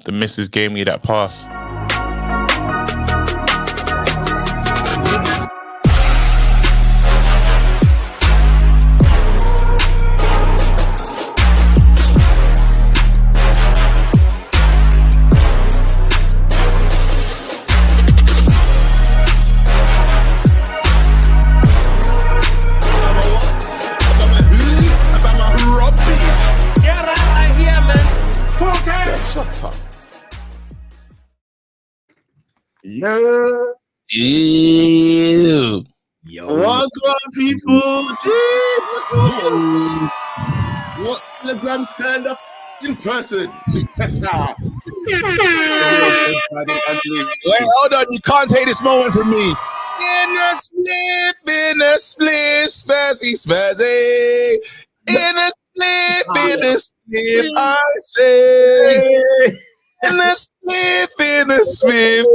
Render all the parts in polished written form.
the missus gave me that pass. Yeah. Ew. Yo. Welcome, people. Jeez, look at this. What kilograms turned up in person? Wait, hold on. You can't take this moment from me. In a split, spazzy, spazzy. In a split, I say. In a split, spazzy.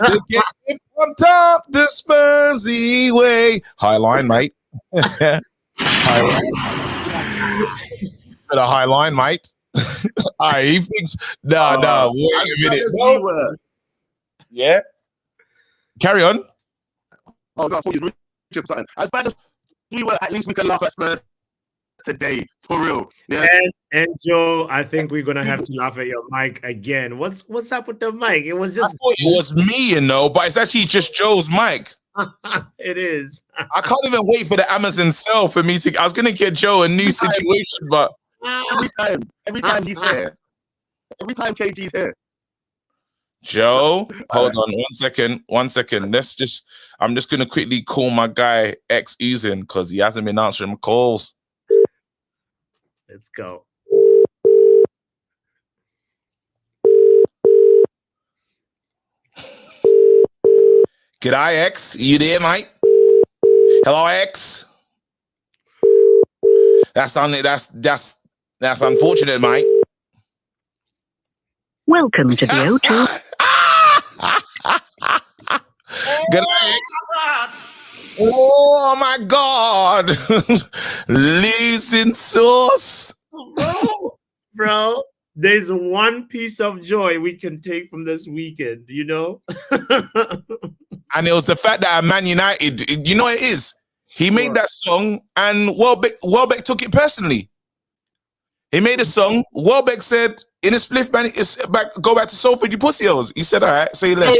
Look at it from top the Spursy way. High line, mate. High line. Got a high line, mate. He thinks, no, wait a minute. No. Yeah. Carry on. Oh, no, I thought you were for something. As bad as we were, at least we can laugh at Spurs today, for real. Yes. And Joe, I think we're gonna have to laugh at your mic again. What's up with the mic? It was just It was me, but it's actually just Joe's mic. It is. I can't even wait for the Amazon sale for me to. I was gonna get Joe a new situation, but every time he's here, every time KG's here. Joe, hold on 1 second. I'm just gonna quickly call my guy X Uzin because he hasn't been answering my calls. Let's go. G'day, X. You there, mate? Hello, X. That's unfortunate, mate. Welcome to the O2. G'day, X. Oh my God. Losing sauce. Bro, there's one piece of joy we can take from this weekend, you know? And it was the fact that Man United, you know what it is? He made that song and Welbeck took it personally. He made a song. Welbeck said, in a spliff, man, go back to Salford, you pussy holes. He said, all right, say less.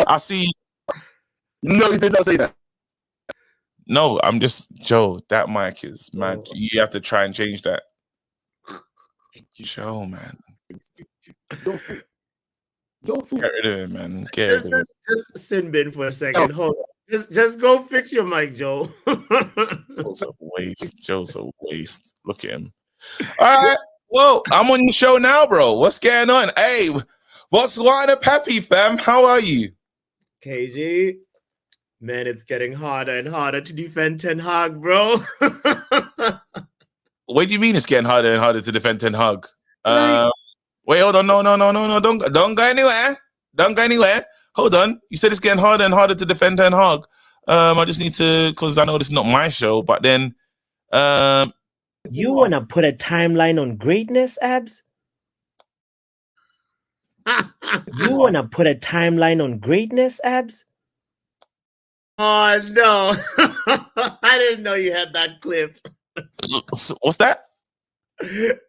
I see. No, he did not say that. No, I'm just, Joe, that mic is mad. You have to try and change that. Joe, man. Don't Get rid of it, man. Get rid of it. Just sin bin for a second. Hold on. Just go fix your mic, Joe. Joe's a waste. Joe's a waste. Look at him. All right. Well, I'm on your show now, bro. What's going on? Hey, what's going on, Pappy fam? How are you? KG, man, it's getting harder and harder to defend Ten Hag, bro. What do you mean it's getting harder and harder to defend Ten Hag? Wait, hold on. No. Don't go anywhere. Don't go anywhere. Hold on. You said it's getting harder and harder to defend Ten Hag. I just need to, because I know this is not my show, but then you want to put a timeline on greatness, Abs? You want to put a timeline on greatness, Abs? Oh, no. I didn't know you had that clip. What's that?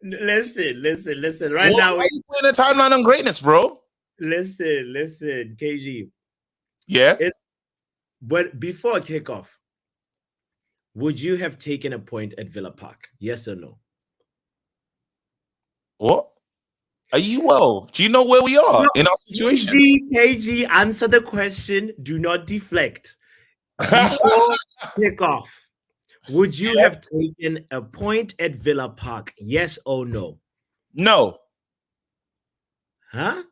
Listen. Right now, why are you putting a timeline on greatness, bro? Listen, KG. Yeah. But before kickoff, would you have taken a point at Villa Park? Yes or no? What? Are you well? Do you know where we are in our situation? KG, answer the question. Do not deflect. Before kickoff, would you have taken a point at Villa Park? Yes or no? No. Huh?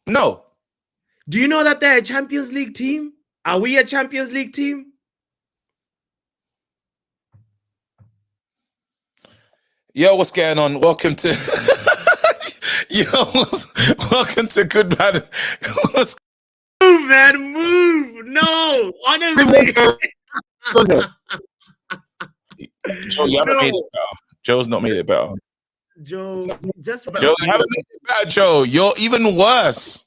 No. Do you know that they're a Champions League team? Are we a Champions League team? Yo, what's going on? Welcome to welcome to Good Bad. Move, man, move. No, honestly. Joe, you haven't made it better. Joe's not made it better. Joe, just Joe, you haven't made it better, Joe. You're even worse.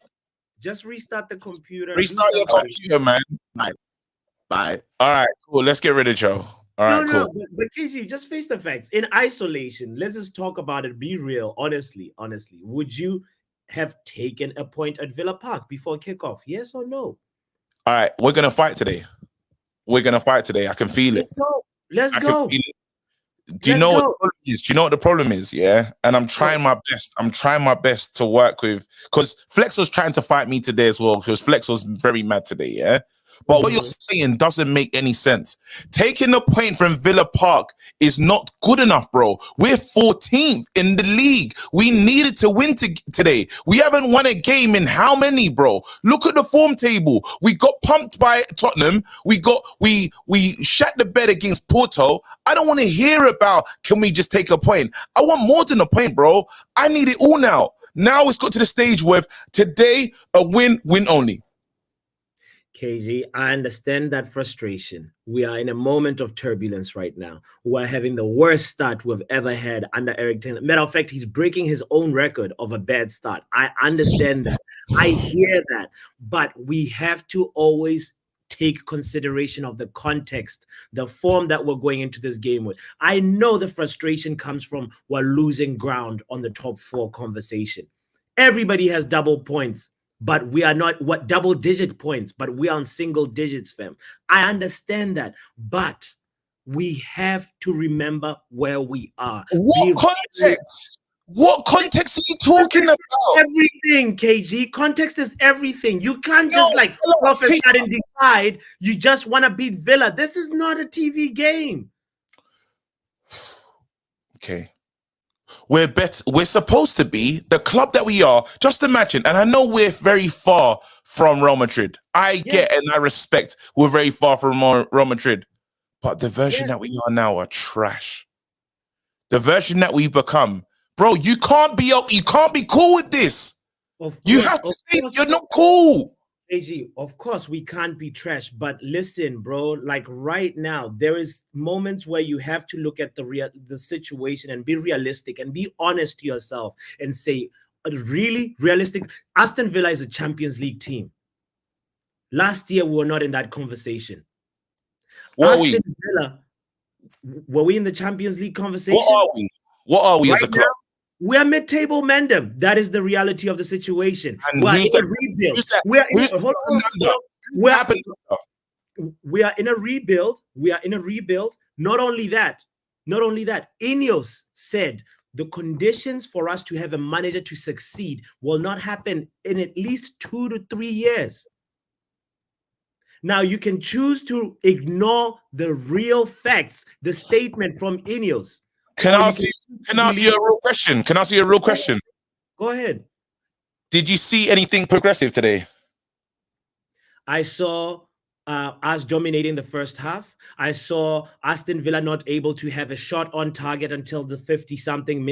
just restart the computer. Restart your computer, man. Bye. All right, cool. Let's get rid of Joe. All right, No, cool. but KG, just face the facts. In isolation, let's just talk about it. Be real, honestly. Would you have taken a point at Villa Park before kickoff? Yes or no? All right, we're gonna fight today. I can feel it. Let's go. Let's I can go. feel it. Do you know what the problem is? Do you know what the problem is? Yeah. And I'm trying my best. I'm trying my best to work with, because Flex was trying to fight me today as well, because Flex was very mad today. Yeah. But what you're saying doesn't make any sense. Taking a point from Villa Park is not good enough, bro. We're 14th in the league. We needed to win today. We haven't won a game in how many, bro? Look at the form table. We got pumped by Tottenham. We shat the bed against Porto. I don't want to hear about, can we just take a point? I want more than a point, bro. I need it all now. Now it's got to the stage where today a win only. KG, I understand that frustration. We are in a moment of turbulence right now. We're having the worst start we've ever had under Eric Ten Hag. Matter of fact, he's breaking his own record of a bad start. I understand that. I hear that. But we have to always take consideration of the context, the form that we're going into this game with. I know the frustration comes from we're losing ground on the top 4 conversation. Everybody has double points. But we are not double-digit points, but we are on single digits, fam. I understand that, but we have to remember where we are. What context? What context are you talking about? Everything, KG. Context is everything. You can't just all of a sudden decide you just want to beat Villa. This is not a TV game. Okay. We're supposed to be the club that we are. Just imagine, and I know we're very far from Real Madrid. I get and I respect we're very far from Real Madrid, but the version that we are now are trash. The version that we've become, bro. You can't be cool with this. You have to say you're not cool. AG, of course we can't be trash, but listen, bro, like right now, there is moments where you have to look at the situation and be realistic and be honest to yourself and say, really realistic. Aston Villa is a Champions League team. Last year, we were not in that conversation. Aston Villa, were we in the Champions League conversation? What are we as a club? We are mid-table Mendham. That is the reality of the situation. We are in a rebuild. We are in a rebuild. Not only that, Ineos said the conditions for us to have a manager to succeed will not happen in at least 2 to 3 years. Now, you can choose to ignore the real facts, the statement from Ineos. Can I ask you a real question? Go ahead. Did you see anything progressive today? I saw us dominating the first half. I saw Aston Villa not able to have a shot on target until the 52nd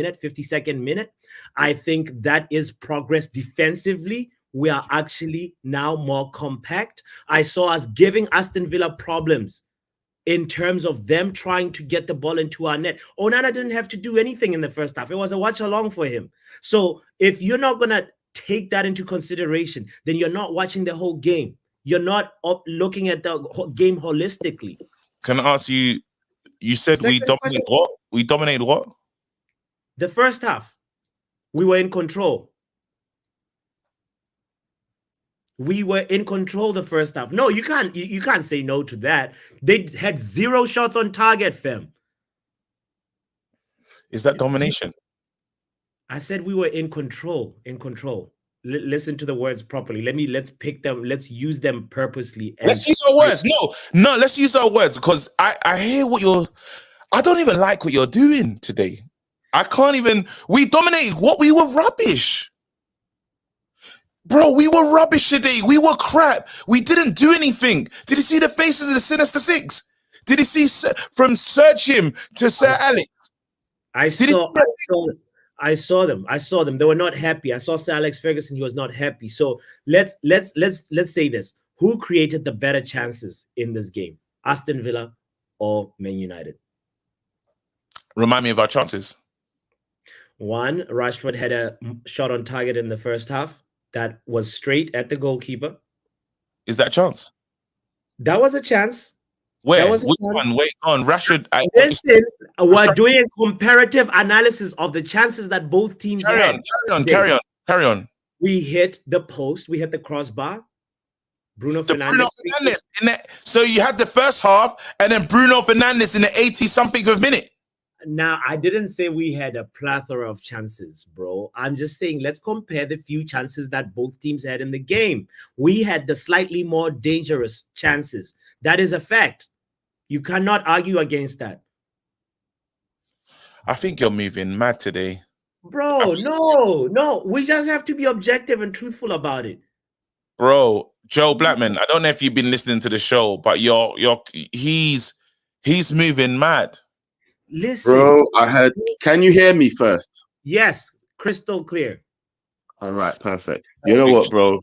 minute. I think that is progress defensively. We are actually now more compact. I saw us giving Aston Villa problems in terms of them trying to get the ball into our net. Onana didn't have to do anything in the first half. It was a watch along for him. So if you're not going to take that into consideration, then you're not watching the whole game. You're not looking at the game holistically. Can I ask you, you said we dominated what? We dominated what? The first half. We were in control. We were in control the first half. No, you can't say no to that. They had 0 shots on target, fam. Is that domination? I said we were in control. Listen to the words properly. Let's pick them. Let's use them purposely. Let's use our words. No, let's use our words, because I hear I don't even like what you're doing today. I can't even. We dominated. What? We were rubbish. Bro, we were rubbish today. We were crap. We didn't do anything. Did you see the faces of the Sinister Six? Did you see from Sir Jim to Sir Alex? I saw them. They were not happy. I saw Sir Alex Ferguson. He was not happy. So let's say this. Who created the better chances in this game? Aston Villa or Man United? Remind me of our chances. One, Rashford had a shot on target in the first half that was straight at the goalkeeper. Is that a chance? That was a chance. Where? was a Which chance. one? Wait on Rashford. Listen, we're doing a comparative analysis of the chances that both teams had. Carry on. We hit the post. We hit the crossbar. Bruno Fernandes. So you had the first half, and then Bruno Fernandes in the 80-something of minute. Now, I didn't say we had a plethora of chances, bro. I'm just saying let's compare the few chances that both teams had in the game. We had the slightly more dangerous chances. That is a fact. You cannot argue against that. I think you're moving mad today. Bro, no. We just have to be objective and truthful about it. Bro, Joe Blackman, I don't know if you've been listening to the show, but he's moving mad. Listen. Bro, can you hear me first? Yes, crystal clear. All right, perfect. You know what, bro?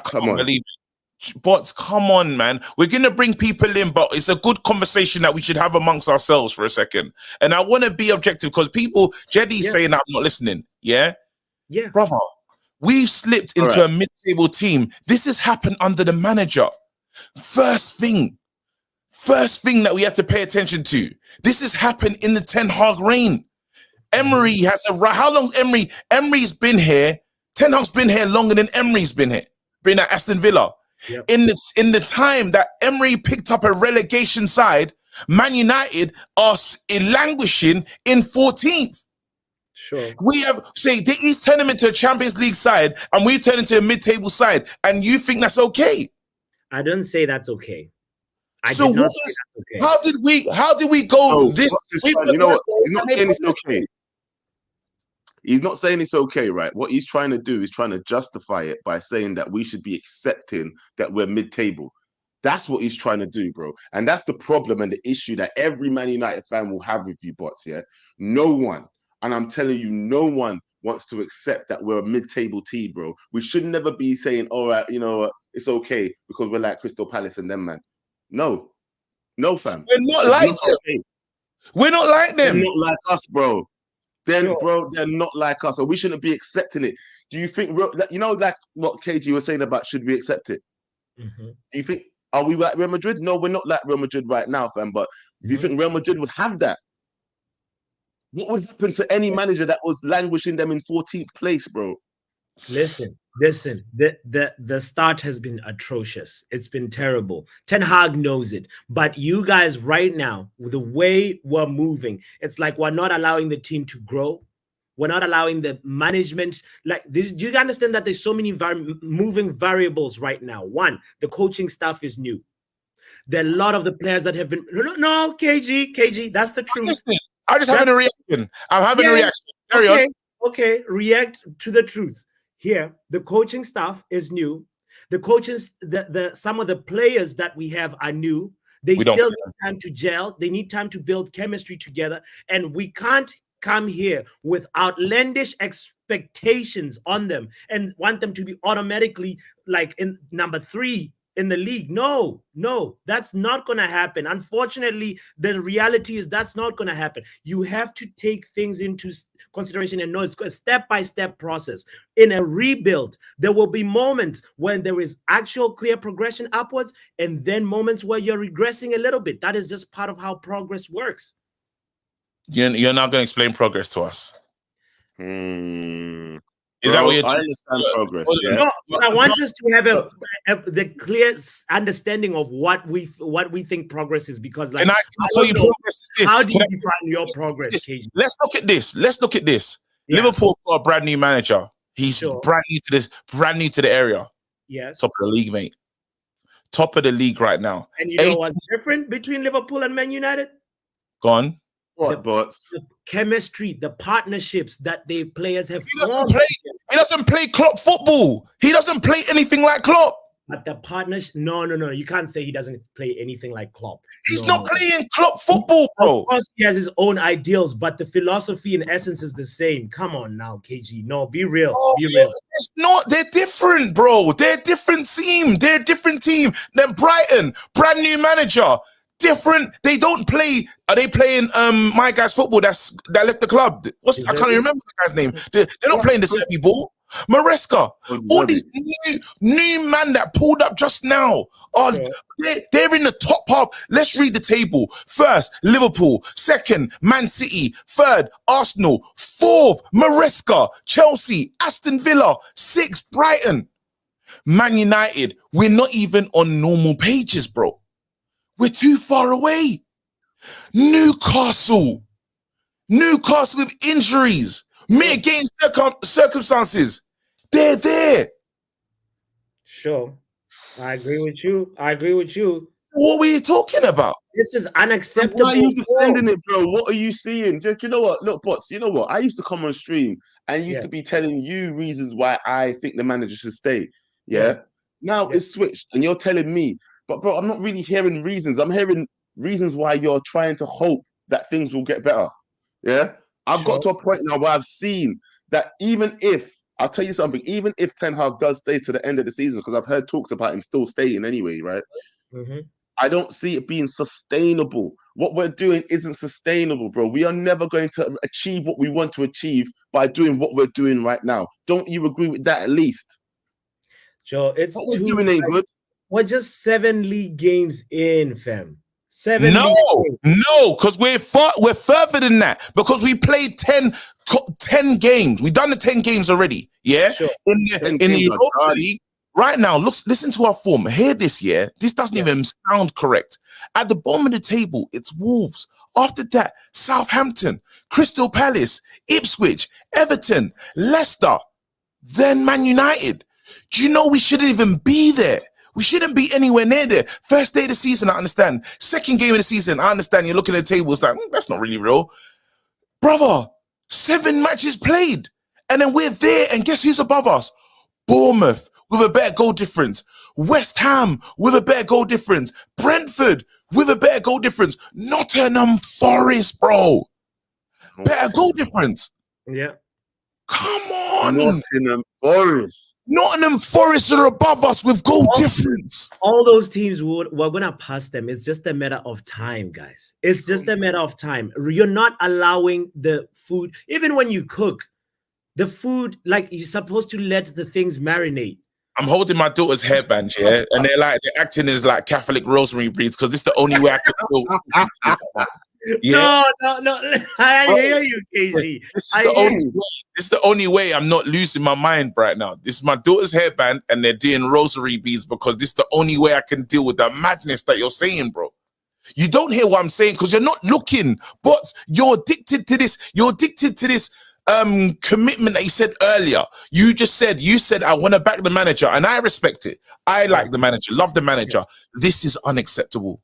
Come on. Bots, come on, man. We're going to bring people in, but it's a good conversation that we should have amongst ourselves for a second. And I want to be objective because Jeddy's saying I'm not listening. Yeah? Yeah. Brother, we've slipped into a mid-table team. This has happened under the manager. First thing that we have to pay attention to. This has happened in the Ten Hag reign. Emery has how long's Emery? Emery's been here. Ten Hag's been here longer than Emery's been here. Been at Aston Villa. Yep. In the time that Emery picked up a relegation side, Man United are languishing in 14th. Sure. He's turned them into a Champions League side, and we've turned into a mid-table side, and you think that's okay? I don't say that's okay. How did we go this? You know what? He's not saying it's okay. He's not saying it's okay, right? What he's trying to do is trying to justify it by saying that we should be accepting that we're mid-table. That's what he's trying to do, bro. And that's the problem and the issue that every Man United fan will have with you, bots, yeah? No one, and I'm telling you, no one wants to accept that we're a mid-table team, bro. We should never be saying, all right, you know what, it's okay because we're like Crystal Palace and them, man. No, fam. We're not like them. Okay. We're not like them. They're not like us, bro. Bro, they're not like us, and we shouldn't be accepting it. Do you think, like what KG was saying about should we accept it? Mm-hmm. Do you think, are we like Real Madrid? No, we're not like Real Madrid right now, fam. But do you think Real Madrid would have that? What would happen to any manager that was languishing them in 14th place, bro? Listen. The start has been atrocious. It's been terrible. Ten Hag knows it. But you guys right now, with the way we're moving, it's like we're not allowing the team to grow. We're not allowing the management like this. Do you understand that there's so many moving variables right now? One, the coaching staff is new. There are a lot of the players that have been no, KG, that's the truth. I'm just having a reaction. I'm having a reaction. Carry on. Okay, react to the truth. Here, the coaching staff is new. The coaches, some of the players that we have are new. They still need time to gel. They need time to build chemistry together. And we can't come here with outlandish expectations on them and want them to be automatically like in number 3 in the league. No, that's not going to happen. Unfortunately, the reality is that's not going to happen. You have to take things into consideration and know it's a step-by-step process. In a rebuild, there will be moments when there is actual clear progression upwards and then moments where you're regressing a little bit. That is just part of how progress works. You're not going to explain progress to us. Is that what you're doing? I understand progress. No, I want us to have the clear understanding of what we think progress is, because like, can I tell you progress is this? How do you define your progress? Let's look at this. Yeah. Liverpool got a brand new manager. He's brand new to the area. Yes. Top of the league, mate. Top of the league right now. And you know what's different between Liverpool and Man United? Gone. The chemistry, the partnerships that the players have formed. He doesn't play Klopp football. He doesn't play anything like Klopp. But the partnership, no. You can't say he doesn't play anything like Klopp. He's not playing Klopp football, bro. Of course, he has his own ideals, but the philosophy in essence is the same. Come on now, KG. No, be real. Be real. It's not. They're different, bro. They're a different team. Then Brighton, brand new manager. different. They don't play. Are they playing my guy's football that left the club? I can't even remember the guy's name. They're not playing the Serbi ball. Maresca, all these new man that pulled up just now are they're in the top half. Let's read the table. First, Liverpool. Second, Man City. Third, Arsenal. Fourth, Maresca, Chelsea, Aston Villa. Sixth, Brighton. Man United, we're not even on normal pages, bro. We're too far away. Newcastle with injuries, mitigating circumstances. They're there. Sure. I agree with you. What were you talking about? This is unacceptable. Why are you defending it, bro? What are you seeing? Do you know what? Look, Bots, you know what? I used to come on stream and used to be telling you reasons why I think the manager should stay. Yeah. Now it's switched and you're telling me, but bro, I'm not really hearing reasons. I'm hearing reasons why you're trying to hope that things will get better. Yeah. I've got to a point now where I've seen that even if, I'll tell you something, even if Ten Hag does stay to the end of the season, because I've heard talks about him still staying anyway, right? I don't see it being sustainable. What we're doing isn't sustainable, bro. We are never going to achieve what we want to achieve by doing what we're doing right now. Don't you agree with that at least? Joe, it's what we're doing ain't good. We're just 7 league games in, fam. 7 No, league games. no, because we're further than that. Because we played 10 games. We've done the 10 games already. Yeah. Sure. In the Europa League. Right now, listen to our form. Hear this, yeah? This doesn't even sound correct. At the bottom of the table, it's Wolves. After that, Southampton, Crystal Palace, Ipswich, Everton, Leicester, then Man United. Do you know we shouldn't even be there? We shouldn't be anywhere near there. First day of the season, I understand. Second game of the season, I understand. You're looking at the table, it's like, that's not really real. Brother, 7 matches played. And then we're there, and guess who's above us? Bournemouth with a better goal difference. West Ham with a better goal difference. Brentford with a better goal difference. Nottingham Forest, bro. Better goal difference. Yeah. Come on. Nottingham Forest. Nottingham Forest are above us with goal difference. All those teams, we're going to pass them. It's just a matter of time, guys. It's just a matter of time. You're not allowing the food, even when you cook, the food, like you're supposed to let the things marinate. I'm holding my daughter's hairband, yeah, and they're acting as like Catholic rosemary beads because this is the only way I can feel. Yeah. No. I hear you, KG. This is the only way I'm not losing my mind right now. This is my daughter's hairband, and they're doing rosary beads because this is the only way I can deal with the madness that you're saying, bro. You don't hear what I'm saying because you're not looking, but you're addicted to this. You're addicted to this commitment that you said earlier. You said I want to back the manager, and I respect it. I like the manager, love the manager. This is unacceptable.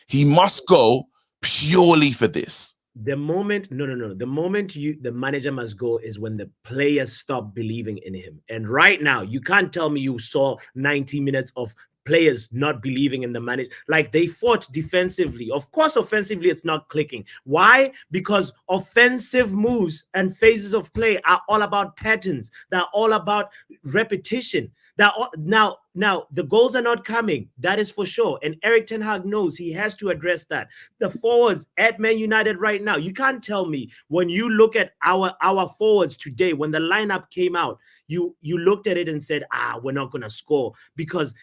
He must go purely for this. The moment, the moment the manager must go is when the players stop believing in him. And right now, you can't tell me you saw 90 minutes of players not believing in the manager. Like, they fought defensively. Of course, offensively, it's not clicking. Why? Because offensive moves and phases of play are all about patterns. They're all about repetition. Now, the goals are not coming. That is for sure. And Erik ten Hag knows he has to address that. The forwards at Man United right now, you can't tell me when you look at our forwards today, when the lineup came out, you looked at it and said, we're not going to score because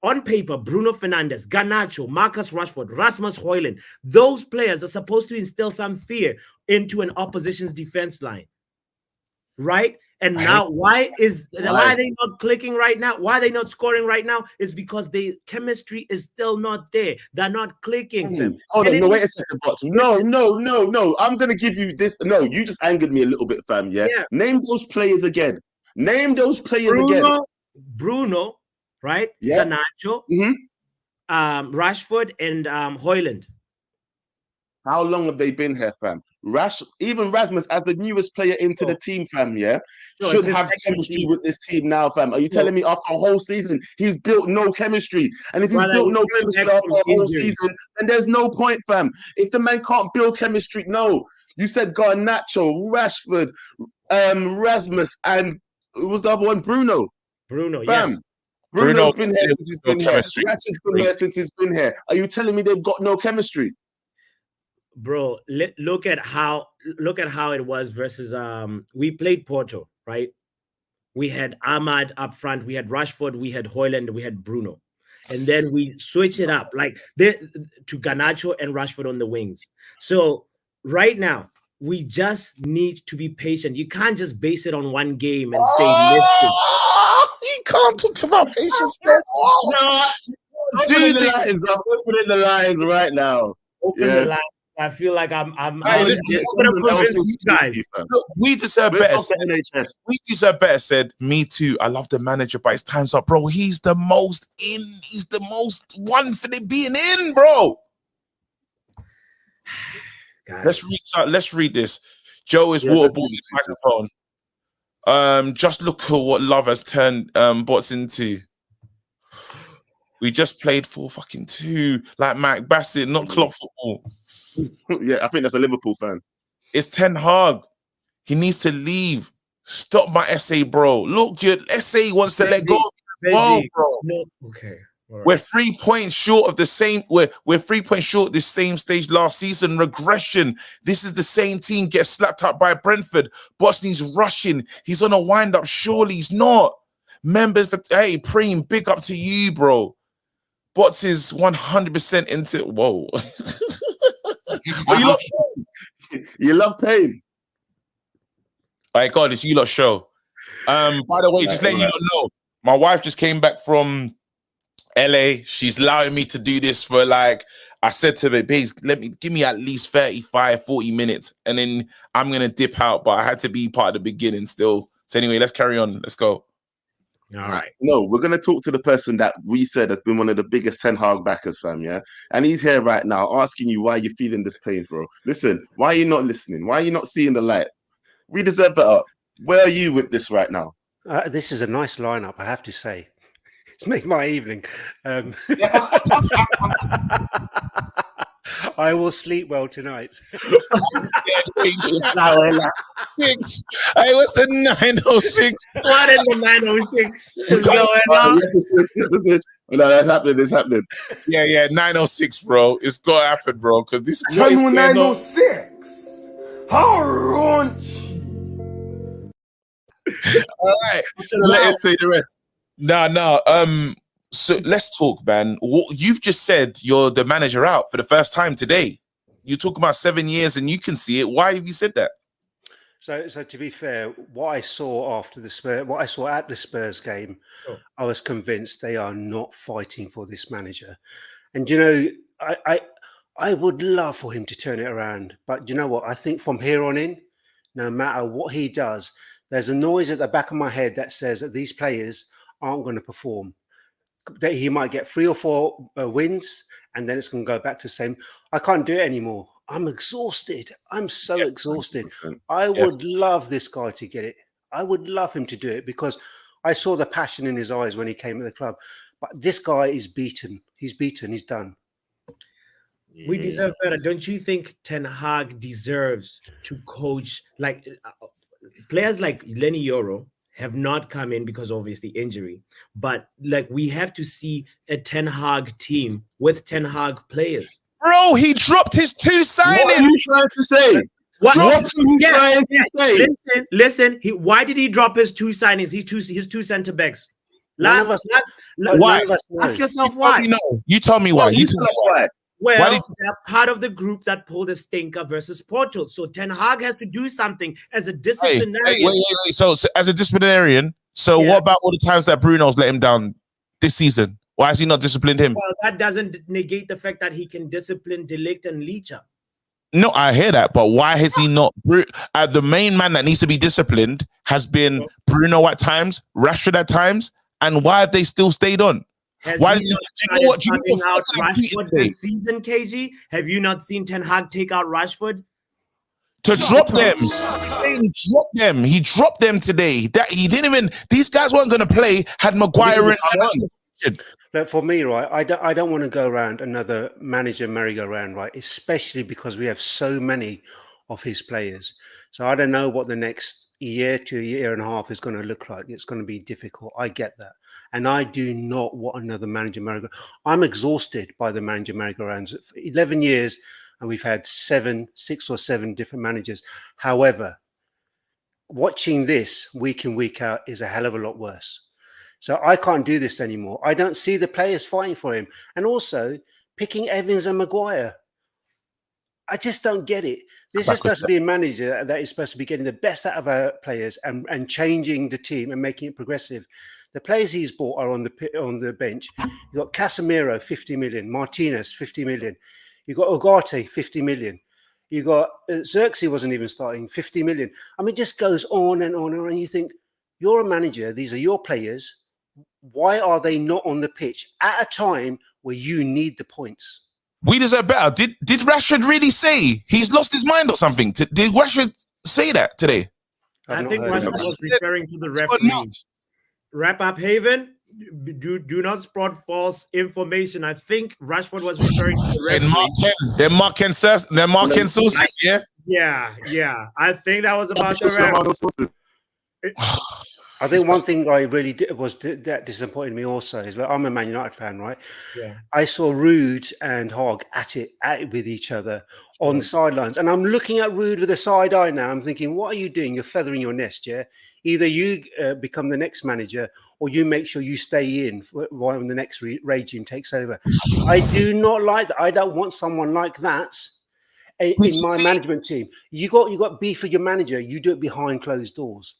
on paper, Bruno Fernandes, Garnacho, Marcus Rashford, Rasmus Højlund, those players are supposed to instill some fear into an opposition's defense line, right? And now, why are they not clicking right now? Why are they not scoring right now? It's because the chemistry is still not there. They're not clicking. Hold on, wait a second, Bots. No. I'm going to give you this. No, you just angered me a little bit, fam, yeah? Name those players again. Bruno, right? Yeah. Garnacho, Rashford, and Højlund. How long have they been here, fam? Even Rasmus, as the newest player into the team, fam, should have chemistry with this team now, fam. Are you telling me after a whole season, he's built no chemistry? And if he's built no chemistry after a whole season, then there's no point, fam. If the man can't build chemistry, no. You said Garnacho, Rashford, Rasmus, and who was the other one? Bruno, fam. Yes. Bruno's Bruno been here since he's been here. chemistry. Ratchet's been here since he's been here. Are you telling me they've got no chemistry? Bro, look at how it was versus we played Porto, right? We had Ahmad up front, we had Rashford, we had Højlund, we had Bruno. And then we switch it up like to Garnacho and Rashford on the wings. So right now, we just need to be patient. You can't just base it on one game and say, listen. You can't talk about patience. No, I'm opening the lines right now. Open the line. I feel like I'm Hey, gonna convince you guys. Look, we deserve Let's better. talk to NHS. We deserve better. Said me too. I love the manager, but it's time's up, bro. He's the most in. He's the most one for the being in, bro. Guys. Let's read this. Joe is Yeah, waterboarding his microphone. Just look at what love has turned bots into. We just played 4-2 like Mike Bassett, not club football. Yeah, I think that's a Liverpool fan. It's Ten Hag. He needs to leave. Stop my SA, bro. Look, your SA wants to let go. Whoa, bro. No, okay. Right. We're 3 points short of the same. We're 3 points short this same stage last season. Regression. This is the same team gets slapped up by Brentford. Bosny's rushing. He's on a wind up. Surely he's not. Members for Preem, big up to you, bro. Bots is 100% into. Whoa. But You love pain. All right, God, it's you lot show. By the way, just letting you lot know, my wife just came back from LA. She's allowing me to do this for like, I said to her, babe, give me at least 35, 40 minutes, and then I'm gonna dip out. But I had to be part of the beginning still. So anyway, let's carry on. Let's go. All right. No, we're going to talk to the person that we said has been one of the biggest Ten Hag backers, fam, yeah? And he's here right now asking you why you're feeling this pain, bro. Listen, why are you not listening? Why are you not seeing the light? We deserve better. Where are you with this right now? This is a nice lineup, I have to say. It's made my evening. I will sleep well tonight. Hey, what's the 906? What in the 906 is going on? No, that's happening. It's happening. Yeah, 906, bro. It's gonna happen, bro. Because this is Tell what is me when going on. 906. How raunchy. All right. Let us say the rest. No. So let's talk, man. What you've just said, you're the manager out for the first time today. You're talking about 7 years, and you can see it. Why have you said that? So to be fair, what I saw at the Spurs game, I was convinced they are not fighting for this manager. And you know, I would love for him to turn it around, but you know what? I think from here on in, no matter what he does, there's a noise at the back of my head that says that these players aren't going to perform. That he might get 3 or 4 wins, and then it's going to go back to the same. I can't do it anymore. I'm exhausted. I'm so exhausted. 100%. I would love this guy to get it. I would love him to do it because I saw the passion in his eyes when he came to the club. But this guy is beaten. He's beaten. He's done. We deserve better. Don't you think Ten Hag deserves to coach like players like Lenny Yoro have not come in because obviously injury, but like we have to see a Ten Hag team with Ten Hag players. Bro, he dropped his 2 signings. What are you trying to say? What are you trying to say? Listen. Why did he drop his 2 signings? His 2 center backs. Why? Ask yourself why. You tell me why. You tell us why. Well, they're part of the group that pulled a stinker versus Porto. So Ten Hag has to do something as a disciplinarian. Wait. So as a disciplinarian, what about all the times that Bruno's let him down this season? Why has he not disciplined him? Well, that doesn't negate the fact that he can discipline De Ligt and Licha. No, I hear that, but why has he not? The main man that needs to be disciplined has been Bruno at times, Rashford at times, and why have they still stayed on? Why? Do you know what? Rashford this season, KG? Have you not seen Ten Hag take out Rashford? To drop them, saying drop them. He dropped them today. That he didn't even. These guys weren't going to play had Maguire in. Look, for me, right, I don't want to go around another manager merry-go-round, right? Especially because we have so many of his players. So I don't know what the next, year to a year and a half is going to look like. It's going to be difficult. I get that. And I do not want another manager merry-go-round. I'm exhausted by the manager merry-go-rounds. 11 years, and we've had 6 or 7 different managers. However, watching this week in, week out is a hell of a lot worse. So I can't do this anymore. I don't see the players fighting for him. And also, picking Evans and Maguire. I just don't get it. This is supposed to be a manager that is supposed to be getting the best out of our players and changing the team and making it progressive. The players he's bought are on the bench. You've got Casemiro, 50 million. Martinez, 50 million. You've got Ugarte, 50 million. You got Xerxes wasn't even starting, 50 million. I mean, it just goes on and on and on. And you think, you're a manager. These are your players. Why are they not on the pitch at a time where you need the points? We deserve better. Did Rashford really say he's lost his mind or something? Did Rashford say that today? I think Rashford was referring to the referee. Wrap up, Haven. Do not spread false information. I think Rashford was referring to the referee. They're marking sources, yeah? Yeah. I think that was about the referee. I think one thing I really that disappointed me also is that I'm a Man United fan, right? Yeah. I saw Rude and Hogg at it with each other on the sidelines. And I'm looking at Rude with a side eye now. I'm thinking, what are you doing? You're feathering your nest, yeah? Either you become the next manager or you make sure you stay in when the next regime takes over. I do not like that. I don't want someone like that in my management team. You got beef with your manager. You do it behind closed doors.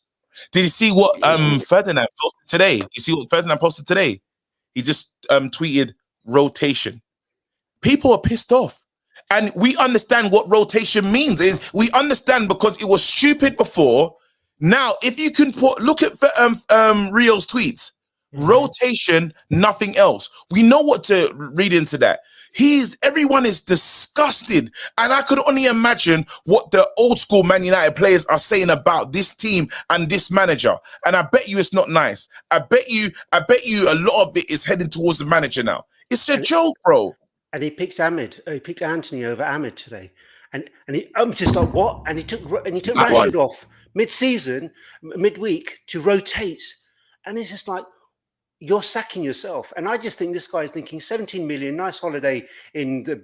Did you see what Ferdinand posted today? You see what Ferdinand posted today? He just tweeted rotation. People are pissed off. And we understand what rotation means. We understand because it was stupid before. Now, if you can look at Rio's tweets, rotation, nothing else. We know what to read into that. Everyone is disgusted. And I could only imagine what the old school Man United players are saying about this team and this manager. And I bet you it's not nice. I bet you a lot of it is heading towards the manager now. It's a joke, bro. And he picked Anthony over Ahmed today. And I'm just like, what? And he took Rashford off mid-season, midweek to rotate. And it's just like, you're sacking yourself. And I just think this guy is thinking 17 million, nice holiday in the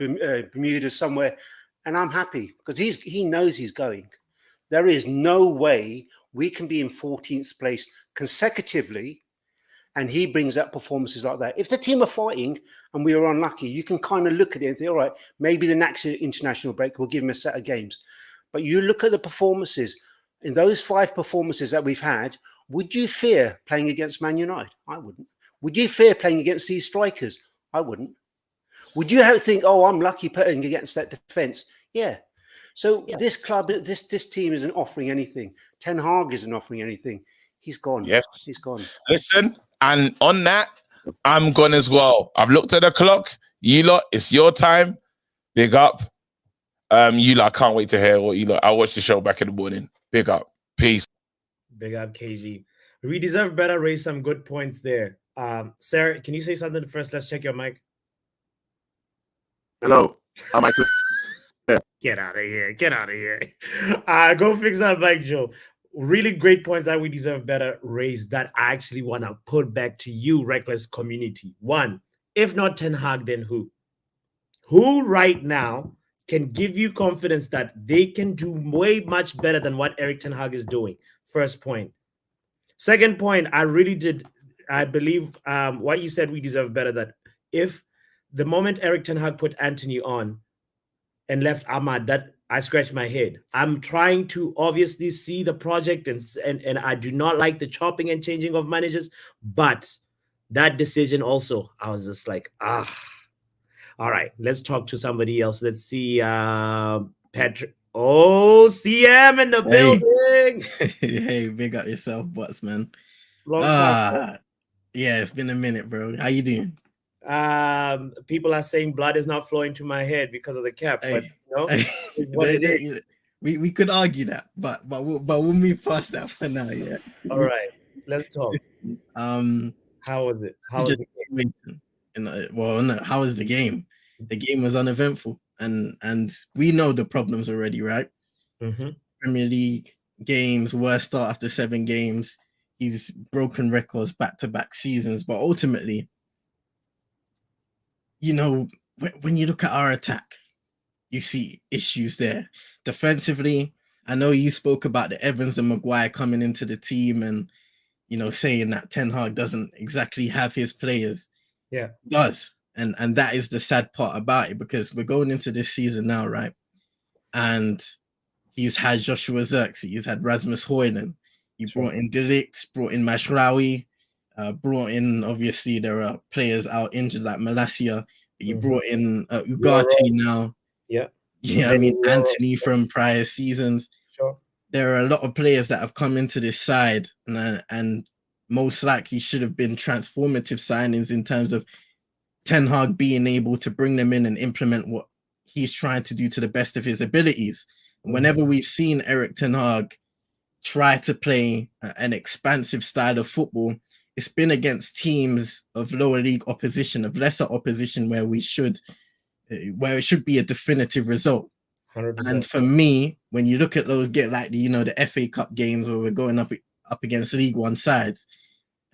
Bermuda somewhere. And I'm happy because he knows he's going. There is no way we can be in 14th place consecutively. And he brings up performances like that. If the team are fighting and we are unlucky, you can kind of look at it and think, all right, maybe the next international break will give him a set of games. But you look at the performances. In those 5 performances that we've had, would you fear playing against Man United? I wouldn't. Would you fear playing against these strikers? I wouldn't. Would you think, oh, I'm lucky playing against that defence? Yeah. So this club, this team isn't offering anything. Ten Hag isn't offering anything. He's gone. Yes. He's gone. Listen, and on that, I'm gone as well. I've looked at the clock. You lot, it's your time. Big up. You lot, I can't wait to hear what you lot. I'll watch the show back in the morning. Big up. Peace. Big up, KG. We deserve better. Raise some good points there. Sarah, can you say something first? Let's check your mic. Hello. Am I clear? Get out of here. Get out of here. Go fix that mic, Joe. Really great points that we deserve better raised that I actually want to put back to you, Reckless community. One, if not Ten Hag, then who? Who right now can give you confidence that they can do way much better than what Erik Ten Hag is doing? First point. Second point, I believe what you said, we deserve better. That if the moment Erik Ten Hag put Anthony on and left Ahmad, that I scratched my head. I'm trying to obviously see the project and I do not like the chopping and changing of managers, but that decision also, I was just like, All right, let's talk to somebody else. Let's see, Patrick. Oh, CM in the building. Hey, big up yourself, Butts, man. Long time. Yeah, it's been a minute, bro. How you doing? People are saying blood is not flowing to my head because of the cap, but what it is. We could argue that, but we'll move past that for now. Yeah. All right, let's talk. How was it? How was the game? How was the game? The game was uneventful, and we know the problems already, right? Mm-hmm. Premier League, games, worst start after 7 games. He's broken records back-to-back seasons, but ultimately, you know, when you look at our attack, you see issues there. Defensively, I know you spoke about the Evans and Maguire coming into the team and, you know, saying that Ten Hag doesn't exactly have his players. Yeah. He does. And that is the sad part about it, because we're going into this season now, right? And he's had Joshua Zirkzee, he's had Rasmus Højlund, he brought in De Ligt, brought in Mashraoui, brought in, obviously, there are players out injured like Malacia, but you brought in Ugarte now. Yeah. Yeah, I mean, Anthony from prior seasons. Sure. There are a lot of players that have come into this side and most likely should have been transformative signings in terms of Ten Hag being able to bring them in and implement what he's trying to do to the best of his abilities. Whenever we've seen Erik Ten Hag try to play an expansive style of football, it's been against teams of lower league opposition, of lesser opposition, where it should be a definitive result. 100%. And for me, when you look at those, the FA Cup games where we're going up against League One sides,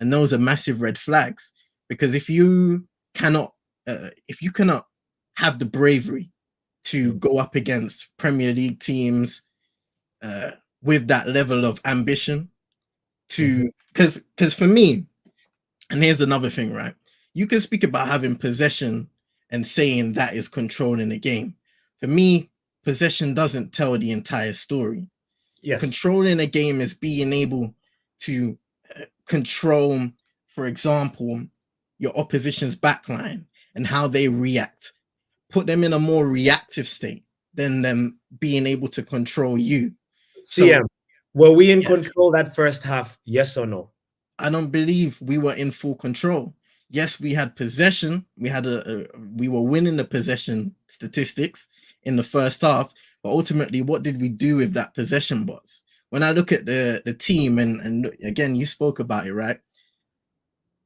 and those are massive red flags, because if you cannot have the bravery to go up against Premier League teams with that level of ambition, because for me, and here's another thing, right? You can speak about having possession and saying that is controlling the game. For me, possession doesn't tell the entire story. Yes. Controlling a game is being able to control, for example, your opposition's backline and how they react. Put them in a more reactive state than them being able to control you. CM, were we in control that first half? Yes or no? I don't believe we were in full control. Yes, we had possession. We were winning the possession statistics in the first half, but ultimately, what did we do with that possession, bots? When I look at the team, and again, you spoke about it, right?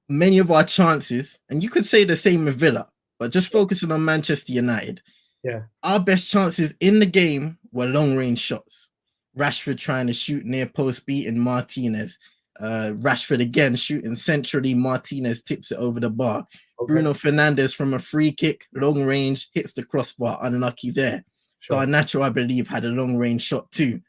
Many of our chances, and you could say the same with Villa, but just focusing on Manchester United. Yeah. Our best chances in the game were long-range shots. Rashford trying to shoot near post, beating Martinez. Rashford again shooting centrally. Martinez tips it over the bar. Okay. Bruno Fernandes from a free kick, long range, hits the crossbar, unlucky there. Sure. Garnacho, I believe, had a long range shot too.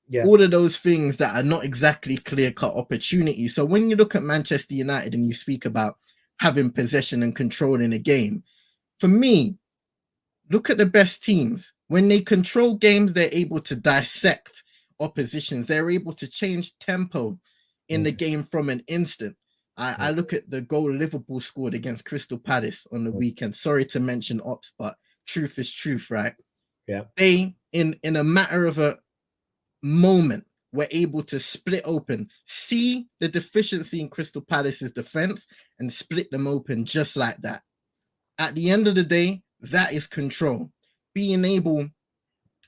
Yeah. All of those things that are not exactly clear-cut opportunities. So when you look at Manchester United and you speak about having possession and control in a game, for me, look at the best teams. When they control games, they're able to dissect oppositions. They're able to change tempo in the game from an instant. I look at the goal Liverpool scored against Crystal Palace on the weekend. Sorry to mention ops, but truth is truth, right? Yeah. They, in a matter of a moment, were able to split open, see the deficiency in Crystal Palace's defense, and split them open just like that. At the end of the day, that is control. Being able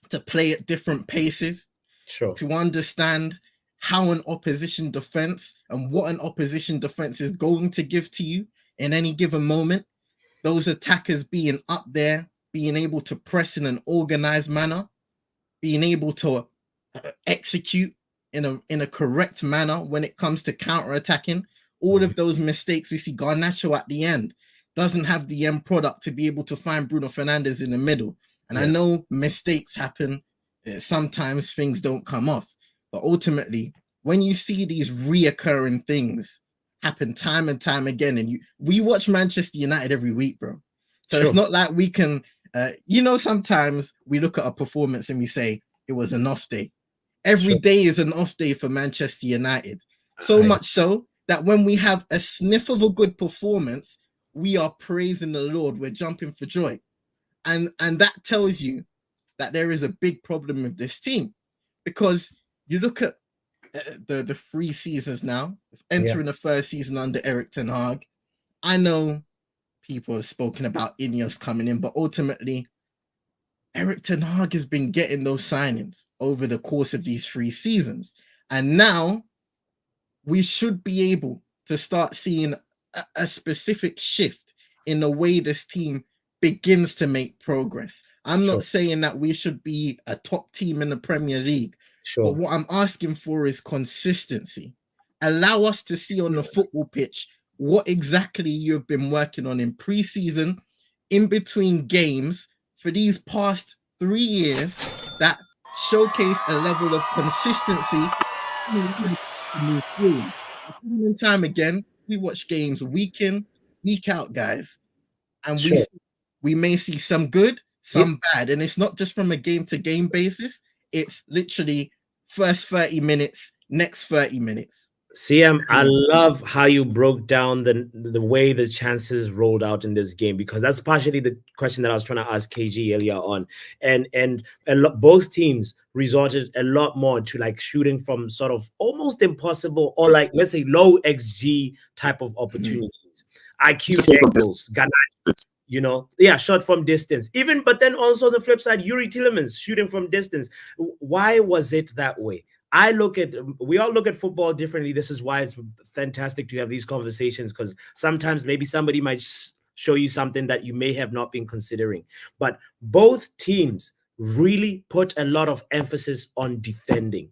to play at different paces, sure, to understand how an opposition defense and what an opposition defense is going to give to you in any given moment. Those attackers being up there, being able to press in an organized manner, being able to execute in a correct manner when it comes to counter-attacking. All of those mistakes, we see Garnacho at the end doesn't have the end product to be able to find Bruno Fernandes in the middle. And I know mistakes happen. Sometimes things don't come off. But ultimately, when you see these reoccurring things happen time and time again, and we watch Manchester United every week, bro. So It's not like we can, sometimes we look at a performance and we say it was an off day. Every day is an off day for Manchester United. So much so that when we have a sniff of a good performance, we are praising the Lord. We're jumping for joy. And that tells you that there is a big problem with this team, because you look at the 3 seasons now, entering the first season under Erik Ten Hag. I know people have spoken about Ineos coming in, but ultimately, Erik Ten Hag has been getting those signings over the course of these 3 seasons. And now we should be able to start seeing a specific shift in the way this team begins to make progress. I'm not saying that we should be a top team in the Premier League, Sure. But what I'm asking for is consistency. Allow us to see on the football pitch what exactly you've been working on in preseason, in between games for these past 3 years that showcase a level of consistency. Time again, we watch games week in, week out, guys, and Sure. we may see some good, some bad, and it's not just from a game to game basis. It's literally first 30 minutes, next 30 minutes. CM, I love how you broke down the way the chances rolled out in this game, because that's partially the question that I was trying to ask KG earlier on. And both teams resorted a lot more to like shooting from sort of almost impossible or like, let's say, low XG type of opportunities. IQ angles, you know, shot from distance. Even, but then also the flip side, Yuri Tillemans shooting from distance. Why was it that way? We all look at football differently. This is why it's fantastic to have these conversations, because sometimes maybe somebody might show you something that you may have not been considering. But both teams really put a lot of emphasis on defending.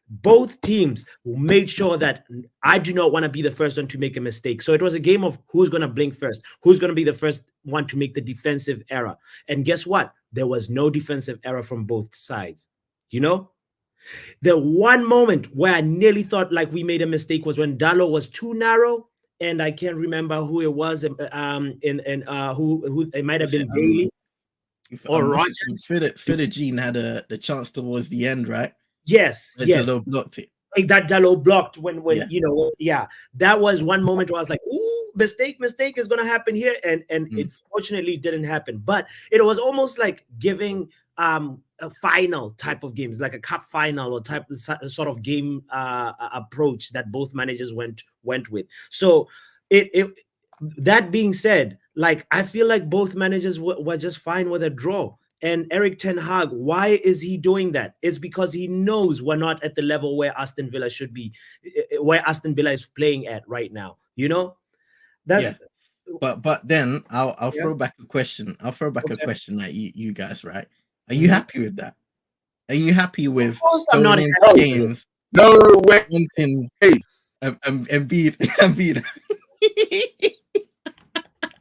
Both teams made sure that I do not want to be the first one to make a mistake. So it was a game of who's going to blink first, who's going to be the first one to make the defensive error. And guess what? There was no defensive error from both sides. You know? The one moment where I nearly thought like we made a mistake was when Dalot was too narrow, and I can't remember who it was. Who it might have been Bailey or Rogers. Philogene had the chance towards the end, right? Yes, yes. Dalot blocked it. Like that Dalot blocked when that was one moment where I was like, ooh, mistake is gonna happen here, and it fortunately didn't happen. But it was almost like giving a final type of games, like a cup final or type of sort of game approach that both managers went with. So that being said, like I feel like both managers were just fine with a draw. And Erik ten Hag, why is he doing that? It's because he knows we're not at the level where Aston Villa should be, where Aston Villa is playing at right now. You know, that's. Yeah. But then I'll throw back a question. I'll throw back a question at you guys, right? Are you happy with that? Are you happy with? Of course, I'm not into happy. Games. No way. Embiid.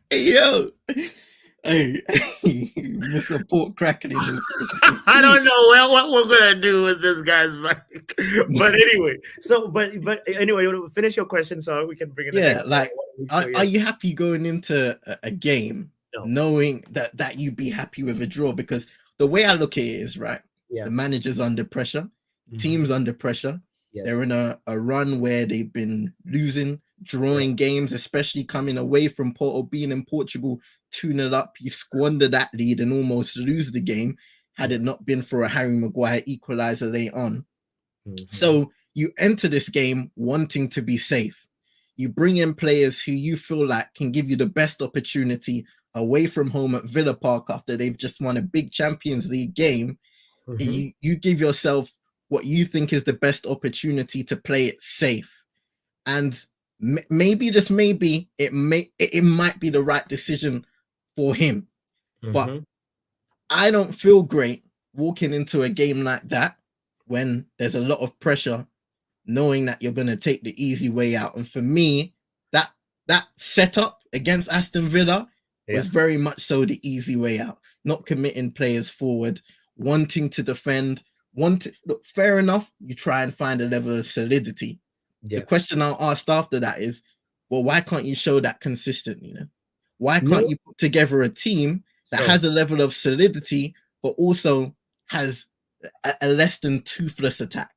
Yo. Hey, Mr. Pork cracking in this. I don't know what we're gonna do with this guy's mic, but anyway. So, but anyway, finish your question so we can bring it. Yeah, like, are you happy going into a game knowing that you'd be happy with a draw? Because the way I look at it is right. The manager's under pressure, team's under pressure. Yes. They're in a run where they've been losing, drawing games, especially coming away from Porto, being in Portugal, 2-0 up. You squander that lead and almost lose the game had it not been for a Harry Maguire equalizer late on. So you enter this game wanting to be safe. You bring in players who you feel like can give you the best opportunity away from home at Villa Park after they've just won a big Champions League game. You give yourself what you think is the best opportunity to play it safe. And maybe, just maybe, it might be the right decision for him. But I don't feel great walking into a game like that when there's a lot of pressure, knowing that you're going to take the easy way out. And for me, that setup against Aston Villa was very much so the easy way out. Not committing players forward, wanting to defend, look, fair enough, you try and find a level of solidity. The question I'll ask after that is, well, why can't you show that consistently? You know? Why can't you put together a team that has a level of solidity, but also has a less than toothless attack?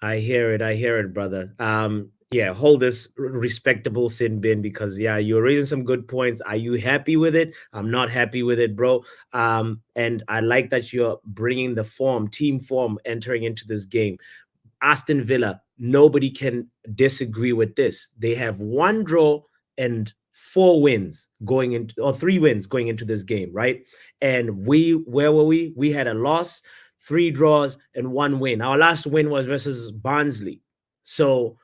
I hear it, brother. Hold this respectable sin bin, because you're raising some good points. Are you happy with it? I'm not happy with it, bro. And I like that you're bringing the team form entering into this game. Aston Villa, nobody can disagree with this. They have 1 draw and 4 wins going into, or 3 wins going into this game, right? And where were we? We had a loss, 3 draws, and 1 win. Our last win was versus Barnsley. So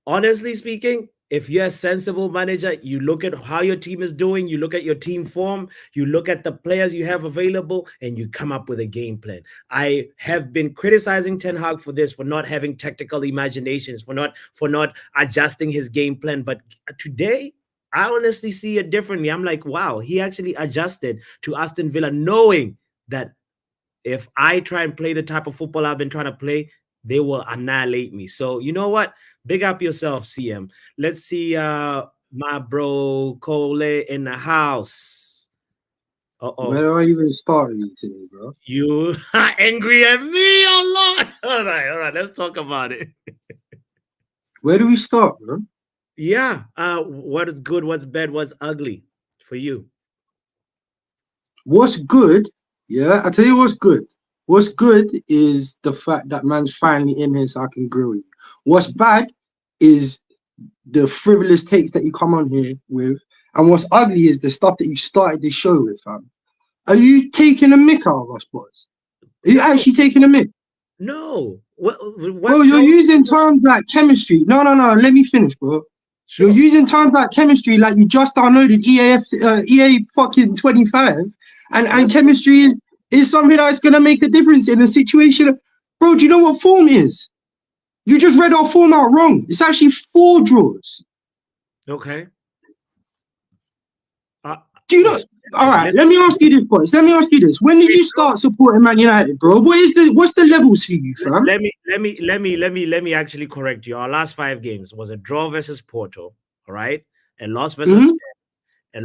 honestly speaking, if you're a sensible manager, you look at how your team is doing, you look at your team form, you look at the players you have available, and you come up with a game plan. I have been criticizing Ten Hag for this, for not having tactical imaginations, for not adjusting his game plan. But today, I honestly see it differently. I'm like, wow, he actually adjusted to Aston Villa, knowing that if I try and play the type of football I've been trying to play, they will annihilate me. So you know what? Big up yourself, CM. Let's see my bro Cole in the house. Where are you even starting today, bro? You are angry at me, oh Lord. All right, let's talk about it. Where do we start, bro? Yeah. What is good, what's bad, what's ugly for you? What's good? Yeah, I tell you what's good. What's good is the fact that man's finally in here so I can grill you. What's bad is the frivolous takes that you come on here with. And what's ugly is the stuff that you started the show with, fam. Are you taking a mick out of us, boys? Are you actually taking a mick? No. What Bro, you're using terms like chemistry. No, let me finish, bro. Sure. You're using terms like chemistry like you just downloaded EA fucking 25. And chemistry is something that's going to make a difference in a situation. Bro, do you know what form is? You just read our form out wrong. It's actually 4 draws. Okay. Do you know? All right, let me ask you this, boys. Let me ask you this. When did you start supporting Man United, bro? What's the levels for you, fam? Let me actually correct you. Our last 5 games was a draw versus Porto, all right? A loss versus Spain, a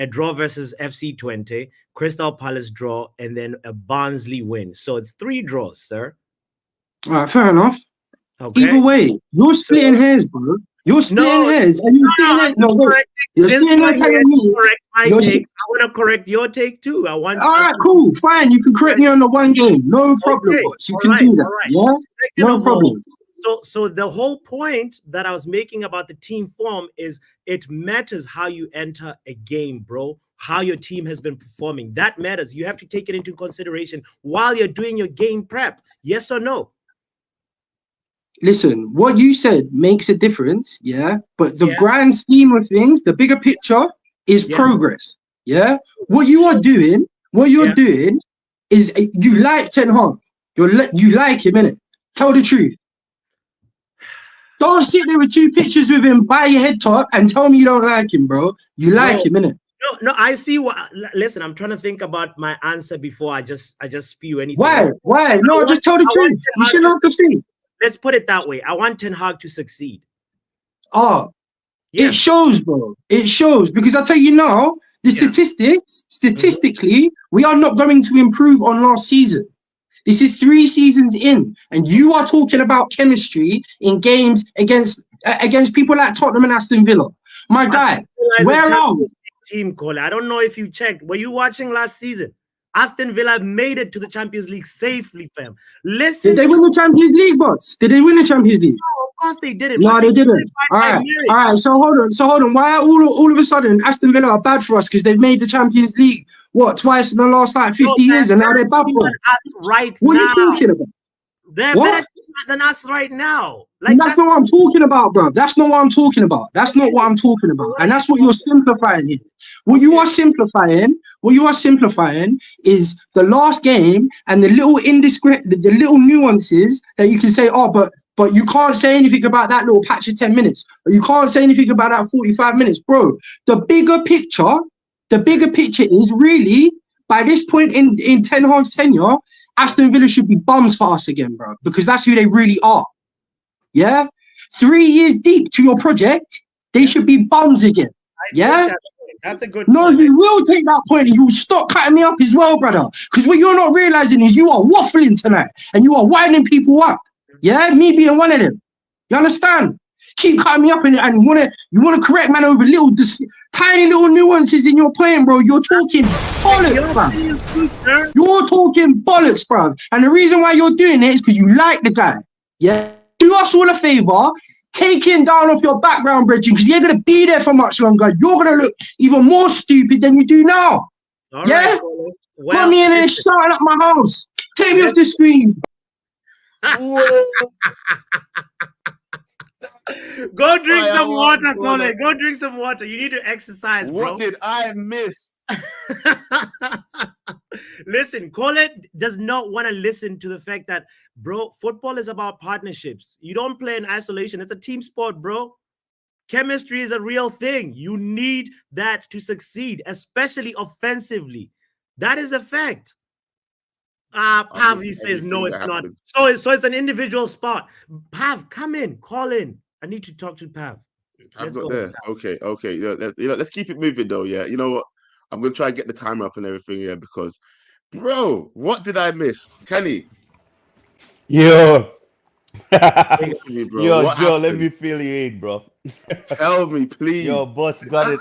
draw versus FC Twente, Crystal Palace draw, and then a Barnsley win. So it's 3 draws, sir. All right, fair enough. Okay. Either way, you're splitting hairs, bro. You're splitting hairs, and you're sitting there. No, wait. You're sitting there telling me. Correct my takes. I want to correct your take too. All right, cool, fine. You can correct me on the one game. No problem, boss. You can do that. Yeah, no problem. So the whole point that I was making about the team form is it matters how you enter a game, bro. How your team has been performing. That matters. You have to take it into consideration while you're doing your game prep. Yes or no? Listen, what you said makes a difference, yeah? But the grand scheme of things, the bigger picture is progress, yeah? What you're doing is you like Ten Hag. You like him, innit? Tell the truth. Don't sit there with 2 pictures with him by your head top and tell me you don't like him, bro. You like him, innit? No, I see what. Listen, I'm trying to think about my answer before I just spew anything. Why? No, just tell the truth. You shouldn't have to see. Let's put it that way. I want Ten Hag to succeed. It shows, bro. It shows because I tell you now, the statistically, we are not going to improve on last season. This is 3 seasons in, and you are talking about chemistry in games against people like Tottenham and Aston Villa. My guy, where are we? Team, Cole. I don't know if you checked. Were you watching last season? Aston Villa made it to the Champions League safely, fam. Listen. Did they win the Champions League, bots? Did they win the Champions League? No, of course they didn't. No, they didn't. All right. So hold on. Why are all of a sudden Aston Villa are bad for us because they've made the Champions League twice in the last 50 years, and now they're bad for us? Right what now. Are you talking about? They're better than us right now. Like that's not what I'm talking about, bro. That's not what I'm talking about. That's not what I'm talking about. And that's what you're simplifying here. What you are simplifying is the last game and the little the little nuances that you can say, but you can't say anything about that little patch of 10 minutes. Or you can't say anything about that 45 minutes, bro. The bigger picture is really, by this point in Ten Hag's tenure, Aston Villa should be bums for us again, bro, because that's who they really are. Yeah? 3 years deep to your project, they should be bums again. Yeah? That's a good point. No, point. you will take that point and you'll stop cutting me up as well, brother. Because what you're not realizing is you are waffling tonight and you are winding people up. Yeah? Me being one of them. You understand? Keep cutting me up and you want to correct man over tiny little nuances in your point, bro. You're talking bollocks, bro. You're talking bollocks, bro. And the reason why you're doing it is because you like the guy. Yeah? Do us all a favor. Take him down off your background, bridging, because you're going to be there for much longer. You're going to look even more stupid than you do now. All yeah? Right, put me in there shouting up my house. Take me off the screen. Go drink Why, some I water, want Colin. to- Go drink some water. You need to exercise, bro. What did I miss? Listen, Colin does not want to listen to the fact that, bro, football is about partnerships. You don't play in isolation. It's a team sport, bro. Chemistry is a real thing. You need that to succeed, especially offensively. That is a fact. Pav, he missed says, no, everything it's that not. happened. So it's an individual spot. Pav, come in, call in. I need to talk to Pav. I'm Let's not go. there. Okay. Yeah, let's keep it moving though. Yeah, you know what? I'm gonna try and get the timer up and everything. Yeah, because, bro, what did I miss, Kenny? Yo. Talk to me, bro. Yo, What Joe, let happened? me fill you in, bro. Tell me, please. Yo, Butts got it.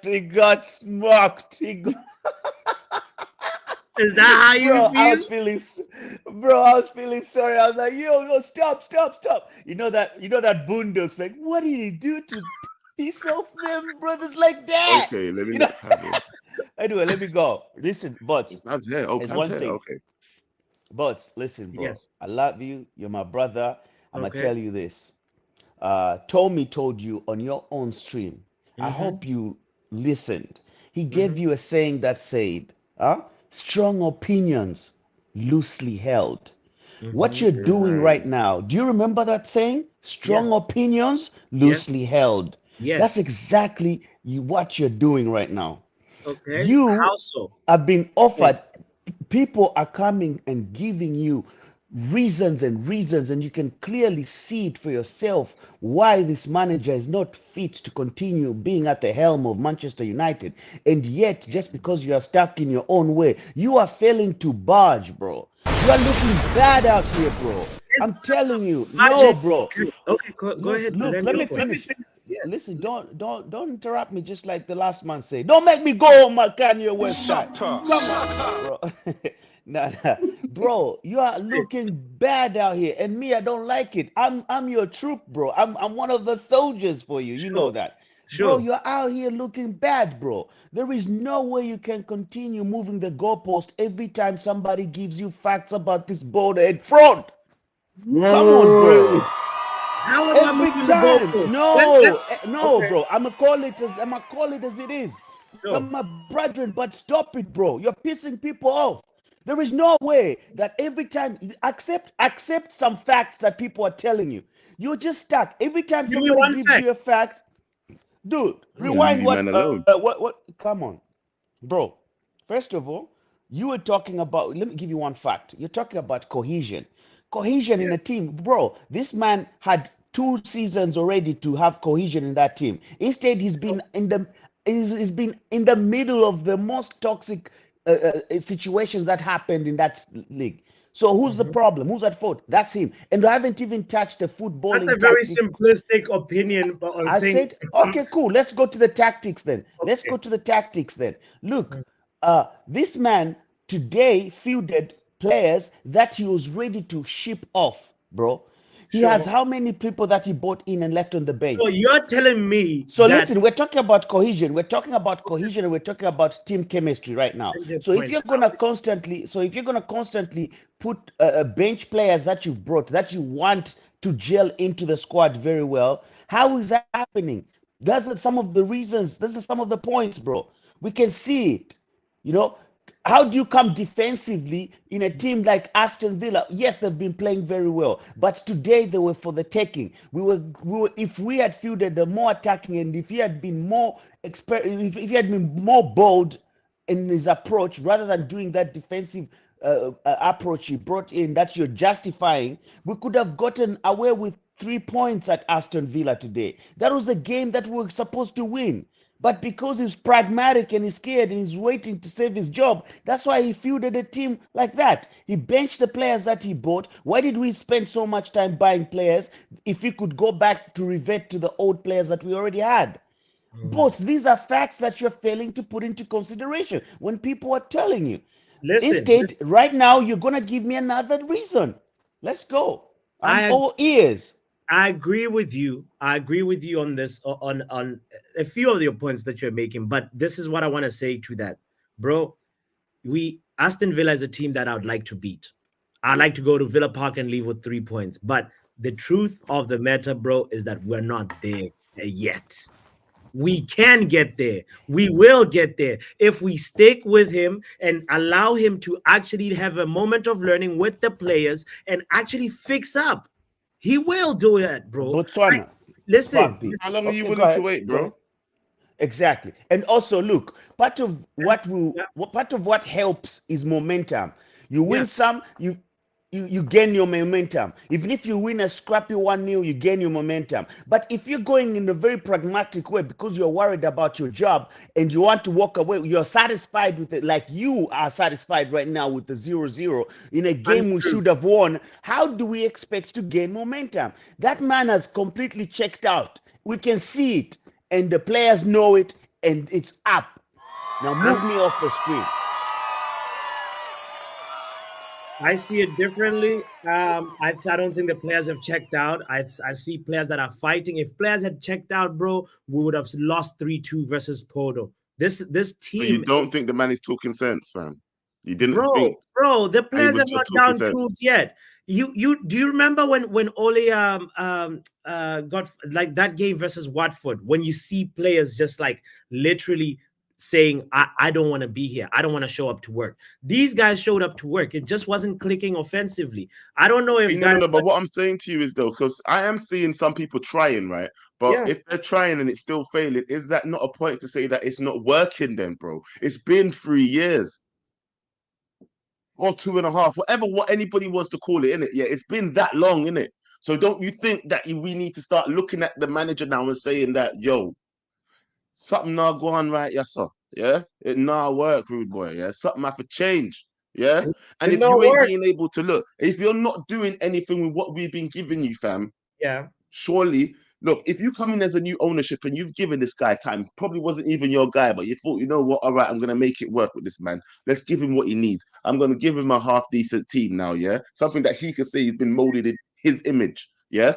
He got smoked. Is that how you Bro, feel? I was feeling sorry. I was like, yo, stop. You know that Boondocks, like, what did he do to piss off them brothers like that? Okay, let me You know? let Pam in. Anyway, let me go. Listen, Butts, Pam's here. Oh, there's Pam's one here. thing. Okay. Butts, listen, bro. Yes. I love you. You're my brother. I'm Okay. gonna tell you this. Tommy told you on your own stream. I Mhm. hope you listened. He gave you a saying that said, strong opinions loosely held. What you're doing right now, do you remember that saying? Strong Yes. opinions loosely held. Yes. That's exactly what you're doing right now. Okay. You How so? have been offered, people are coming and giving you reasons, and you can clearly see it for yourself why this manager is not fit to continue being at the helm of Manchester United. And yet, just because you are stuck in your own way, you are failing to barge, bro. You are looking bad out here, bro. I'm telling you, no, bro. Okay, go ahead. Look, Land let your me point. finish. Listen, don't interrupt me just like the last man said. Don't make me go on my Kanye website. Bro. Nah. Bro, you are looking bad out here, and me, I don't like it. I'm your troop, bro. I'm one of the soldiers for you. You know that. Bro, Sure. you're out here looking bad, bro. There is no way you can continue moving the goalpost every time somebody gives you facts about this border at front. Come on, bro. How am I Every moving the time. goalpost? No, Okay. bro. I'ma call it as it is. Sure. You're my brethren, but stop it, bro. You're pissing people off. There is no way that every time accept some facts that people are telling you. You're just stuck. Every time Give me somebody one gives fact. you a fact, dude, gonna rewind leave you man alone. what come on. Bro, first of all, you were talking about, let me give you one fact. You're talking about cohesion. Cohesion in a team. Bro, this man had 2 seasons already to have cohesion in that team. Instead, he's been in the middle of the most toxic situations that happened in that league. So who's the problem? Who's at fault? That's him. And I haven't even touched the footballing. That's a very tactic. simplistic opinion. But I said, okay, cool. Let's go to the tactics then. Let's Okay. go to the tactics then. Look, this man today fielded players that he was ready to ship off, bro. He Sure. has how many people that he bought in and left on the bench? So you're telling me So that listen, we're talking about cohesion. We're talking about cohesion, and we're talking about team chemistry right now. That's your So if point. you're gonna constantly put bench players that you've brought, that you want to gel into the squad very well, how is that happening? Those are some of the reasons. Those are some of the points, bro. We can see it. You know, how do you come defensively in a team like Aston Villa? Yes, they've been playing very well, but today they were for the taking. We were if we had fielded the more attacking, and if he had been more if he had been more bold in his approach rather than doing that defensive approach he brought in that you're justifying, we could have gotten away with 3 points at Aston Villa today. That was a game that we were supposed to win. But because he's pragmatic and he's scared and he's waiting to save his job, that's why he fielded a team like that. He benched the players that he bought. Why did we spend so much time buying players if we could go back to revert to the old players that we already had? Both these are facts that you're failing to put into consideration when people are telling you. Listen, Instead, right now, you're going to give me another reason. Let's go. I'm all ears. I agree with you. I agree with you on this, on a few of your points that you're making. But this is what I want to say to that, bro. Aston Villa is a team that I would like to beat. I'd like to go to Villa Park and leave with 3 points. But the truth of the matter, bro, is that we're not there yet. We can get there. We will get there if we stick with him and allow him to actually have a moment of learning with the players and actually fix up. He will do that, bro. Botswana. Listen, How long are you Okay, willing go to ahead, wait, go ahead. bro? Exactly. And also, look, part of what helps is momentum. You win some, you gain your momentum. Even if you win a scrappy 1-0, you gain your momentum. But if you're going in a very pragmatic way because you're worried about your job and you want to walk away, you're satisfied with it, like you are satisfied right now with the 0-0 in a game we should have won. How do we expect to gain momentum? That man has completely checked out. We can see it, and the players know it, and it's up. Now move me off the screen. I see it differently. I don't think the players have checked out. I see players that are fighting. If players had checked out, bro, we would have lost 3-2 versus Porto. This team. But you don't think the man is talking sense, fam? You didn't bro, think, bro, the players was are not just down talking sense. tools yet. You do you remember when Ole got like that game versus Watford, when you see players just like literally saying, I don't want to be here, I don't want to show up to work. These guys showed up to work. It just wasn't clicking offensively. I don't know if no, but what I'm saying to you is though, because I am seeing some people trying, right? But if they're trying and it's still failing, is that not a point to say that it's not working then, bro? It's been 3 years. Or 2.5, whatever, what anybody wants to call it, innit? Yeah, it's been that long, innit? So don't you think that we need to start looking at the manager now and saying that, yo, something not going right, yes, sir. Yeah, it not work, rude boy. Yeah, something have to change. Yeah, and if you ain't being able to look, if you're not doing anything with what we've been giving you, fam, surely. Look, if you come in as a new ownership and you've given this guy time, probably wasn't even your guy, but you thought, you know what, all right, I'm going to make it work with this man. Let's give him what he needs. I'm going to give him a half-decent team now, yeah? Something that he can say he's been molded in his image, yeah?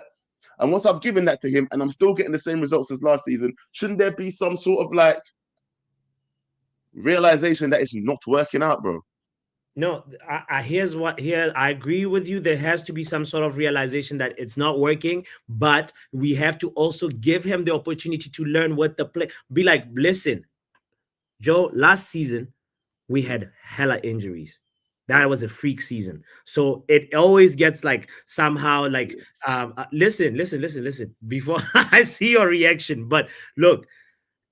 And once I've given that to him and I'm still getting the same results as last season, shouldn't there be some sort of, like, realization that it's not working out, bro? No, I I agree with you. There has to be some sort of realization that it's not working, but we have to also give him the opportunity to learn what the play. Be like, listen, Joe, last season we had hella injuries. That was a freak season. So it always gets like somehow like, listen. Before I see your reaction, but look,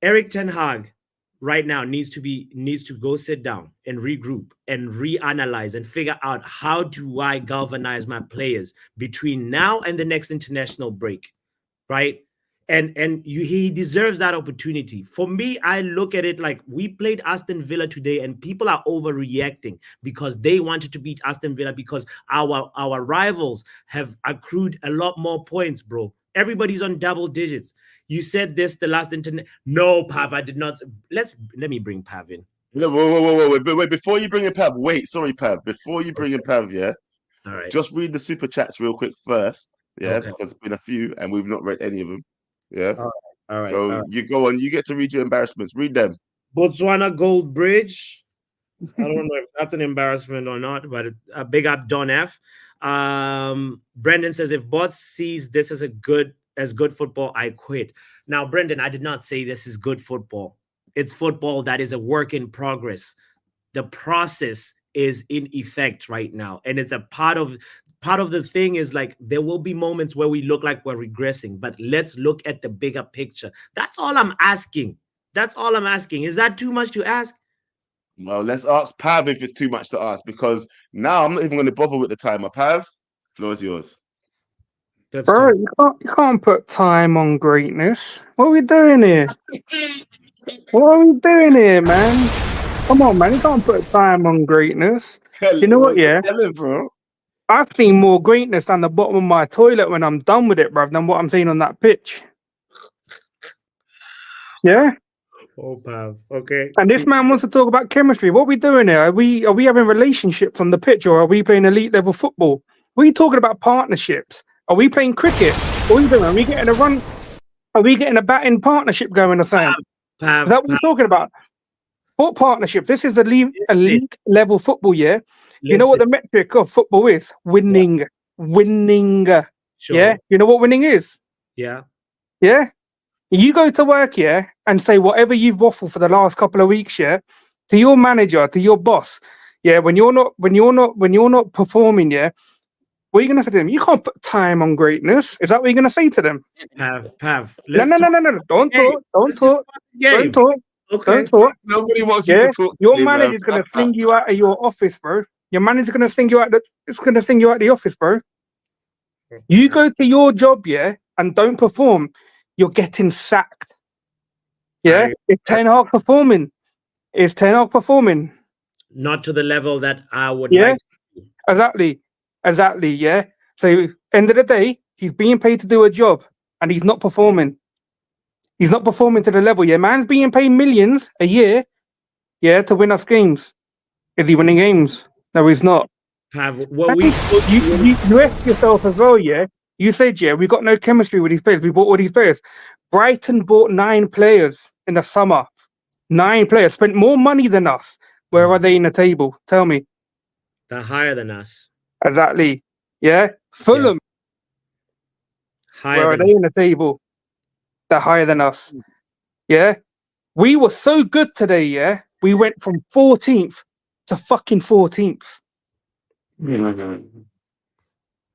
Erik ten Hag right now needs to go sit down and regroup and reanalyze and figure out, how do I galvanize my players between now and the next international break, right? And he deserves that opportunity. For me, I look at it like we played Aston Villa today, and people are overreacting because they wanted to beat Aston Villa because our rivals have accrued a lot more points, bro. Everybody's on double digits. You said this the last internet. No, Pav, I did not. Let me bring Pav in. No, wait. Before you bring in Pav, sorry, Pav. Before you bring in Pav, yeah. All right. Just read the super chats real quick first, yeah, because it's been a few and we've not read any of them, yeah. All right. So you go on. You get to read your embarrassments. Read them. Botswana Gold Bridge. I don't know if that's an embarrassment or not, but a big up Don F. Brendan says, if Bots sees this as good football, I quit. Now, Brendan, I did not say this is good football. It's football that is a work in progress. The process is in effect right now, and it's a part of the thing is like there will be moments where we look like we're regressing, but let's look at the bigger picture. That's all I'm asking. Is that too much to ask? Well, let's ask Pav if it's too much to ask, because now I'm not even going to bother with the timer. Pav, floor is yours. Bro, you can't put time on greatness. What are we doing here? Man? Come on, man. You can't put time on greatness. You know what, yeah? Tell him, bro. I've seen more greatness down the bottom of my toilet when I'm done with it, bruv, than what I'm seeing on that pitch. Yeah? Oh, Pav. Okay. And this man wants to talk about chemistry. What are we doing here? Are we having relationships on the pitch, or are we playing elite level football? What are you talking about partnerships? Are we playing cricket? What are we doing? Are we getting a run? Are we getting a batting partnership going or something? Pav, is that what you're talking about? What partnership? This is elite level football, yeah? You know what the metric of football is? Winning. Winning. Yeah, you know what winning is? Yeah. Yeah. You go to work, yeah, and say whatever you've waffled for the last couple of weeks, yeah, to your manager, to your boss, yeah. When you're not performing, yeah, what are you gonna say to them? You can't put time on greatness. Is that what you're gonna say to them? Pav. No. Don't talk. Don't talk. Okay. Don't talk. Nobody wants you Yeah, to talk. your to me, man. manager's gonna fling you out of your office, bro. Your manager's gonna fling you out. It's gonna fling you out the office, bro. You go to your job, yeah, and don't perform, you're getting sacked. Yeah, it's Ten Hag performing. Is Ten Hag performing? Not to the level that I would Yeah, like. exactly. Yeah. So end of the day, he's being paid to do a job, and he's not performing. He's not performing to the level. Yeah, man's being paid millions a year. Yeah, to win us games. Is he winning games? No, he's not. Pav, You asked yourself as well, yeah. You said, yeah, we got no chemistry with these players. We bought all these players. Brighton bought 9 players in the summer. 9 players spent more money than us. Where are they in the table? Tell me. They're higher than us. Exactly. Yeah. Fulham. Where are they in the table? They're higher than us. Yeah. We were so good today, yeah. We went from 14th to fucking 14th.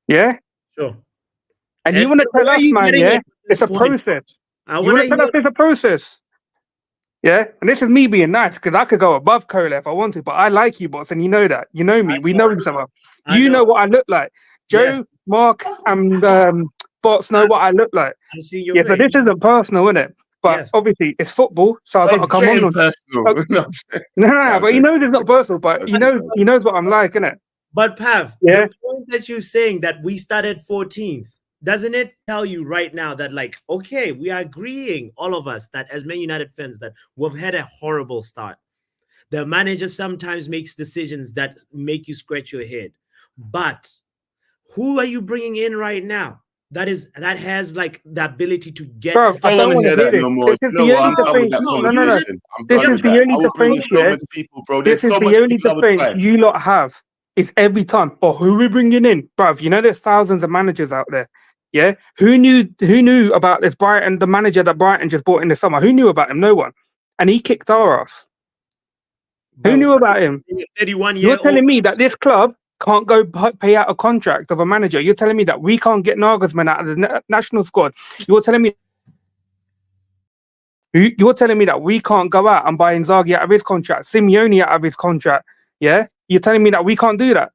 Yeah. Sure. And you want to tell us, man, yeah, it's a process. You want to tell us it's a process. Yeah. And this is me being nice because I could go above Kola if I wanted, but I like you, boss, and you know that. You know me. We know each other. You know what I look like. Joe, Mark, and Bots know what I look like. Yeah, so this isn't personal, isn't it? But obviously it's football, so I've got to come on. Personal. No, but he knows it's not personal, but he knows what I'm like, innit? But Pav, the point that you're saying that we started 14th, doesn't it tell you right now that, like, okay, we are agreeing, all of us, that as Man United fans, that we've had a horrible start. The manager sometimes makes decisions that make you scratch your head. But who are you bringing in right now that has like the ability to get? Bro, I don't want to hear that no more. This is the only defense. No. This is the only defense. This is the only defense you lot have. It's every time. But who are we bringing in, bruv? You know, there's thousands of managers out there. Yeah, who knew about this Brighton? The manager that Brighton just bought in the summer. Who knew about him? No one. And he kicked our ass. Who knew about him? 31 years. You're telling me that this club can't go pay out a contract of a manager. You're telling me that we can't get Nagelsmann out of the national squad. You're telling me that we can't go out and buy Inzaghi out of his contract, Simeone out of his contract. Yeah, you're telling me that we can't do that.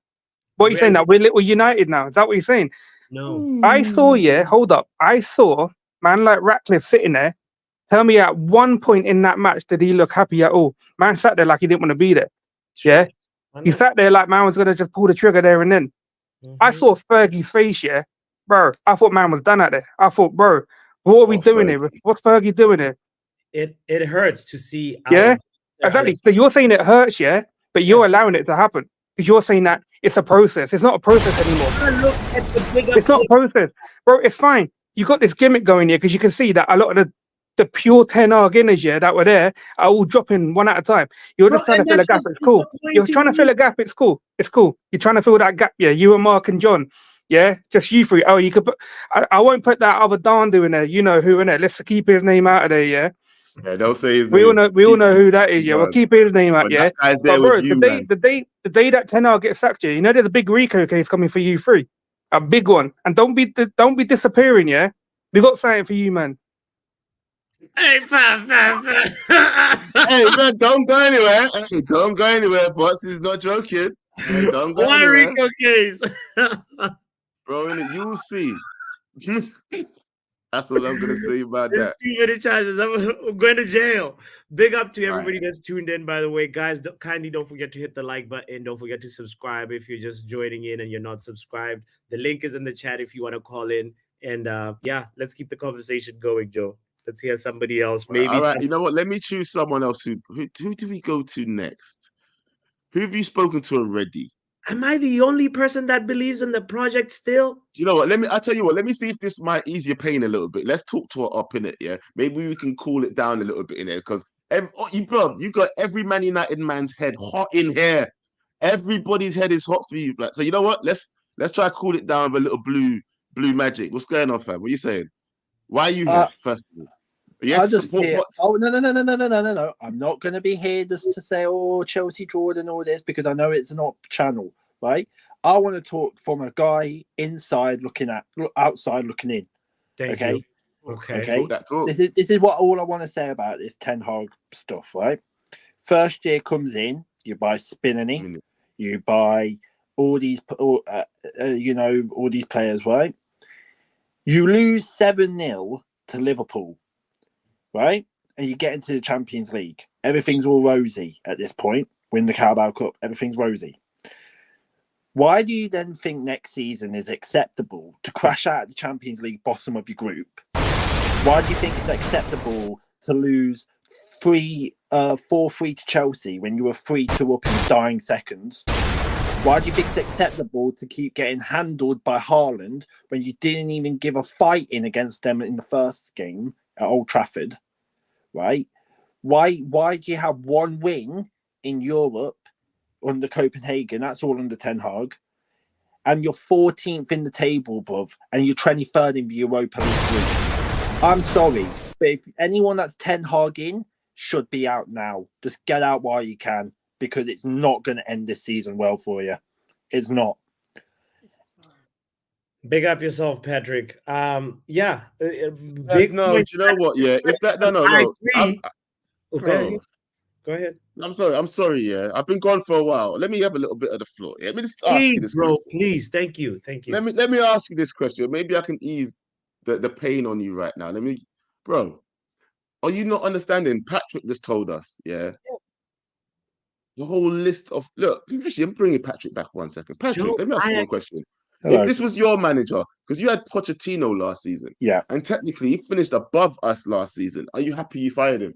What are you saying? That we're little United now? Is that what you're saying? No. I saw. Yeah, hold up. I saw man like Ratcliffe sitting there. Tell me at one point in that match did he look happy at all? Man sat there like he didn't want to be there. Yeah. He sat there like man was gonna just pull the trigger there and then. I saw Fergie's face, yeah, bro. I thought man was done out there. I thought, bro, what are we doing here? What's Fergie doing here? It hurts to see. Yeah, exactly. So you're saying it hurts, yeah, but you're allowing it to happen because you're saying that it's a process. It's not a process anymore. Look at the bigger it's not a process, bro. It's fine. You got this gimmick going here because you can see that a lot of the pure Ten Hag inners, yeah, that were there are all dropping one at a time. You're just trying to fill a gap. It's cool. You're trying to fill a gap. It's cool. It's cool. You're trying to fill that gap. Yeah, you and Mark and John. Yeah, just you three. Oh, you could put. I won't put that other Dandu in there. You know who in there. Let's keep his name out of there. Yeah. Yeah, don't say his we name. We all know who that is. Yeah, we'll keep his name out. Yeah. But bro, the day that Ten Hag gets sacked, yeah, you know there's a big Rico case coming for you three, a big one, and don't be disappearing. Yeah, we got something for you, man. Hey, hey, man, don't go anywhere. Hey, don't go anywhere. Boss is not joking. Hey, don't go Why anywhere. Rico case? Bro, you will see. That's what I'm going to say about There's that. too many chances. I'm going to jail. Big up to everybody that's tuned in, by the way. Guys, kindly don't forget to hit the like button. Don't forget to subscribe if you're just joining in and you're not subscribed. The link is in the chat if you want to call in. And yeah, let's keep the conversation going, Joe. Let's hear somebody else. Maybe. All right, you know what? Let me choose someone else. Who do we go to next? Who have you spoken to already? Am I the only person that believes in the project still? You know what? I'll tell you what. Let me see if this might ease your pain a little bit. Let's talk to her up in it, yeah? Maybe we can cool it down a little bit in there because you got every Man United man's head hot in here. Everybody's head is hot for you, black. So you know what? Let's try to cool it down with a little blue Blue Magic. What's going on, fam? What are you saying? Why are you here? First of all, I just hear, oh no! I'm not going to be here just to say, oh, Chelsea drawed and all this, because I know it's not channel, right? I want to talk from a guy inside looking at, outside looking in. Thank okay, you. Okay. This is what all I want to say about this Ten Hag stuff, right? First year comes in, you buy Spinany, you buy all these, all these players, right? You lose 7-0 to Liverpool, right? And you get into the Champions League. Everything's all rosy at this point. Win the Carabao Cup, everything's rosy. Why do you then think next season is acceptable to crash out at the Champions League bottom of your group? Why do you think it's acceptable to lose 4-3 to Chelsea when you were 3-2 up in the dying seconds? Why do you think it's acceptable to keep getting handled by Haaland when you didn't even give a fight in against them in the first game at Old Trafford? Right? Why do you have one win in Europe under Copenhagen? That's all under Ten Hag. And you're 14th in the table, bruv, and you're 23rd in the Europa League group. I'm sorry, but if anyone that's Ten Hag in should be out now. Just get out while you can, because it's not going to end this season well for you. It's not. Big up yourself, Patrick. No, do you know what? Yeah, if that no. Okay, go ahead. I'm sorry. Yeah, I've been gone for a while. Let me have a little bit of the floor. Let me just ask you this, bro. question. Please, thank you. Let me ask you this question. Maybe I can ease the pain on you right now. Bro, are you not understanding? Patrick just told us, yeah. The whole list of actually, I'm bringing Patrick back 1 second. Patrick, Joe, let me ask you one question. Hello. If this was your manager, because you had Pochettino last season, yeah, and technically he finished above us last season, are you happy you fired him?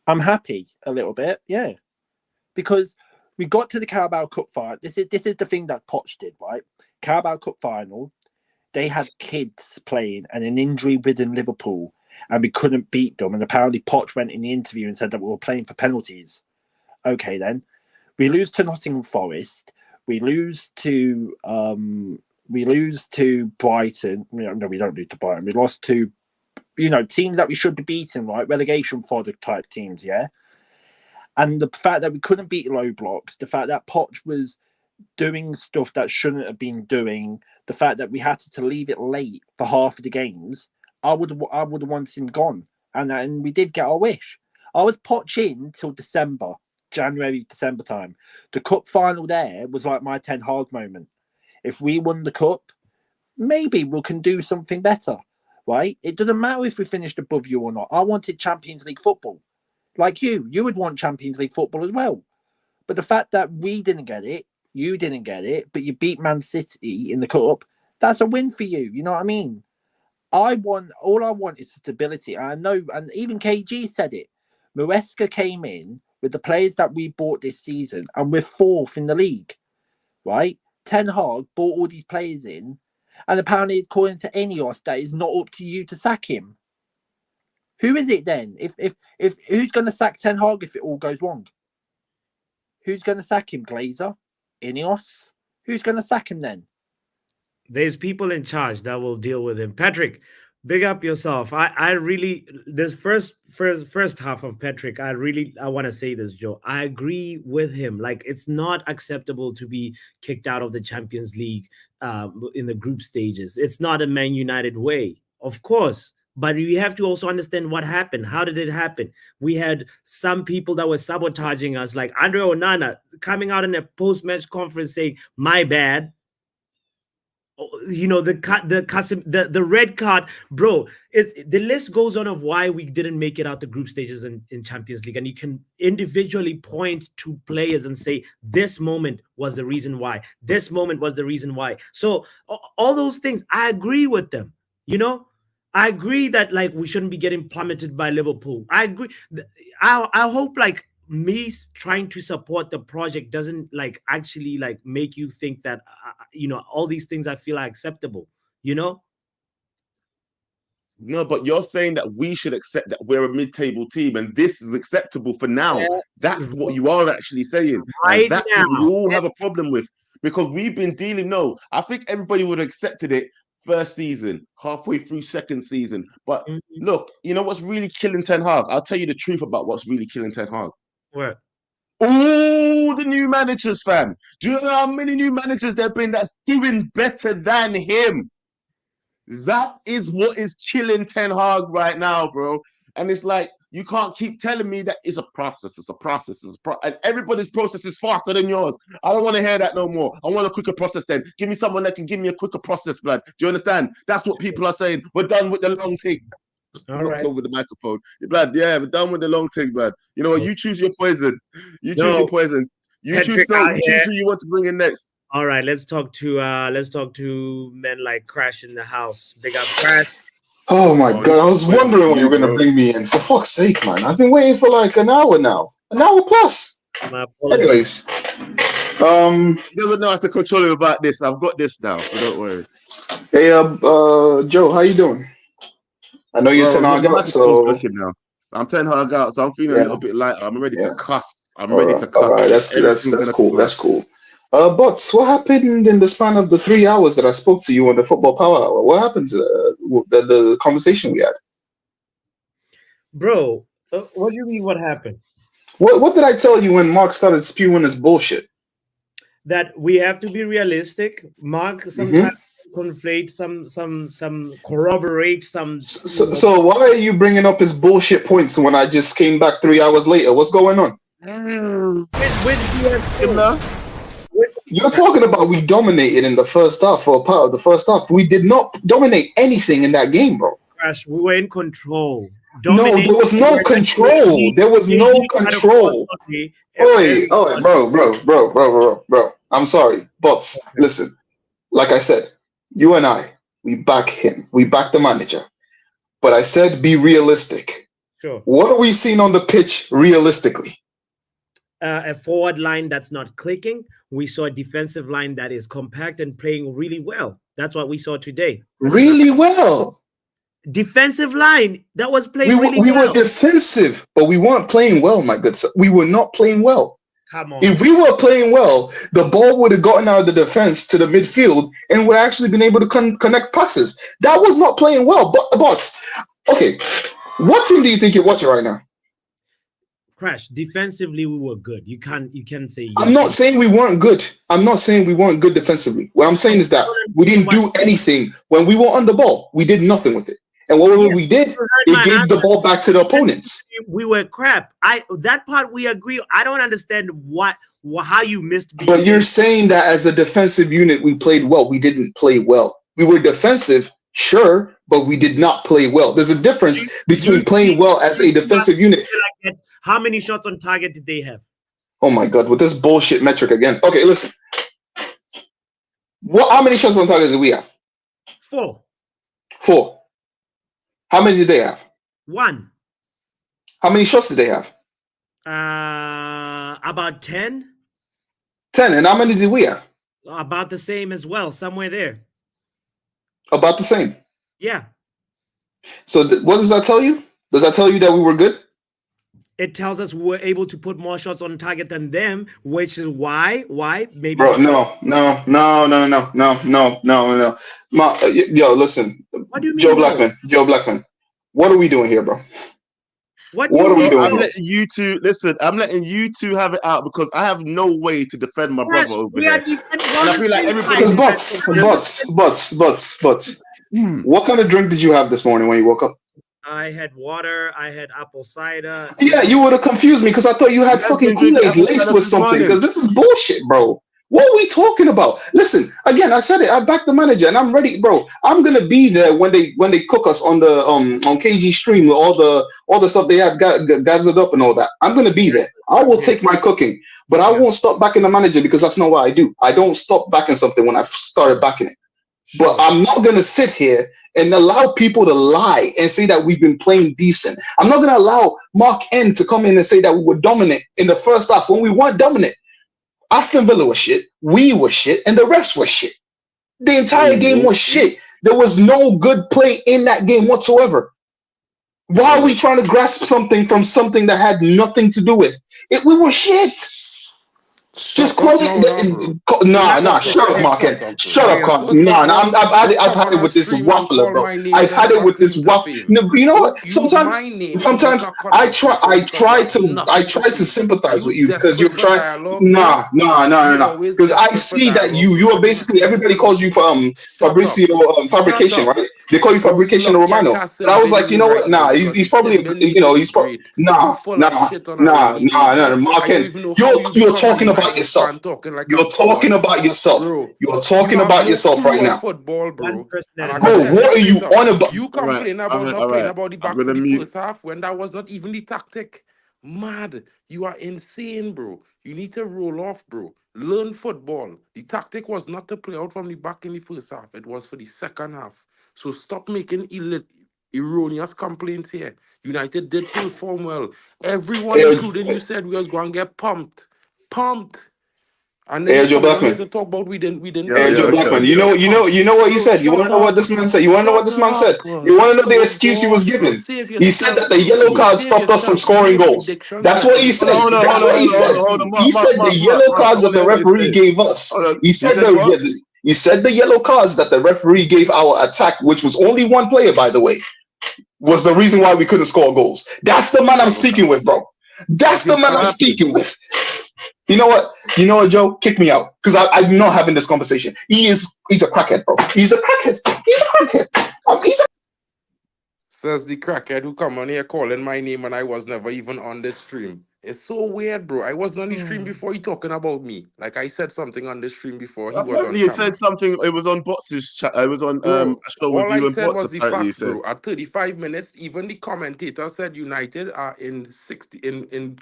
I'm happy a little bit, yeah, because we got to the Carabao Cup final. This is the thing that Poch did, right? Carabao Cup final, they had kids playing and an injury-ridden Liverpool, and we couldn't beat them. And apparently Poch went in the interview and said that we were playing for penalties. Okay, then we lose to Nottingham Forest. We lose to Brighton. No, we don't lose to Brighton. We lost to, teams that we should be beating, right? Relegation fodder type teams, yeah. And the fact that we couldn't beat low blocks, the fact that Poch was doing stuff that shouldn't have been doing, the fact that we had to leave it late for half of the games, I would have wanted him gone, and we did get our wish. I was Poch in till January, December time. The cup final there was like my Ten Hag moment. If we won the cup, maybe we can do something better, right? It doesn't matter if we finished above you or not. I wanted Champions League football. Like you would want Champions League football as well. But the fact that we didn't get it, you didn't get it, but you beat Man City in the cup, that's a win for you. You know what I mean? All I want is stability. I know, and even KG said it. Maresca came in with the players that we bought this season, and we're 4th in the league, right? Ten Hag bought all these players in, and apparently, according to Ineos, that is not up to you to sack him. Who is it then? If who's going to sack Ten Hag if it all goes wrong? Who's going to sack him? Glazer? Ineos? Who's going to sack him then? There's people in charge that will deal with him. Patrick, big up yourself. I really, this first half of Patrick, I want to say this, Joe. I agree with him. Like, it's not acceptable to be kicked out of the Champions League in the group stages. It's not a Man United way, of course. But we have to also understand what happened. How did it happen? We had some people that were sabotaging us, like Andre Onana coming out in a post-match conference saying, "My bad." The red card, bro. The list goes on of why we didn't make it out the group stages in Champions League, and you can individually point to players and say this moment was the reason why. This moment was the reason why. So all those things, I agree with them. I agree that we shouldn't be getting plummeted by Liverpool. I agree. I hope me trying to support the project doesn't actually make you think that all these things I feel are acceptable. No, but you're saying that we should accept that we're a mid-table team and this is acceptable for now. Yeah. That's what you are actually saying. Right and that's now. what we all have a problem with, because we've been dealing. No, I think everybody would have accepted it first season, halfway through second season. But look, you know what's really killing Ten Hag? I'll tell you the truth about what's really killing Ten Hag. What? All the new managers, fam. Do you know how many new managers there have been that's doing better than him? That is what is killing Ten Hag right now, bro. And it's like, you can't keep telling me that it's a process, and everybody's process is faster than yours. I don't want to hear that no more. I want a quicker process then. Give me someone that can give me a quicker process, blood. Do you understand? That's what people are saying. We're done with the long thing. Knocked over the microphone. Blood, yeah, we're done with the long thing, blood. You know what? You choose your poison. You choose your poison. You choose who you want to bring in next. All right, let's talk to men like Crash in the house. Big up Crash. Oh my God, I was wondering when you were going to bring me in. For fuck's sake, man. I've been waiting for like an hour now. An hour plus. Anyways. You never know how to control you about this. I've got this now, so don't worry. Hey, Joe, how you doing? I know you're 10 hog out, so... Now. I'm 10 hog out, so I'm feeling a little bit lighter. I'm ready to cuss. I'm ready to cuss. All right, that's cool. That's cool. Bots, what happened in the span of the 3 hours that I spoke to you on the Football Power Hour? What happened to the conversation we had? Bro, what do you mean what happened? What did I tell you when Mark started spewing his bullshit? That we have to be realistic. Mark sometimes conflate some corroborate some. So why are you bringing up his bullshit points when I just came back 3 hours later? What's going on? You're talking about we dominated in the first half or part of the first half. We did not dominate anything in that game, bro. Crash, we were in control. No, there was no control. There was no control. Oi, bro. I'm sorry, but listen, like I said, you and I, we back him. We back the manager. But I said be realistic. Sure. What are we seeing on the pitch realistically? A forward line that's not clicking. We saw a defensive line that is compact and playing really well. That's what we saw today. Really well. Defensive line that was playing we were defensive, but we weren't playing well, my good sir. We were not playing well. Come on. If we were playing well, the ball would have gotten out of the defense to the midfield and would actually been able to connect passes. That was not playing well. But okay, what team do you think you're watching right now? Crash, defensively we were good. You can't say. I'm not saying we weren't good. I'm not saying we weren't good defensively. What I'm saying is that we didn't do anything when we were on the ball. We did nothing with it. And whatever we did, it gave the ball back to the opponents. We were crap. That part we agree. I don't understand how you missed. But you're saying that as a defensive unit, we played well. We didn't play well. We were defensive, sure, but we did not play well. There's a difference between playing well as a defensive unit. How many shots on target did they have? Oh my God, with this bullshit metric again. Okay, listen. How many shots on target did we have? 4. How many did they have? 1. How many shots did they have? About 10. 10. And how many did we have? About the same as well, somewhere there. About the same? Yeah. So what does that tell you? Does that tell you that we were good? It tells us we were able to put more shots on target than them, which is why maybe. Bro, no. Yo, listen. What do you mean, Joe Blackman. What are we doing here, bro? What are we doing? I'm letting you two listen. I'm letting you two have it out because I have no way to defend my brother over there. And I feel like everybody. But. What kind of drink did you have this morning when you woke up? I had water. I had apple cider. Yeah, you would have confused me because I thought you had fucking Kool-Aid laced with something. Because this is bullshit, bro. What are we talking about? Listen, again, I said it. I backed the manager, and I'm ready, bro. I'm gonna be there when they cook us on the on KG stream with all the stuff they have gathered up and all that. I'm gonna be there. I will take my cooking, but I won't stop backing the manager because that's not what I do. I don't stop backing something when I've started backing it. But I'm not going to sit here and allow people to lie and say that we've been playing decent. I'm not going to allow Mark N to come in and say that we were dominant in the first half when we weren't dominant. Aston Villa was shit, we were shit, and the refs were shit. The entire game was shit. There was no good play in that game whatsoever. Why are we trying to grasp something from something that had nothing to do with it? We were shit. Just call it. Nah. Shut up, Mark. Shut up, Con. Nah. I've had it with this waffler, bro. I've had it with this waffle. No, you know what? Sometimes I try to sympathize with you because you're trying. Nah. Because I see that you are basically everybody calls you Fabrizio Fabrication, right? They call you Fabrication Romano. And I was like, you know what? Nah, he's probably he's probably nah. Mark, you're talking about yourself. You're talking about yourself. You're talking about yourself right now. Football, bro. Bro, what are you on about? You complain about not playing about the back for the first half when that was not even the tactic. Mad. You are insane, bro. You need to roll off, bro. Learn football. The tactic was not to play out from the back in the first half. It was for the second half. So stop making erroneous complaints here. United did perform well. Everyone, including you, said we was going to get pumped. And then Joe Blackman. To talk about we didn't. Joe Blackman. You know what he said. You want to know what this man said. You want to know what this man said. You want to know the excuse he was given. He said that the yellow card stopped us from scoring goals. That's what he said. That's what he said. He said the yellow cards that the referee gave us. He said the yellow cards that the referee gave our attack, which was only one player, by the way, was the reason why we couldn't score goals. That's the man I'm speaking with, bro. That's the man I'm speaking with. You know what, Joe? Kick me out because I'm not having this conversation. He's a crackhead, bro. He's a crackhead. Says the crackhead who come on here calling my name and I was never even on this stream. It's so weird, bro. I wasn't on the stream before he talking about me. Like I said something on the stream before. He was on. You said something. It was on Bots's chat. I was on bro, a show all with you I and said Bots. was the facts, bro. At 35 minutes, even the commentator said United are in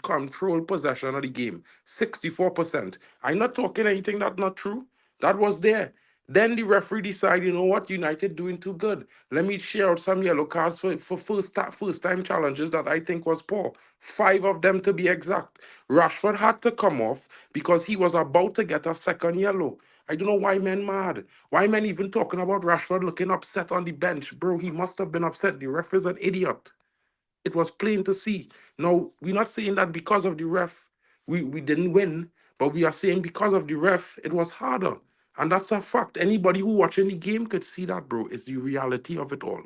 control possession of the game, 64%. I'm not talking anything that's not true. That was there. Then the referee decided, you know what, United doing too good. Let me share out some yellow cards for first time challenges that I think was poor. 5 of them to be exact. Rashford had to come off because he was about to get a second yellow. I don't know why men mad. Why men even talking about Rashford looking upset on the bench? Bro, he must have been upset. The ref is an idiot. It was plain to see. Now, we're not saying that because of the ref, we didn't win, but we are saying because of the ref, it was harder. And that's a fact. Anybody who watching the game could see that, bro. It's the reality of it all.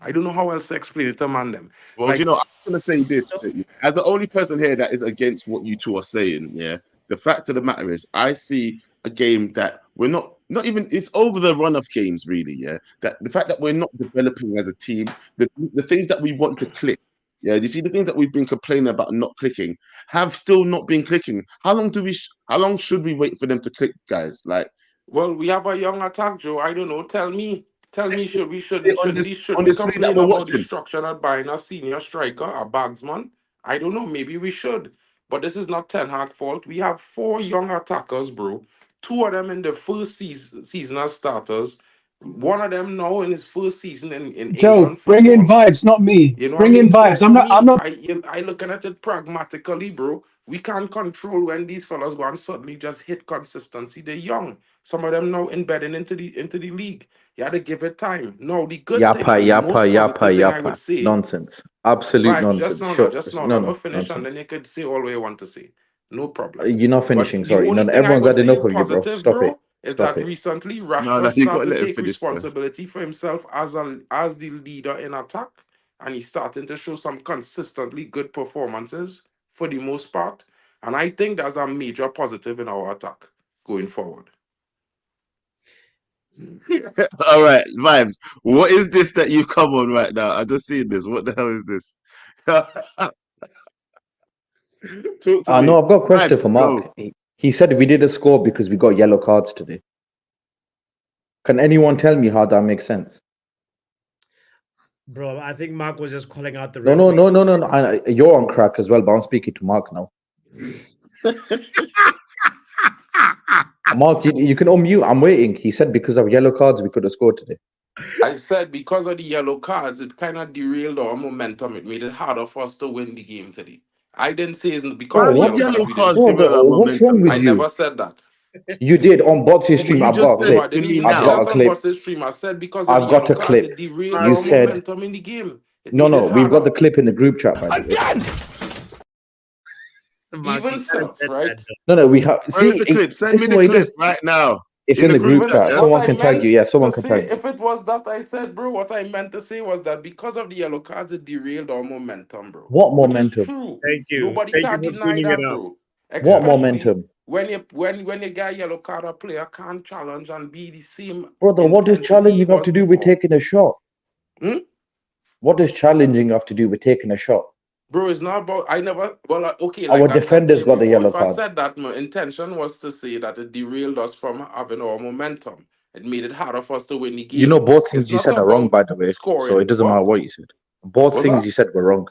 I don't know how else to explain it to man them. Well, I'm going to say this. As the only person here that is against what you two are saying, yeah, the fact of the matter is I see a game that we're not even, it's over the run of games, really, yeah. That the fact that we're not developing as a team, the things that we want to click, yeah, you see the things that we've been complaining about not clicking have still not been clicking. How long should we wait for them to click, guys? Like, well, we have a young attack, Joe. I don't know. Tell me, should we complain about the structure not buying a senior striker, a bagsman? I don't know. Maybe we should. But this is not Ten Hag fault. We have 4 young attackers, bro. 2 of them in the first season as starters. One of them now in his first season in Joe, England. Bring in vibes, not me. You know bring in vibes. I'm not. I looking at it pragmatically, bro. We can't control when these fellas go and suddenly just hit consistency. They're young. Some of them now embedding into the league. You had to give it time. No, the good thing, I would say, nonsense. Absolute right, nonsense. Just now. I'm gonna finish and then you could say all you want to say. No problem. You're not finishing. But sorry. Everyone's had enough of you, bro. Stop it. Is Stop that it. recently Rashford started to take responsibility for himself as the leader in attack, and he's starting to show some consistently good performances for the most part. And I think that's a major positive in our attack going forward. All right, vibes. What is this that you come on right now? I just seen this. What the hell is this? No, I've got a question for Mark. He said we didn't score because we got yellow cards today. Can anyone tell me how that makes sense? Bro, I think Mark was just calling out the No. You're on crack as well, but I'm speaking to Mark now. Mark, you can unmute. I'm waiting. He said because of yellow cards, we could have scored today. I said because of the yellow cards, it kind of derailed our momentum. It made it harder for us to win the game today. I didn't say it's because of the yellow cards. What's wrong with I you? never said that. You did on Bots's stream. I've got a clip. I said because I've got a clip. You said momentum in the game. No, we've got the clip in the group chat. By the way. Even self, right? No, we have. Where is the clip? Send me the clip right now. It's in the group chat. Yeah? Someone can tag you. Yeah, someone can tag you. If it was that I said, bro, what I meant to say was that because of the yellow cards, it derailed our momentum, bro. What Which is momentum? true. Thank you. Nobody Thank can you for deny bringing that, it up. bro. What Especially momentum? when you get a yellow card, a player can't challenge and be the same. Brother, what does intensity he challenging have was to do with before. taking a shot? What does challenging have to do with taking a shot? Bro, it's not about. I never. Well, okay. Our Like I said defenders to you got the before, yellow if I cards. said that my intention was to say that it derailed us from having our momentum, it made it harder for us to win the game. You know, both It's things you not said are wrong, about by the way. scoring. So it doesn't What? matter what you said. Both What's things that? you said were wrong.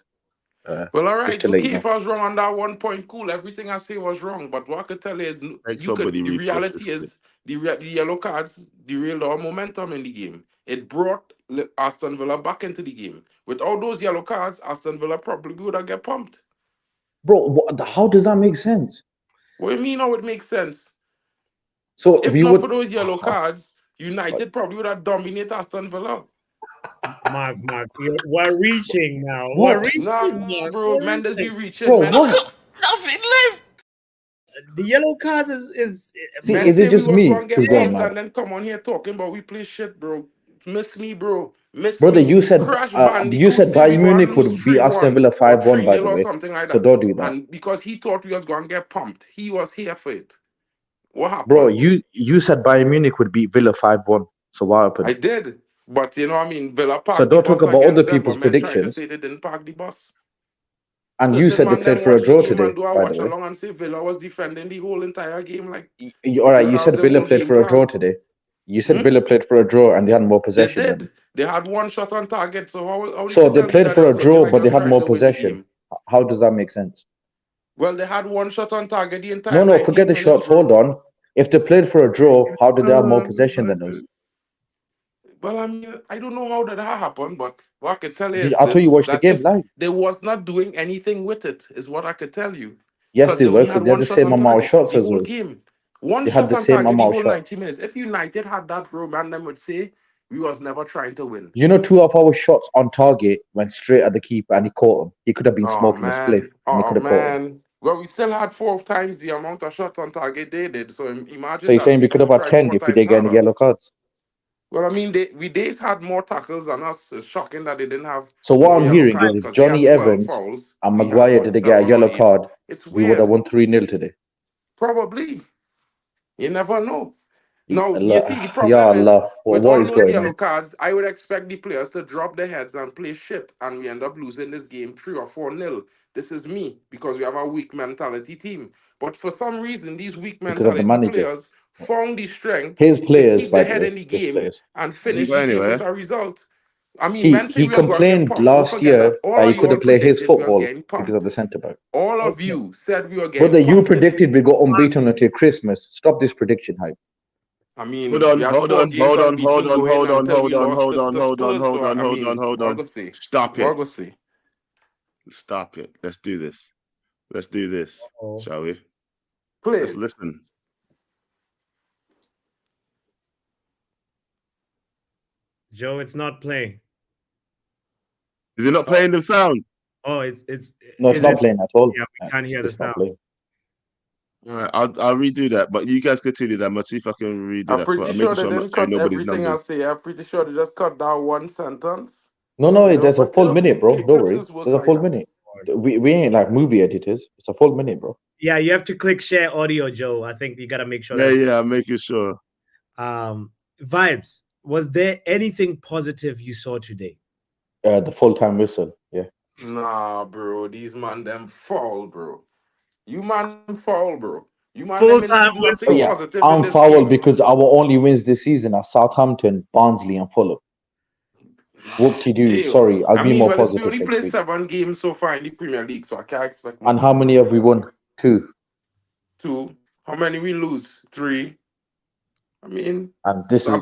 Well, all Just right, to let okay. you know. If I was wrong on that 1 point, cool. Everything I say was wrong. But what I could tell you is, Make you could. somebody The repost reality this clip. is, the yellow cards derailed our momentum in the game. It brought Aston Villa back into the game. Without those yellow cards, Aston Villa probably would have get pumped. Bro, how does that make sense? What do you mean? How it makes sense? So If we not would. for those yellow cards, United probably would have dominated Aston Villa. Mark, we're reaching now. What? We're reaching. Nah, Mark. bro. We're Mendes be reaching. reaching. Bro, Mendes. what? Nothing left. The yellow cards is See, Men is say it we just was me going to who's get going pumped mad? and then come on here talking about we play shit, bro. Miss me, bro. Miss Brother, me. you said Crash you Bandicoot said say we Bayern going Munich to lose would beat Aston 3-1 Villa or 5-1, by the 3-0 or way. something like So that. don't do that. And because he thought we was going to get pumped, he was here for it. What happened? Bro, you said Bayern Munich would beat Villa 5-1. So what happened? I did. But, you know what I mean? Villa So parked the don't talk bus about other against them, people's but men trying to predictions. say they didn't park the bus. And you Certain said they man played them for a watch the draw game today, and do a by watch the way. along and say Villa was defending the whole entire game. Like, All right, you that was said the Villa whole played game for a draw plan. today. You said Villa played for a draw and they had more They possession than did. They had one shot on target. So how So you they tell me played that for a yesterday draw, like but they just had trying more to win the possession. game? How does that make sense? Well, they had one shot on target the entire No, forget 19 the minutes, shots. bro. Hold on. If they played for a draw, how did they have more possession than us? Well, I mean, I don't know how that happened, but what I can tell you is I thought you this: watched the that game if live. they was not doing anything with it, is what I could tell you. Yes, Because they they were, only because had they had one the shot same on amount of target shots the as whole us. game. One They had shot the on same target the amount of whole shots. 90 minutes. If United had that, bro, man, them would say we was never trying to win. You know, 2 of our shots on target went straight at the keeper and he caught him. He could have been Oh smoking a spliff man, and he could have caught him. man. Well, we still had 4 times the amount of shots on target they did. So So imagine you're that saying we we could still have had tried 10 4 if we times didn't get any harder. yellow cards? Well, I mean, they had more tackles than us. It's shocking that they didn't have So what more I'm yellow hearing is cards if because they had Johnny 12 Evans fouls. and We had Maguire what, didn't get a 7 or yellow 8. card, It's we would have weird. won 3-0 today. Probably. You never know. Now, you see, the Ya problem is Allah, with what all is those going yellow on? cards, I would expect the players to drop their heads and play shit, and we end up losing this game 3 or 4-0. This is me because we have a weak mentality team. But for some reason, these weak Because of the mentality manager. players found the strength His to players, keep by their the head way, in the his game players. and Have you finish got the game anywhere? with a result. I mean, He men say he we was going to get complained pumped. Don't last forget that. year All that he of y'all couldn't play his predicted we was football getting because of pumped. the centre back. All of you said we were getting Brother, you pumped today. predicted we got unbeaten until Christmas. Stop this prediction hype. I Hold mean, on, we had hold 4 on, games hold on, unbeaten hold on, going hold on, until we hold on, lost hold on, to hold on, Spurs. hold So, on, I hold on, mean, hold what on. go say? Stop What it. go say? Stop it. Let's do this. Let's do this, shall we? Play Let's it. listen. Joe, it's not playing. Is it not playing the sound? Oh, No, it's not playing at all. Yeah, we can't hear the It's not sound. playing. All right, I'll redo that. But you guys continue that. Let's see if I can redo I'm that. pretty I'm sure making they sure I'm not didn't saying cut nobody's everything I numbers. say. I'm pretty sure they just cut down one sentence. No, You know, there's a but full okay, minute, bro. okay, Don't clips worry. is work There's a like full that. minute. We ain't like movie editors. It's a full minute, bro. Yeah, you have to click share audio, Joe. I think you gotta make sure Yeah, that it's I'm making sure. Vibes. Was there anything positive you saw today? The full-time whistle. Yeah. Nah, bro. These man them fall, bro. You man fall, bro. You man them ain't Full-time see Oh nothing yeah, positive in I'm this foul game. because our only wins this season are Southampton, Barnsley, and Fulham. Whoop-de-doo. Ew. Sorry, I'll I be mean, more well, we positive only next played week. 7 games so far in the Premier League, so I can't expect And much. how many have we won? 2. 2. How many we lose? 3. I mean, And this is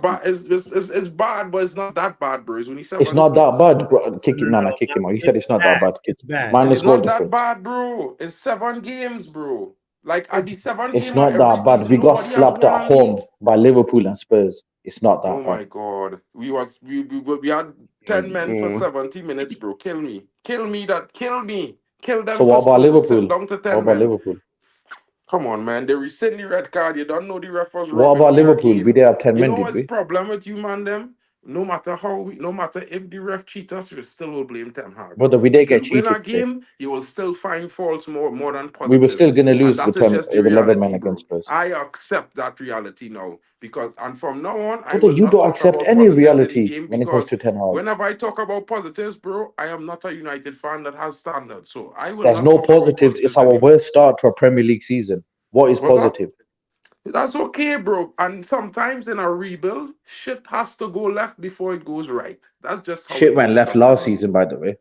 it's bad, but it's not that bad, bro. It's only it's 7 not that games. bad, bro. Kick him, Nana, kick him out. He said it's not that bad. It's bad. Minus It's goal not that difference. bad, bro. It's 7 games, bro. Like at the 7 It's game of not every that bad. season, We got nobody has slapped won at a league. home by Liverpool and Spurs. It's not that Oh bad. my god. We had 10 men for 70 minutes, bro. Kill me. Kill me. kill them. So what for about Spurs to sit Liverpool? down to 10 What about men. Liverpool? Come on, man. They rescind the red card. You don't know the ref was What rubbing about on your Liverpool? We game. did have 10 You men, know did what's we? the problem with you, man? Them. No matter no matter if the ref cheat us, we still will blame Ten Hag. Brother, we did You get could win a cheated today. game, you will still find faults more than We were still positives. going to lose And that with is just the 11 men reality, bro. against us. I accept that reality now. And from now on, I Brother, will you not don't talk accept about any positives in the reality game when it comes because to Ten Hag. whenever I talk about positives, bro, I am not a United fan that has standards. So I will There's not no talk about positives. It's positives in our the worst start to a Premier League season. What is What's that? positive? That's okay, bro. And sometimes in a rebuild, shit has to go left before it goes right. That's just how Shit it went goes left last sometimes. season, by the way.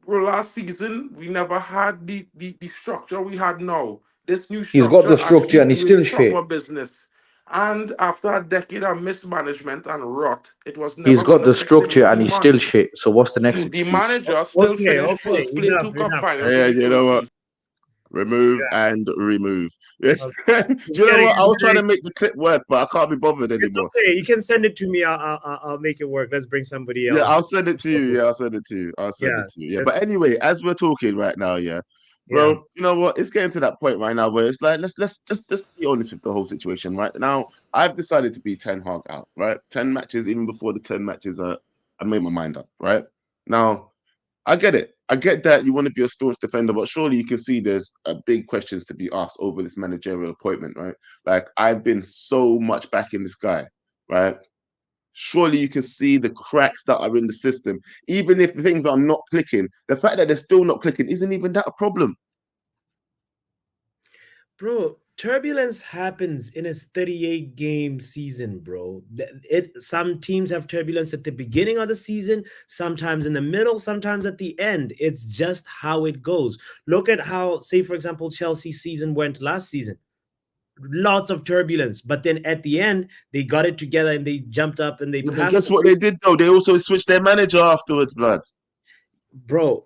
Bro, last season, we never had the structure we had now. This new He's got the structure structure actually and he's doing still proper shit. business. And after a decade of mismanagement and rot, it was He's never got going to the fix in structure and 18 he's still months. shit. So what's the next The excuse? manager still finished Okay, first, played 2 cup finals Yeah, in the you first know what? season. Remove and remove. Do you know what? I was trying to make the clip work, but I can't be bothered It's anymore. okay. You can send it to me. I'll make it work. Let's bring somebody else. Yeah, I'll send it to you. Yeah, I'll send it to you. I'll send it to you. Yeah, but anyway, as we're talking right now, yeah, bro, you know what? It's getting to that point right now where it's like let's just be honest with the whole situation. Right now, I've decided to be Ten Hag out. Right, 10 matches. Even before the 10 matches, I made my mind up. Right now, I get it. I get that you want to be a staunch defender, but surely you can see there's big questions to be asked over this managerial appointment, right? Like I've been so much back in this guy, right? Surely you can see the cracks that are in the system. Even if things are not clicking, the fact that they're still not clicking isn't even that a problem. Bro, turbulence happens in a 38-game season, bro. Some teams have turbulence at the beginning of the season, sometimes in the middle, sometimes at the end. It's just how it goes. Look at how, say, for example, Chelsea's season went last season. Lots of turbulence, but then at the end they got it together and they jumped up and they passed. Guess what they did though? They also switched their manager afterwards, blood. Bro,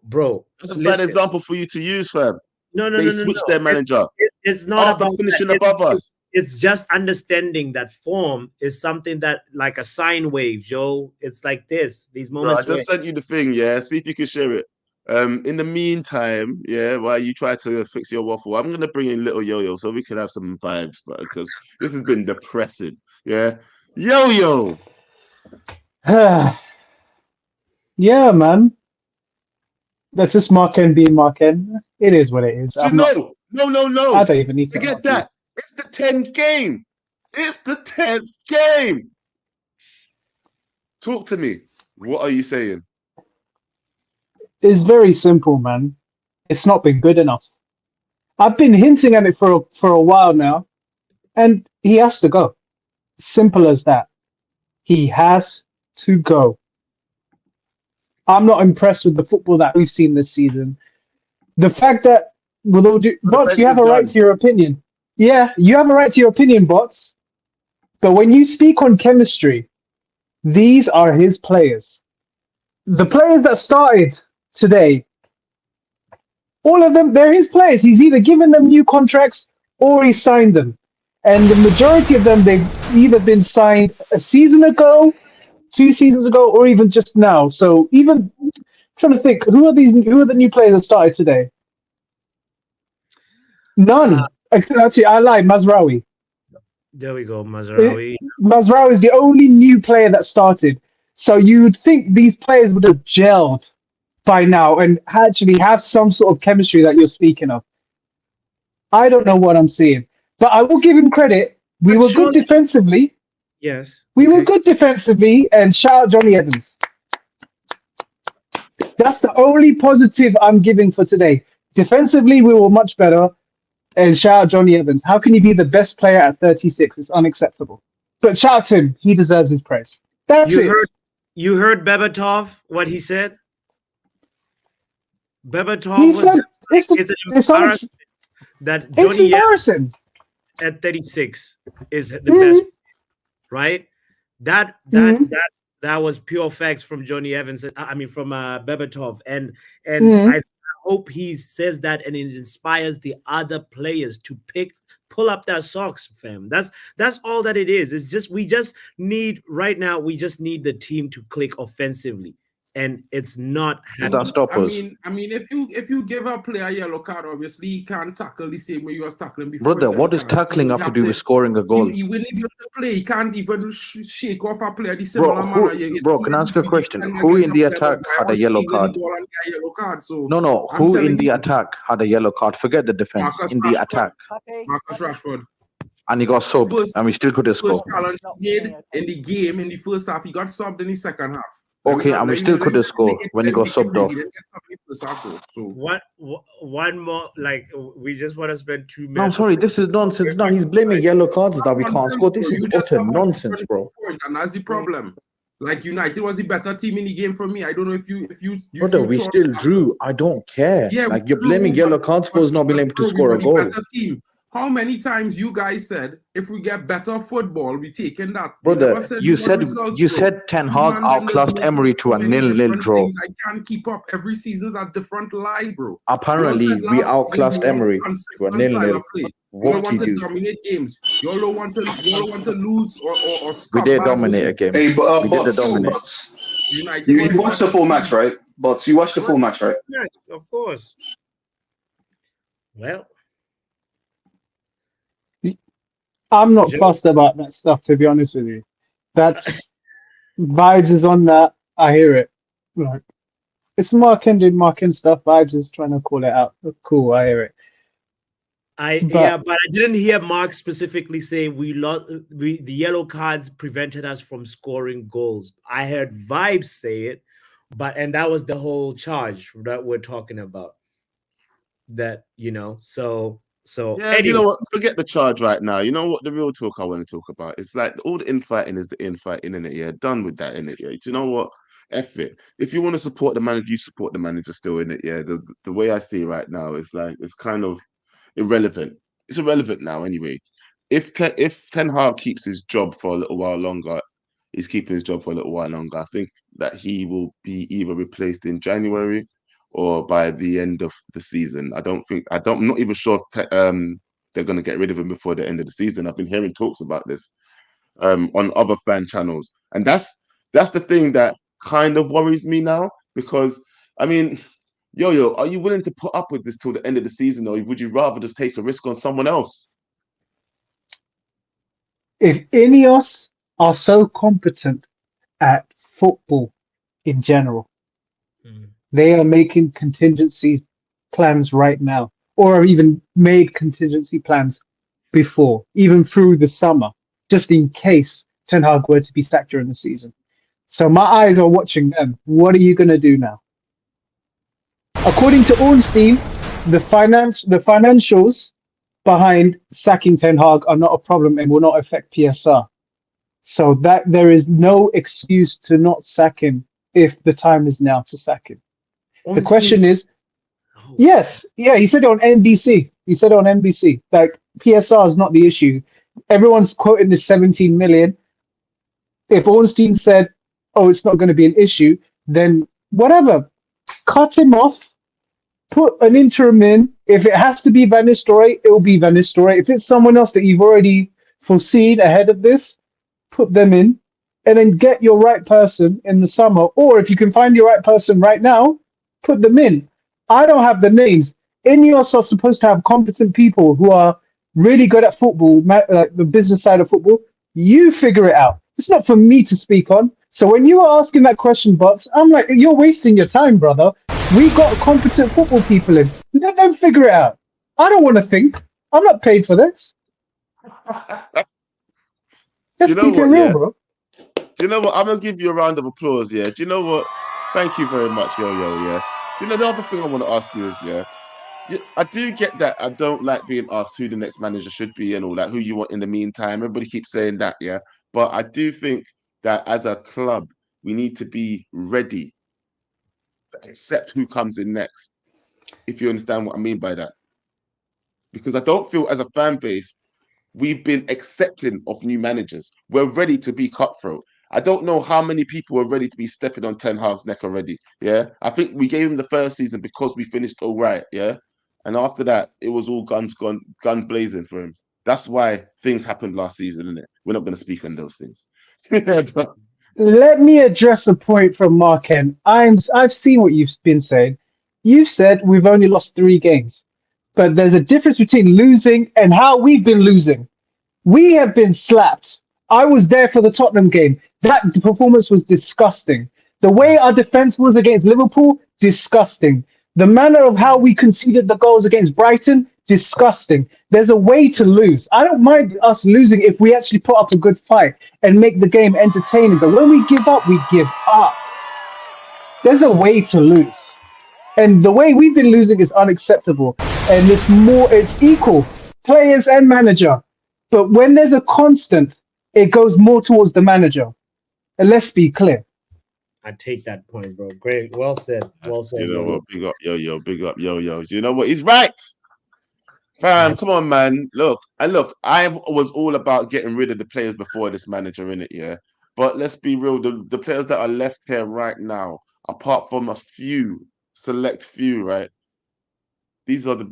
that's a bad example for you to use, fam. No, they switched their manager. It's not after about finishing that. above us. It's just understanding that form is something that like a sine wave, Joe. It's like this. These moments. Bro, I just sent you the thing, yeah. See if you can share it. In the meantime, yeah, while you try to fix your waffle, I'm gonna bring in little Yo-Yo so we can have some vibes, bro, because this has been depressing. Yeah, Yo-Yo. Yeah, man. That's just Marken being Marken. It is what it is. No. I don't even need to forget that. It's the 10th game. It's the 10th game. Talk to me. What are you saying? It's very simple, man. It's not been good enough. I've been hinting at it for a while now, and he has to go. Simple as that. He has to go. I'm not impressed with the football that we've seen this season. The fact that, with all due, Bots, you have a right to your opinion. Yeah, you have a right to your opinion, Bots. But when you speak on chemistry, these are his players. The players that started today, all of them, they're his players. He's either given them new contracts or he signed them. And the majority of them, they've either been signed a season ago, 2 seasons ago, or even just now. So even trying to think, who are the new players that started today? None. Actually, I lied. Mazraoui. There we go, Mazraoui. Mazraoui is the only new player that started. So you'd think these players would have gelled by now and actually have some sort of chemistry that you're speaking of. I don't know what I'm seeing, but I will give him credit. We were good defensively. Yes. We were good defensively, and shout out Johnny Evans. That's the only positive I'm giving for today. Defensively, we were much better. And shout out Johnny Evans. How can you be the best player at 36? It's unacceptable. But shout out to him. He deserves his praise. That's it. You heard Bebatov, what he said? Bebatov He was said it's an embarrassment that Johnny embarrassing. At 36 is the best, right? That was pure facts from Johnny Evans. I mean, from Bebatov, and I hope he says that and it inspires the other players to pull up their socks, fam. That's all that it is. It's just we just need right now. We just need the team to click offensively, and it's not Does that stop I us? mean, if you give a player a yellow card, obviously he can't tackle the same way you was tackling before. Brother, what does tackling have to do with scoring a goal? You when he to play, he can't even shake off a player the similar Bro, manner. bro, can I ask you a question? Who in the attack had a yellow card? So No, I'm who telling in the you, attack had a yellow card? Forget the defense. Marcus In the Rashford. attack. Marcus Rashford. And he got subbed, and we still could have First scored. challenge he made in the game in the first half, he got subbed in the second half. Okay, and we still could have scored when he got subbed off. He didn't get subbed in the first half though. So one more, like, we just want to spend 2 minutes. No, I'm sorry, this is nonsense. Now he's blaming yellow cards that we can't score. This is utter nonsense, bro. And that's the problem. Like United was the better team in the game for me. I don't know if you Brother, we still drew. I don't care. Yeah, like you're blaming yellow cards for us not being able to score a goal. Better team. How many times you guys said if we get better football, we taking that? Brother, you said Ten Hag outclassed Emery to a 0-0 draw. I can't keep up. Every season's a different lie, bro. Apparently, we outclassed Emery to a 0-0. You all want to dominate games. You all don't want to lose or we did dominate a game. Hey, but we did dominate. You watched the full match, right? But you watched the full match, right? Yes, of course. Well, I'm not fussed about that stuff, to be honest with you. That's Vibes is on that. I hear it. Like, it's marking stuff. Vibes is trying to call it out. Cool, I hear it. But I didn't hear Mark specifically say the yellow cards prevented us from scoring goals. I heard Vibes say it, and that was the whole charge that we're talking about. That, so yeah, anyway. You know what? Forget the charge right now. You know what? The real talk I want to talk about. It's like all the infighting is the infighting, innit? Yeah, done with that, innit? Yeah. Do you know what? F it. If you want to support the manager, you support the manager still, innit? Yeah. The way I see it right now is like it's kind of irrelevant. It's irrelevant now, anyway. If Ten Hag keeps his job for a little while longer, he's keeping his job for a little while longer. I think that he will be either replaced in January or by the end of the season. I'm not even sure if they're going to get rid of him before the end of the season. I've been hearing talks about this on other fan channels. And that's the thing that kind of worries me now, because, I mean, Yo, are you willing to put up with this till the end of the season, or would you rather just take a risk on someone else? If Ineos are so competent at football in general, they are making contingency plans right now, or have even made contingency plans before, even through the summer, just in case Ten Hag were to be sacked during the season. So my eyes are watching them. What are you going to do now? According to Ornstein, the financials behind sacking Ten Hag are not a problem and will not affect PSR. So that there is no excuse to not sack him if the time is now to sack him. The question is, yes, yeah, he said it on NBC. Like, PSR is not the issue. Everyone's quoting the 17 million. If Ornstein said, oh, it's not going to be an issue, then whatever. Cut him off. Put an interim in. If it has to be Van Nistelrooy, it will be Van Nistelrooy. If it's someone else that you've already foreseen ahead of this, put them in. And then get your right person in the summer. Or if you can find your right person right now, put them in. I don't have the names. Ineos are supposed to have competent people who are really good at football, like the business side of football. You figure it out. It's not for me to speak on. So when you were asking that question, Bots, I'm like, you're wasting your time, brother. We got competent football people in. Let them figure it out. I don't want to think. I'm not paid for this. Let's keep it real, bro. Do you know what? I'm going to give you a round of applause, yeah? Do you know what? Thank you very much, Yo-Yo, yeah? Do you know the other thing I want to ask you is, yeah, I do get that I don't like being asked who the next manager should be and all that, who you want in the meantime. Everybody keeps saying that, yeah? But I do think that as a club, we need to be ready to accept who comes in next, if you understand what I mean by that. Because I don't feel as a fan base, we've been accepting of new managers. We're ready to be cutthroat. I don't know how many people are ready to be stepping on Ten Hag's neck already. Yeah, I think we gave him the first season because we finished all right. Yeah, and after that, it was all guns blazing for him. That's why things happened last season, isn't it? We're not going to speak on those things. But Let me address a point from Mark N. I've seen what you've been saying. You've said we've only lost 3 games, but there's a difference between losing and how we've been losing. We have been slapped. I was there for the Tottenham game. That performance was disgusting. The way our defense was against Liverpool, disgusting. The manner of how we conceded the goals against Brighton, disgusting. There's a way to lose. I don't mind us losing if we actually put up a good fight and make the game entertaining. But when we give up, we give up. There's a way to lose. And the way we've been losing is unacceptable. And it's equal, players and manager. But when there's a constant, it goes more towards the manager. And let's be clear. I take that point, bro. Great. Well said. Well said. You know what? Big up, yo. Big up, yo. You know what? He's right. Fam, come on, man. Look, I was all about getting rid of the players before this manager, in it, yeah. But let's be real. The players that are left here right now, apart from a select few, right? These are the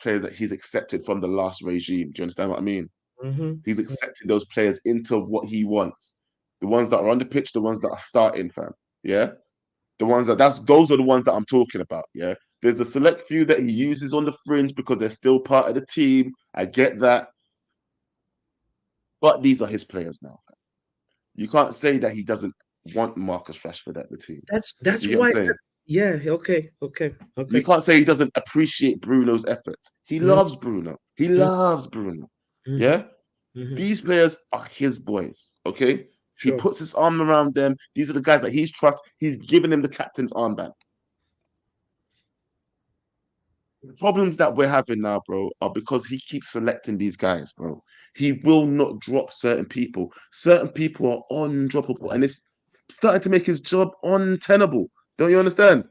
players that he's accepted from the last regime. Do you understand what I mean? Mm-hmm. He's accepted those players into what he wants. The ones that are on the pitch, the ones that are starting, fam. Yeah? Those are the ones that I'm talking about, yeah? There's a select few that he uses on the fringe because they're still part of the team. I get that. But these are his players now, fam. You can't say that he doesn't want Marcus Rashford at the team. That's why. Yeah, okay. You can't say he doesn't appreciate Bruno's efforts. He loves Bruno. He loves Bruno. Yeah? These players are his boys, okay? Sure. He puts his arm around them. These are the guys that he's trust. He's given him the captain's armband. The problems that we're having now, bro, are because he keeps selecting these guys, bro. He will not drop certain people. Certain people are undroppable, and it's starting to make his job untenable. Don't you understand?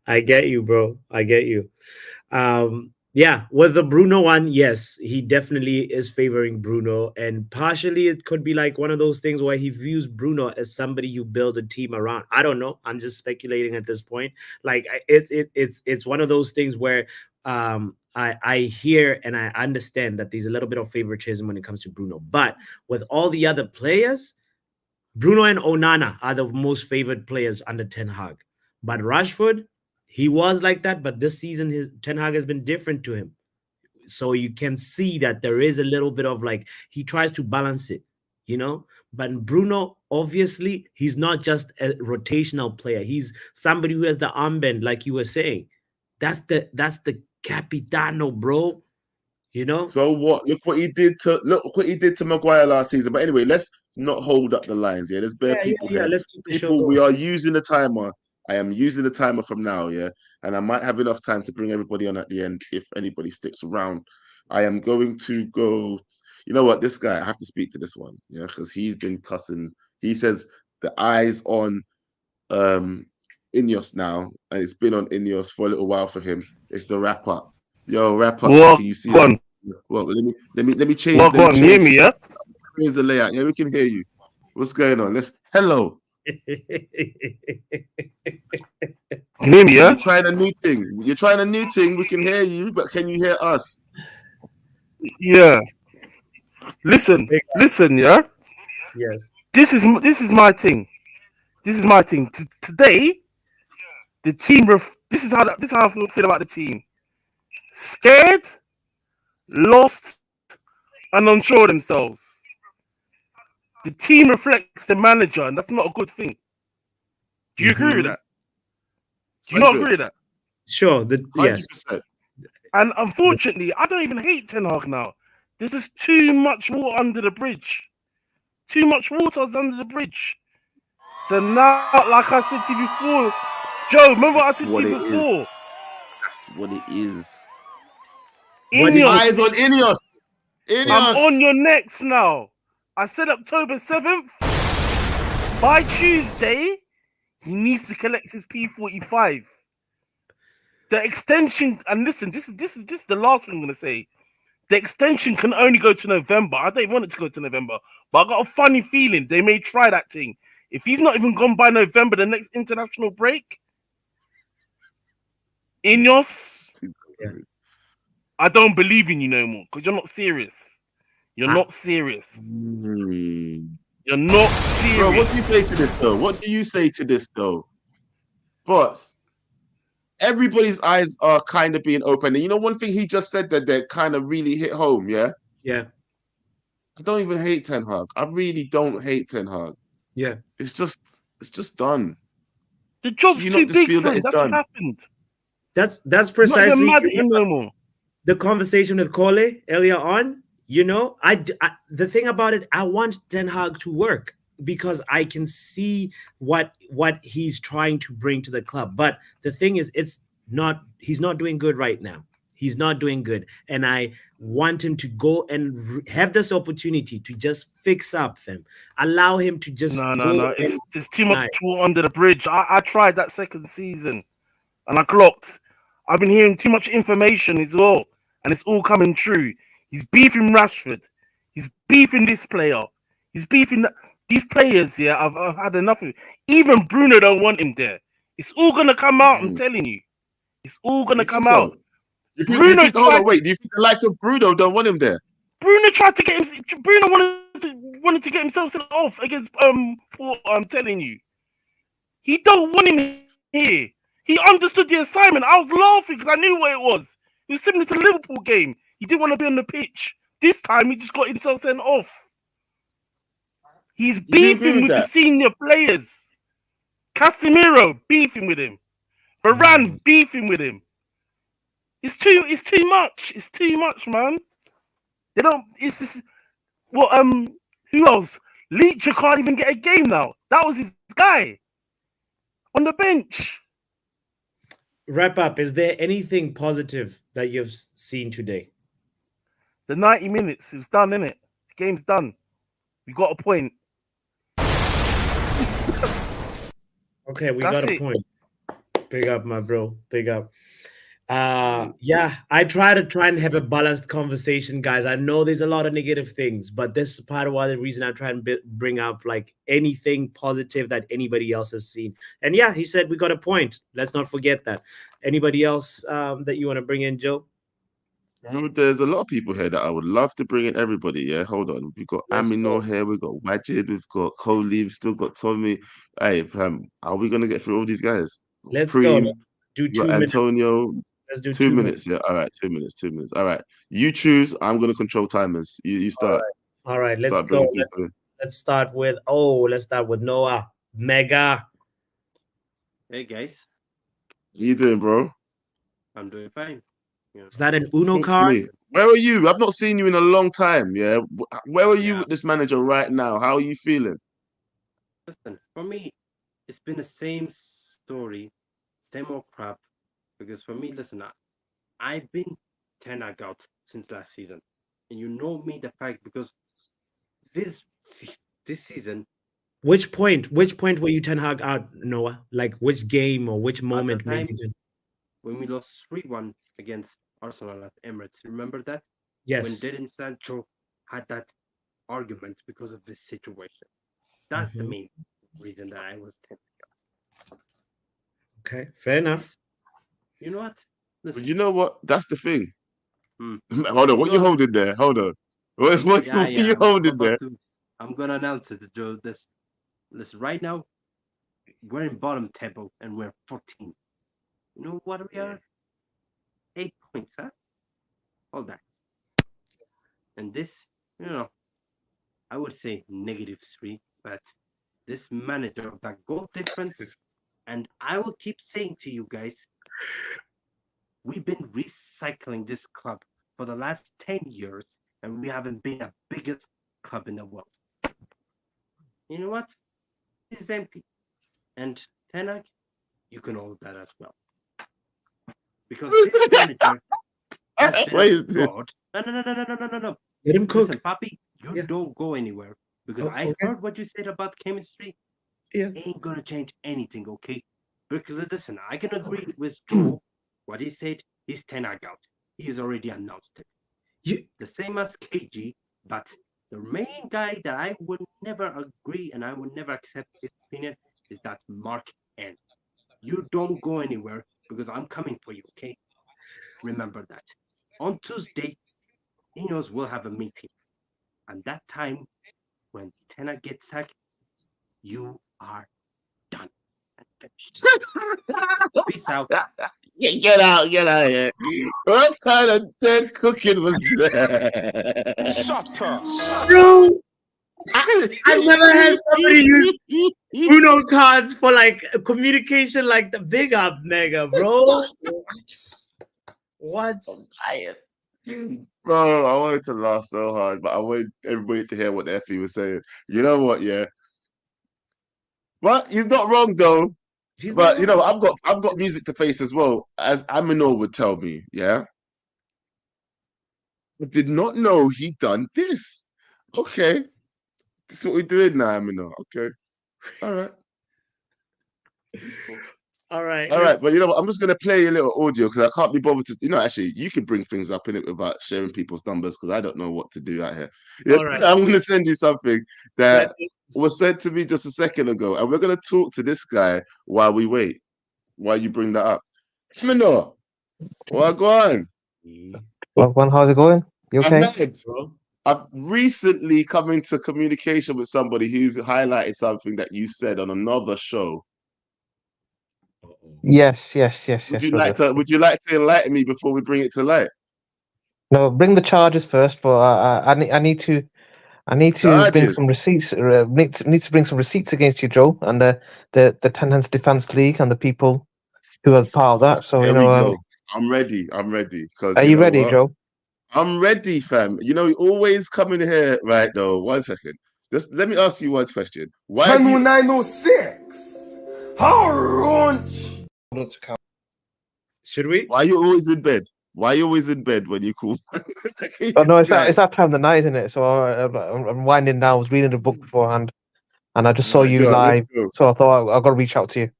I get you, bro. I get you. Yeah, with the Bruno one, yes, he definitely is favoring Bruno, and partially it could be like one of those things where he views Bruno as somebody you build a team around. I don't know. I'm just speculating at this point. Like it's one of those things where I hear and I understand that there's a little bit of favoritism when it comes to Bruno, but with all the other players, Bruno and Onana are the most favored players under Ten Hag, but Rashford, he was like that, but this season Ten Hag has been different to him. So you can see that there is a little bit of like, he tries to balance it, you know? But Bruno, obviously, he's not just a rotational player. He's somebody who has the armband, like you were saying. That's the Capitano, bro. You know? So what? Look what he did to Maguire last season. But anyway, let's not hold up the lines. Yeah, there's bare people here. Let's keep the show people, going. we are using the timer. I am using the timer from now, yeah, and I might have enough time to bring everybody on at the end if anybody sticks around. I am going to go. You know what? This guy, I have to speak to this one, yeah, because he's been cussing. He says the eyes on Ineos now, and it's been on Ineos for a little while for him. It's the wrap up. Yo, wrap up. Can you see us? Well, let me change. Hear me, yeah? Change the layout. Yeah, we can hear you. What's going on? Hello. Can you hear me, yeah? You're trying a new thing. We can hear you, but can you hear us? Yeah. Listen, yeah? Yes. This is my thing. Today, the team this is how I feel about the team. Scared, lost, and unsure of themselves. The team reflects the manager, and that's not a good thing. Do you agree with that? Do you not agree with that? Sure. Yes. 100%. And unfortunately, I don't even hate Ten Hag now. This is too much water under the bridge. Too much water is under the bridge. So now, like I said to you before, Joe, remember what I said to you before? That's what it is. Ineos. On Ineos. I'm on your necks now. I said October 7th. By Tuesday, he needs to collect his P45. The extension, and listen, this is the last thing I'm gonna say. The extension can only go to November. I don't want it to go to November, but I got a funny feeling they may try that thing. If he's not even gone by November, the next international break, Ineos, I don't believe in you no more because you're not serious. You're not serious. You're not serious. Bro, what do you say to this though? What do you say to this though? But everybody's eyes are kind of being open. And you know, one thing he just said that kind of really hit home, yeah? Yeah. I don't even hate Ten Hag. I really don't hate Ten Hag. Yeah. It's just done. The job's you too not just big feel for that him. it's That's done. what happened. That's Not precisely even mad at him no more. the conversation with Cole earlier on. You know, the thing about it, I want Ten Hag to work because I can see what he's trying to bring to the club. But the thing is, he's not doing good right now. He's not doing good. And I want him to go and have this opportunity to just fix up them. Allow him to just No. It's too much water under the bridge. I tried that second season and I clocked. I've been hearing too much information as well. And it's all coming true. He's beefing Rashford. He's beefing this player. He's beefing these players here. I've had enough of it. Even Bruno don't want him there. It's all going to come out, I'm telling you. It's all going to come out. Hold on, wait. Do you think the likes of Bruno don't want him there? Bruno tried to get him. Bruno wanted to get himself sent off against Porto. I'm telling you, he don't want him here. He understood the assignment. I was laughing because I knew what it was. It was similar to the Liverpool game. He didn't want to be on the pitch. This time, he just got himself sent off. He's beefing with the senior players. Casemiro beefing with him. Varane beefing with him. It's too much. It's too much, man. They don't. It's just, well, who else? Leacher can't even get a game now. That was his guy on the bench. Wrap up. Is there anything positive that you've seen today? The 90 minutes. It was done, innit? The game's done. We got a point. Okay, we That's got a it. point. Big up, my bro. Big up. Yeah, I try and have a balanced conversation, guys. I know there's a lot of negative things, but this is part of why the reason I try and bring up like anything positive that anybody else has seen. And yeah, he said we got a point. Let's not forget that. Anybody else that you want to bring in, Joe? There's a lot of people here that I would love to bring in. Everybody, yeah. Hold on, we've got Aminor here. We've got Wajid. We've got Coley. We've still got Tommy. Hey, are we gonna get through all these guys? Let's go. Let's do 2 minutes. Antonio. Let's do 2 minutes. Yeah. All right. 2 minutes. All right. You choose. I'm gonna control timers. You start. All right. Let's go. Let's start with Noah Mega. Hey guys, How you doing, bro? I'm doing fine. Is that an Uno Talk to card? me. Where are you? I've not seen you in a long time. Yeah. Where are you with this manager right now? How are you feeling? Listen, for me, it's been the same story, same old crap. Because for me, listen, I've been 10 out since last season, and you know me the fact because this season. Which point were you 10 Hag out, Noah? Like which game or which moment made you? When we lost 3-1 against Arsenal at Emirates, remember that? Yes. When Jadon Sancho had that argument because of this situation. That's the main reason that I was 10 out. Okay, fair enough. You know what? Listen. But you know what? That's the thing. Hold on. What you holding there? Hold on. What you holding there? I'm gonna announce it, Joe. Listen, right now, we're in bottom table and we're 14. You know what we are? 8 points, huh? All that. And this, I would say -3, but this manager of that goal difference, and I will keep saying to you guys, we've been recycling this club for the last 10 years, and we haven't been the biggest club in the world. You know what? It's empty. And Ten Hag, you can hold that as well. Because this manager has been a fraud. No. Let him cook. Listen, Papi, you don't go anywhere. Because I heard what you said about chemistry. Yeah. Ain't gonna change anything, okay? Because listen, I can agree with Joe. What he said, he's 10 out. He's already announced it. The same as KG, but the main guy that I would never agree and I would never accept his opinion is that Mark N. You don't go anywhere because I'm coming for you, okay? Remember that. On Tuesday, Ineos will have a meeting. And that time, when Ten Hag gets sacked, you are done. Peace out. Get out of here. What kind of dead cooking was that? Shut up. Bro, I've never had somebody use Uno cards for like communication like the big up nigga, bro. What? Bro, I wanted to laugh so hard, but I wanted everybody to hear what Effie was saying. You know what? Yeah, but he's not wrong though. But you know, I've got music to face as well, as Aminor would tell me. Yeah, I did not know he done this. Okay, this is what we're doing now, Aminor. Okay, all right. All right. All right, but you know what? I'm just gonna play a little audio because I can't be bothered to. You know, actually, you can bring things up in it without sharing people's numbers because I don't know what to do out here. Yes, All right. I'm gonna send you something that was sent to me just a second ago, and we're gonna talk to this guy while we wait. While you bring that up, Shimano, well, go on. Well, how's it going? You okay? I've recently come into communication with somebody who's highlighted something that you said on another show. Yes. Would you like to enlighten me before we bring it to light? No, bring the charges first. But I need to bring some receipts. Need to bring some receipts against you, Joe, and the Ten Hands Defense League and the people who are part of that. So Here we go. I'm ready. Are you ready, Joe? I'm ready, fam. You know, we always come in here, right? Though, 1 second. Just let me ask you one question. Channel 906. How raunch. Should we? Why are you always in bed? Why are you always in bed when you call? Oh no, it's that time of the night, isn't it? So I'm winding down. I was reading the book beforehand, and I just saw you live. So I thought I've got to reach out to you.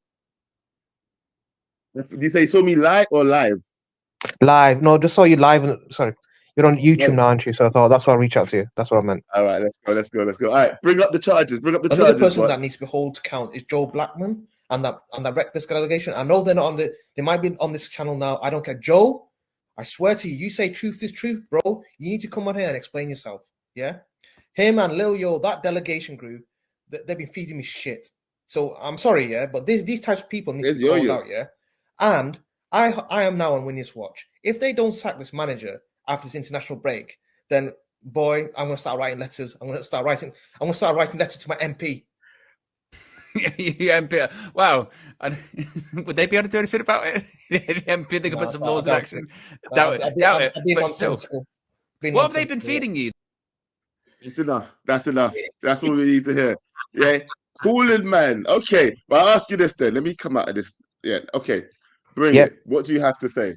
Did you say you saw me live or live? Live. No, just saw you live. Sorry, you're on YouTube now, aren't you? So I thought that's why I reach out to you. That's what I meant. All right, let's go. All right, bring up the charges. Another person that needs to be held to account is Joe Blackman and that reckless delegation. I know they're not on they might be on this channel now. I don't care. Joe, I swear to you, you say truth is truth, bro. You need to come on here and explain yourself. Yeah? Him and Lil Yo, that delegation group, they've been feeding me shit. So I'm sorry, yeah, but these types of people need to be called out, yeah? And I am now on Winner's Watch. If they don't sack this manager after this international break, then boy, I'm gonna start writing letters. I'm gonna start writing letters to my MP. Yeah, MP. Wow. Would they be able to do anything about it? The MP, they could put some laws in action. Doubt it. But still, what have they been feeding you? It's enough. That's enough. That's all we need to hear. Yeah. Cooling, man. Okay. But I'll ask you this then. Let me come out of this. Yeah. Okay. Bring it. What do you have to say?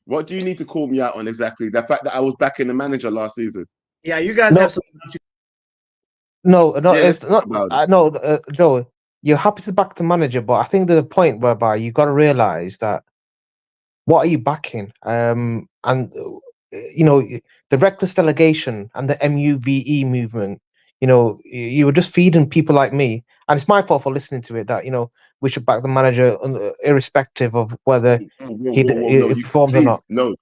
What do you need to call me out on exactly? The fact that I was backing the manager last season. Yeah, you guys have some. No, it's not. Joe, you're happy to back the manager, but I think there's a point whereby you got to realize that what are you backing? And you know, the reckless delegation and the MUVE movement. You know, you were just feeding people like me, and it's my fault for listening to it. That we should back the manager, irrespective of whether he performs or not. No.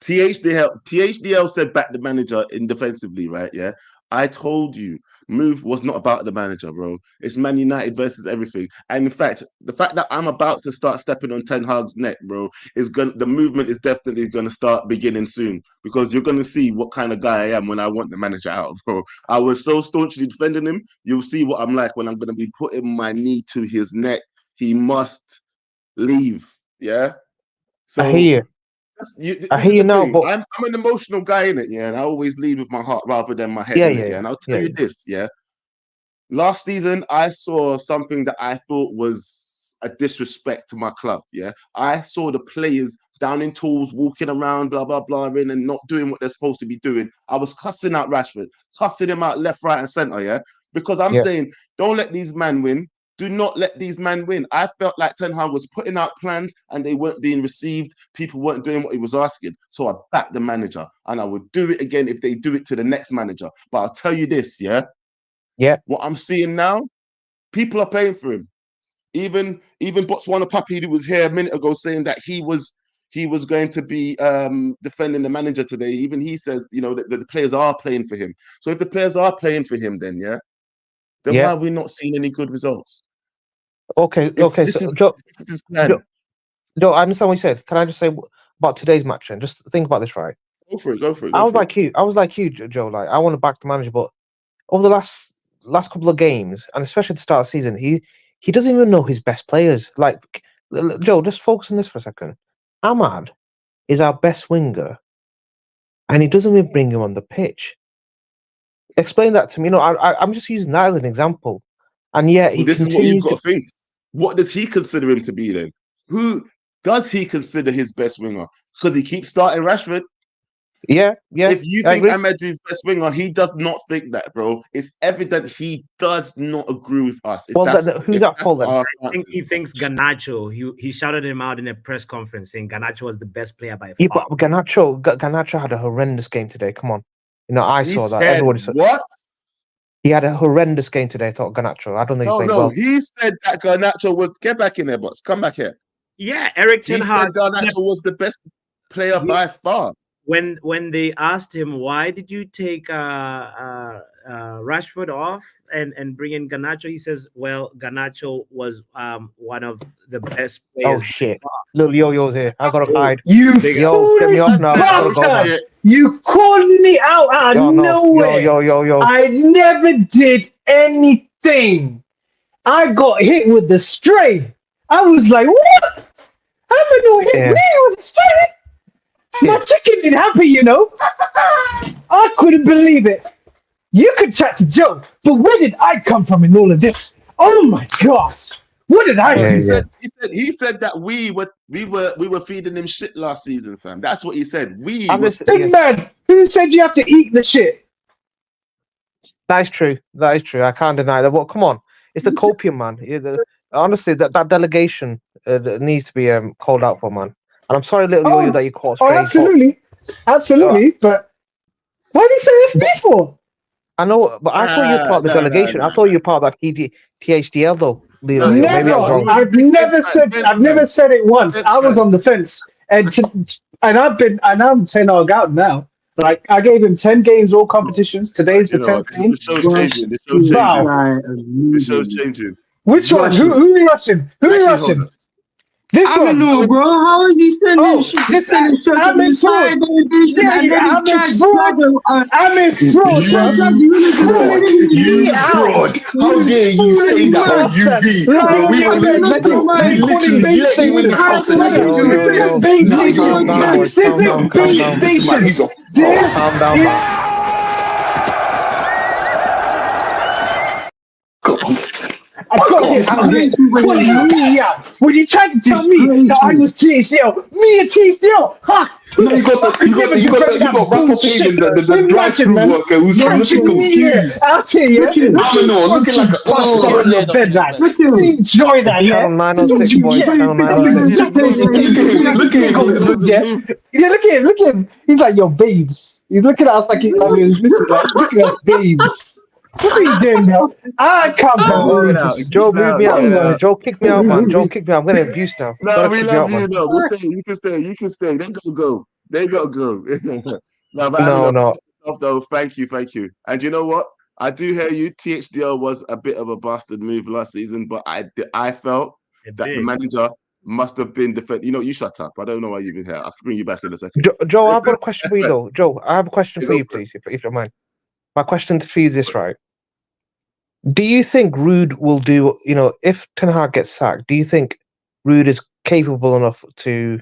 THDL said back the manager defensively, right? Yeah, I told you, move was not about the manager, bro. It's Man United versus everything. And in fact, the fact that I'm about to start stepping on Ten Hag's neck, bro, the movement is definitely gonna start beginning soon, because you're gonna see what kind of guy I am when I want the manager out, bro. I was so staunchly defending him. You'll see what I'm like when I'm gonna be putting my knee to his neck. He must leave. Yeah. So I hear you. I hear you now, but I'm an emotional guy in it, yeah, and I always lead with my heart rather than my head. Yeah. And I'll tell you this, yeah. Last season, I saw something that I thought was a disrespect to my club. Yeah, I saw the players down in tools, walking around, blah blah blah, and not doing what they're supposed to be doing. I was cussing out Rashford, cussing him out left, right, and center. Yeah, because I'm saying, don't let these men win. Do not let these men win. I felt like Ten Hag was putting out plans and they weren't being received. People weren't doing what he was asking. So I backed the manager, and I would do it again if they do it to the next manager. But I'll tell you this, yeah. What I'm seeing now, people are paying for him. Even Botswana Puppy, who was here a minute ago, saying that he was going to be defending the manager today. Even he says, that the players are playing for him. So if the players are playing for him, then then why are we not seeing any good results? Okay. This So is Joe, this is plan. Joe, I understand what you said. Can I just say about today's match? And just think about this, right? Go for it. I was like you, Joe. Like I want to back the manager, but over the last couple of games, and especially at the start of the season, he doesn't even know his best players. Like Joe, just focus on this for a second. Ahmad is our best winger, and he doesn't even bring him on the pitch. Explain that to me. I'm just using that as an example, and yet this is what you've got to think. What does he consider him to be then? Who does he consider his best winger? Because he keeps starting Rashford. Yeah. If you think Ahmed is best winger, he does not think that, bro. It's evident he does not agree with us. Who's that for then? I think he thinks Garnacho. He shouted him out in a press conference saying Garnacho was the best player by far. Yeah, but Garnacho had a horrendous game today. Come on, I saw that. Everybody said what? He had a horrendous game today. I thought Garnacho. I don't think he played well. He said that Garnacho was get back in there, boss. Come back here. Yeah, Eric Ten Hag said Garnacho was the best player by far. When they asked him why did you take Rashford off and bring in Garnacho, he says, well, Garnacho was one of the best players. Oh shit! Little Yo-Yo's here. I gotta hide. You get me off now. bastard! You called me out of nowhere. Yo. I never did anything. I got hit with the stray. I was like, what? I haven't no hit me with the stray. My chicken ain't happy, I couldn't believe it. You could chat to Joe, but where did I come from in all of this? Oh my gosh. What did I do? He said that we were feeding him shit last season, fam. That's what he said. Big man, who said you have to eat the shit? That is true. I can't deny that. Well, come on. It's the copium, man. Honestly, that delegation needs to be called out for, man. And I'm sorry, little Yo-Yo, that you caught straight. Absolutely. But why did you say it's me for? I know, but I thought you were part of the delegation. I thought you were part of that THDL, though. Never. I've never said it once. I was on the fence, and I'm 10 out now. Like I gave him 10 games, all competitions. Today's the 10th game. The show's changing. Which one? Who are you rushing? This I don't know, bro. How is he sending shots? I'm in fraud. I'm in fraud. You fraud. How dare you say that on UV? We literally let you in the house and When you tried to tell me that I was TCL, me and TCL, ha! No, you got Rapper Paving, the drive-through worker who's looking confused. Out here, looking like a bastard on your bed, right? Enjoy that, yeah. Look at him. He's like, yo, babes. He's looking at us like he's missing. Look at us, babes. What are you doing now? I can't believe this. Joe, move me out, man. Joe, kick me out, man. Joe, kick me out. I'm getting abused now. No, we love you, though. You can stay. They gotta go. No. Though, thank you. And you know what? I do hear you. THDL was a bit of a bastard move last season, but I felt that the manager must have been defended. You shut up. I don't know why you've been here. I'll bring you back in a second. Joe, I've got a question for you, though. Joe, I have a question for you, please, if you don't mind. My question for you is this, right? Do you think Ruud will do, if Ten Hag gets sacked, do you think Ruud is capable enough to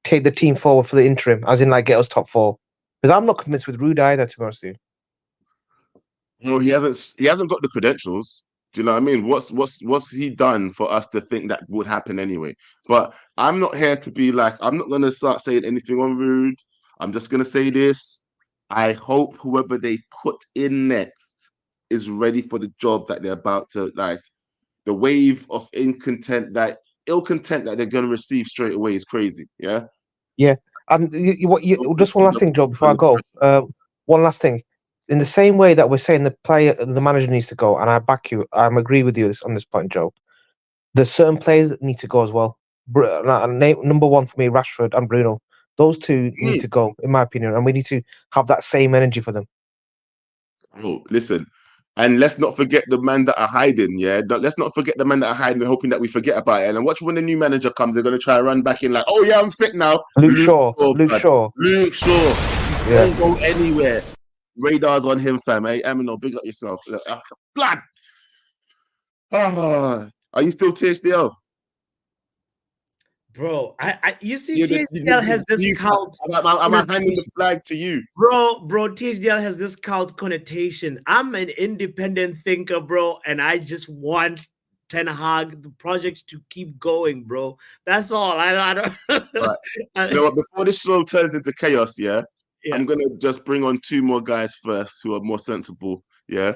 take the team forward for the interim, as in, get us top 4? Because I'm not convinced with Ruud either, to be honest with you. No, he hasn't got the credentials. Do you know what I mean? What's he done for us to think that would happen anyway? But I'm not here to be I'm not going to start saying anything on Ruud. I'm just going to say this. I hope whoever they put in next is ready for the job that they're about to, the wave of ill content that they're going to receive straight away is crazy. Yeah. Yeah. Just one last thing, Joe, before I go. One last thing. In the same way that we're saying the manager needs to go, and I back you, I agree with you on this point, Joe. There's certain players that need to go as well. Number one for me, Rashford and Bruno. Those two need to go, in my opinion, and we need to have that same energy for them. Oh, listen, And let's not forget the man that are hiding. Yeah, let's not forget the man that are hiding, hoping that we forget about it. And watch when the new manager comes, they're gonna try to run back in like, oh yeah, I'm fit now. Luke Shaw. Luke Shaw. Don't go anywhere. Radars on him, fam. Hey, Amino, big up yourself. Blood. Are you still THDL? Bro, you see, THDL has this cult. I'm handing the flag to you, bro. THDL has this cult connotation. I'm an independent thinker, bro, and I just want Ten Hag, the project, to keep going, bro. That's all. I don't. Right. You know what? Before this show turns into chaos, yeah, I'm gonna just bring on 2 more guys first who are more sensible. Yeah.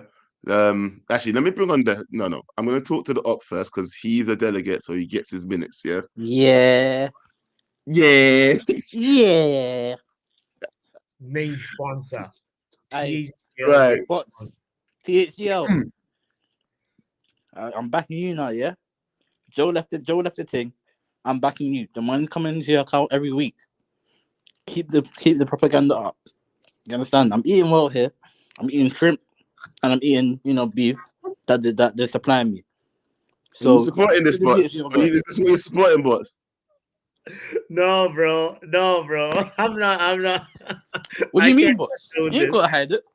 Actually, let me bring on no. I'm gonna talk to the op first because he's a delegate, so he gets his minutes. Yeah. Yeah. Main sponsor. Right. What? THGL. I'm backing you now. Yeah. Joe left the thing. I'm backing you. The money coming into your account every week. Keep the propaganda up. You understand? I'm eating well here. I'm eating shrimp. And I'm eating, beef that they're supplying me. So you're supporting this, boss. Is this what you're supporting, boss? No, bro. I'm not. What do you mean, boss? You ain't got to hide it.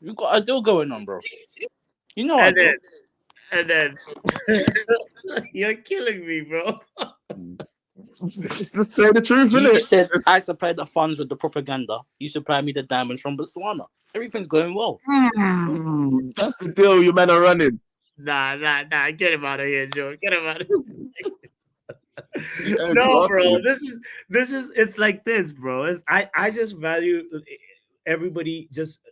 You got a deal going on, bro. You know I do. And then you're killing me, bro. Just say the truth, innit? You said I supply the funds with the propaganda. You supply me the diamonds from Botswana. Everything's going well. That's the deal you men are running. Nah. Get him out of here, Joe. Get him out of here. No, bro. This is it's like this, bro. I just value everybody just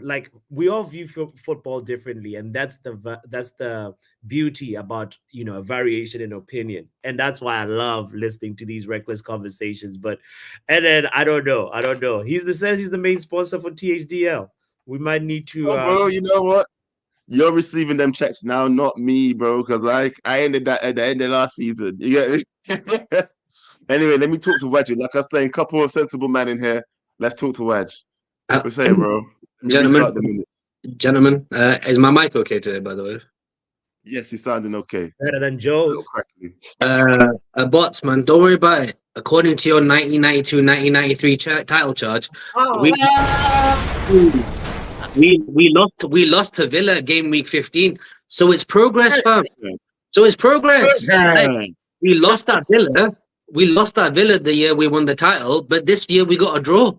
like we all view football differently, and that's the beauty about a variation in opinion, and that's why I love listening to these reckless conversations. And then I don't know. He's the main sponsor for THDL. We might need to. Bro, you know what? You're receiving them checks now, not me, bro. Because I ended that at the end of last season. You get me? Anyway, let me talk to Wajid. Like I was saying, couple of sensible men in here. Let's talk to Waj. What you saying, bro? Gentlemen, is my mic okay today, by the way? Yes, he's sounding okay. Better than Joe's. Bots, man, don't worry about it. According to your 1992-1993 title charge, we lost to Villa game week 15. So it's progress, fam. So it's progress. Like, we lost at Villa. We lost at Villa the year we won the title, but this year we got a draw.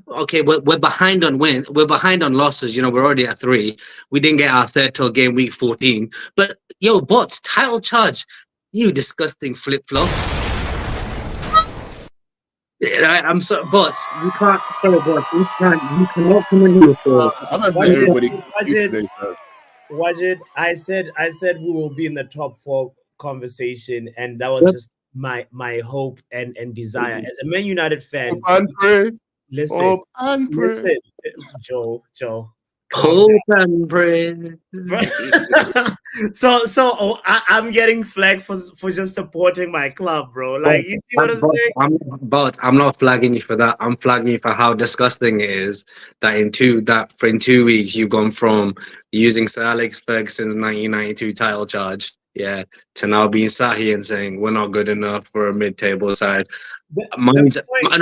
Okay, we're behind on wins. We're behind on losses. We're already at 3. We didn't get our third till game week 14. But yo, Bots, title charge, you disgusting flip flop. I'm sorry, Bots. You can't. Sorry, Bots. You cannot come in here for. I'm not saying everybody. Wajid, I said we will be in the top 4 conversation, and that was just my hope and desire as a Man United fan. Listen, Joe. Hope and pray. So I'm getting flagged for just supporting my club, bro. Like, you see what I'm saying? I'm not flagging you for that. I'm flagging you for how disgusting it is that in 2 weeks you've gone from using Sir Alex Ferguson's 1992 title charge, to now being sat here and saying we're not good enough for a mid-table side. The larger point I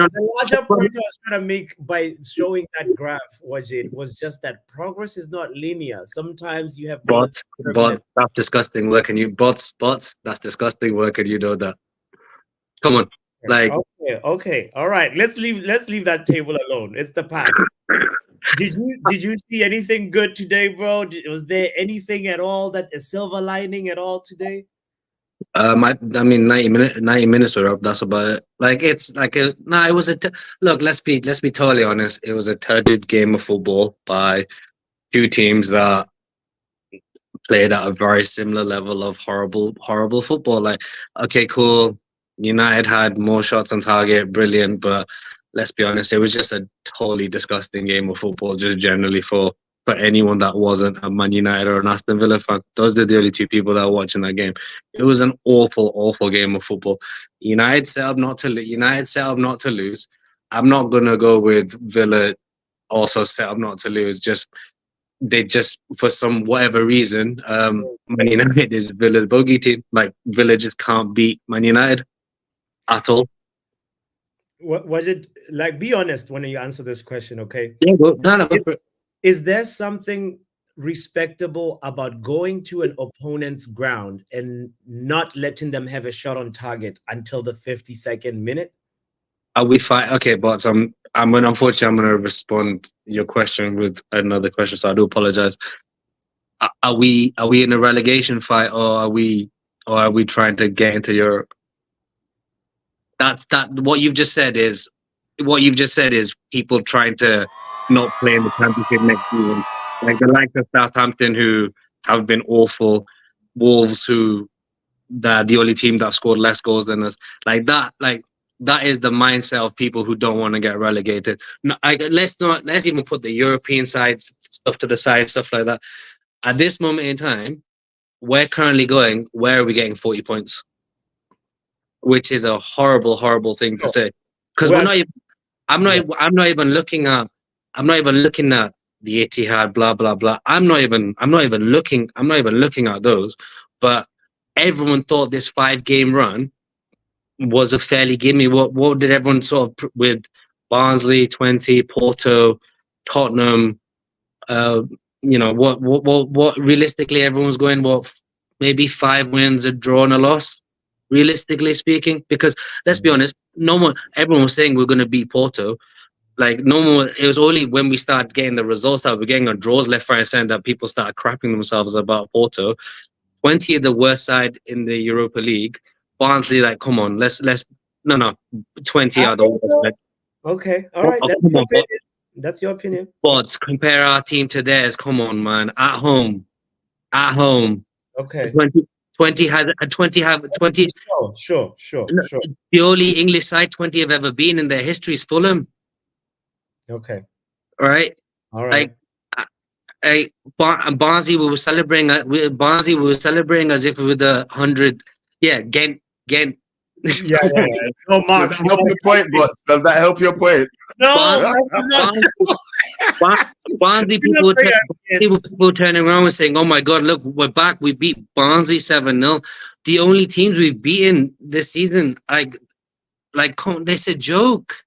was trying to make by showing that graph was just that progress is not linear. Sometimes you have bots. That's disgusting work, and you bots. That's disgusting work, and you know that. Come on, like okay, all right. Let's leave that table alone. It's the past. Did you see anything good today, bro? Was there anything at all that a silver lining at all today? I mean, 90 minutes were up. That's about it. Like, it's like it was look. Let's be totally honest. It was a turgid game of football by 2 teams that played at a very similar level of horrible football. Like, okay, cool. United had more shots on target, brilliant, but let's be honest, it was just a totally disgusting game of football, just generally for anyone that wasn't a Man United or an Aston Villa fan. Those are the only 2 people that were watching that game. It was an awful game of football. United set up not to lose. I'm not gonna go with Villa also set up not to lose. Just they just, for some whatever reason, Man United is Villa's bogey team. Like Villa just can't beat Man United at all. What was it like? Be honest when you answer this question, okay? Yeah, go for it. Is there something respectable about going to an opponent's ground and not letting them have a shot on target until the 52nd minute? Are we fine? Okay, but unfortunately, I'm gonna respond your question with another question, so I do apologize. Are we in a relegation fight, or are we trying to get into Europe? What you've just said is people trying to not play in the championship next season, like the likes of Southampton, who have been awful, Wolves, who they're the only team that scored less goals than us. Like that is the mindset of people who don't want to get relegated. No, let's even put the European side stuff to the side, stuff like that. At this moment in time, we're currently going, where are we getting 40 points? Which is a horrible, horrible thing to say. Because I'm not even looking at the Etihad, blah blah blah. I'm not even looking at those. But everyone thought this 5-game run was a fairly gimme. What did everyone sort of with Barnsley 20, Porto, Tottenham? What realistically everyone's going, maybe 5 wins, a draw and a loss, realistically speaking. Because let's be honest, everyone was saying we're going to beat Porto. Like it was only when we started getting the results that we're getting on draws left, right, and center that people started crapping themselves about Porto. 20 is the worst side in the Europa League. Barnsley, like, come on, 20 are the worst. Like, okay, all right, that's your opinion. But compare our team to theirs. Come on, man. At home. Okay. 20 have 20. Sure. The only English side 20 have ever been in their history is Fulham. Okay. All right. Like, Barnsley, we were celebrating. Barnsley, we were celebrating as if we were the 100. Yeah, Ghent. Yeah. No, Mark. Does that help your point, but does that help your point? No. Barnsley people turning around and saying, "Oh my God, look, we're back. We beat Barnsley 7-0. The only teams we've beaten this season, it's a joke."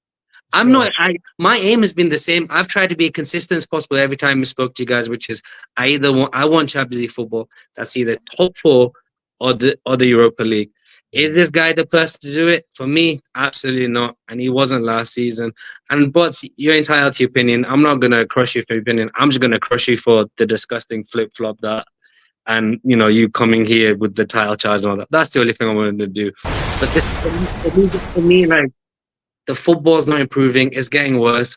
My aim has been the same. I've tried to be as consistent as possible every time I spoke to you guys, which is I want Champions League football. That's either top 4 or the Europa League. Is this guy the person to do it? For me, absolutely not. And he wasn't last season. But you're entitled to your opinion. I'm not gonna crush you for your opinion. I'm just gonna crush you for the disgusting flip flop that, and you coming here with the title charge and all that. That's the only thing I wanted to do. But this for me, like, the football's not improving. It's getting worse.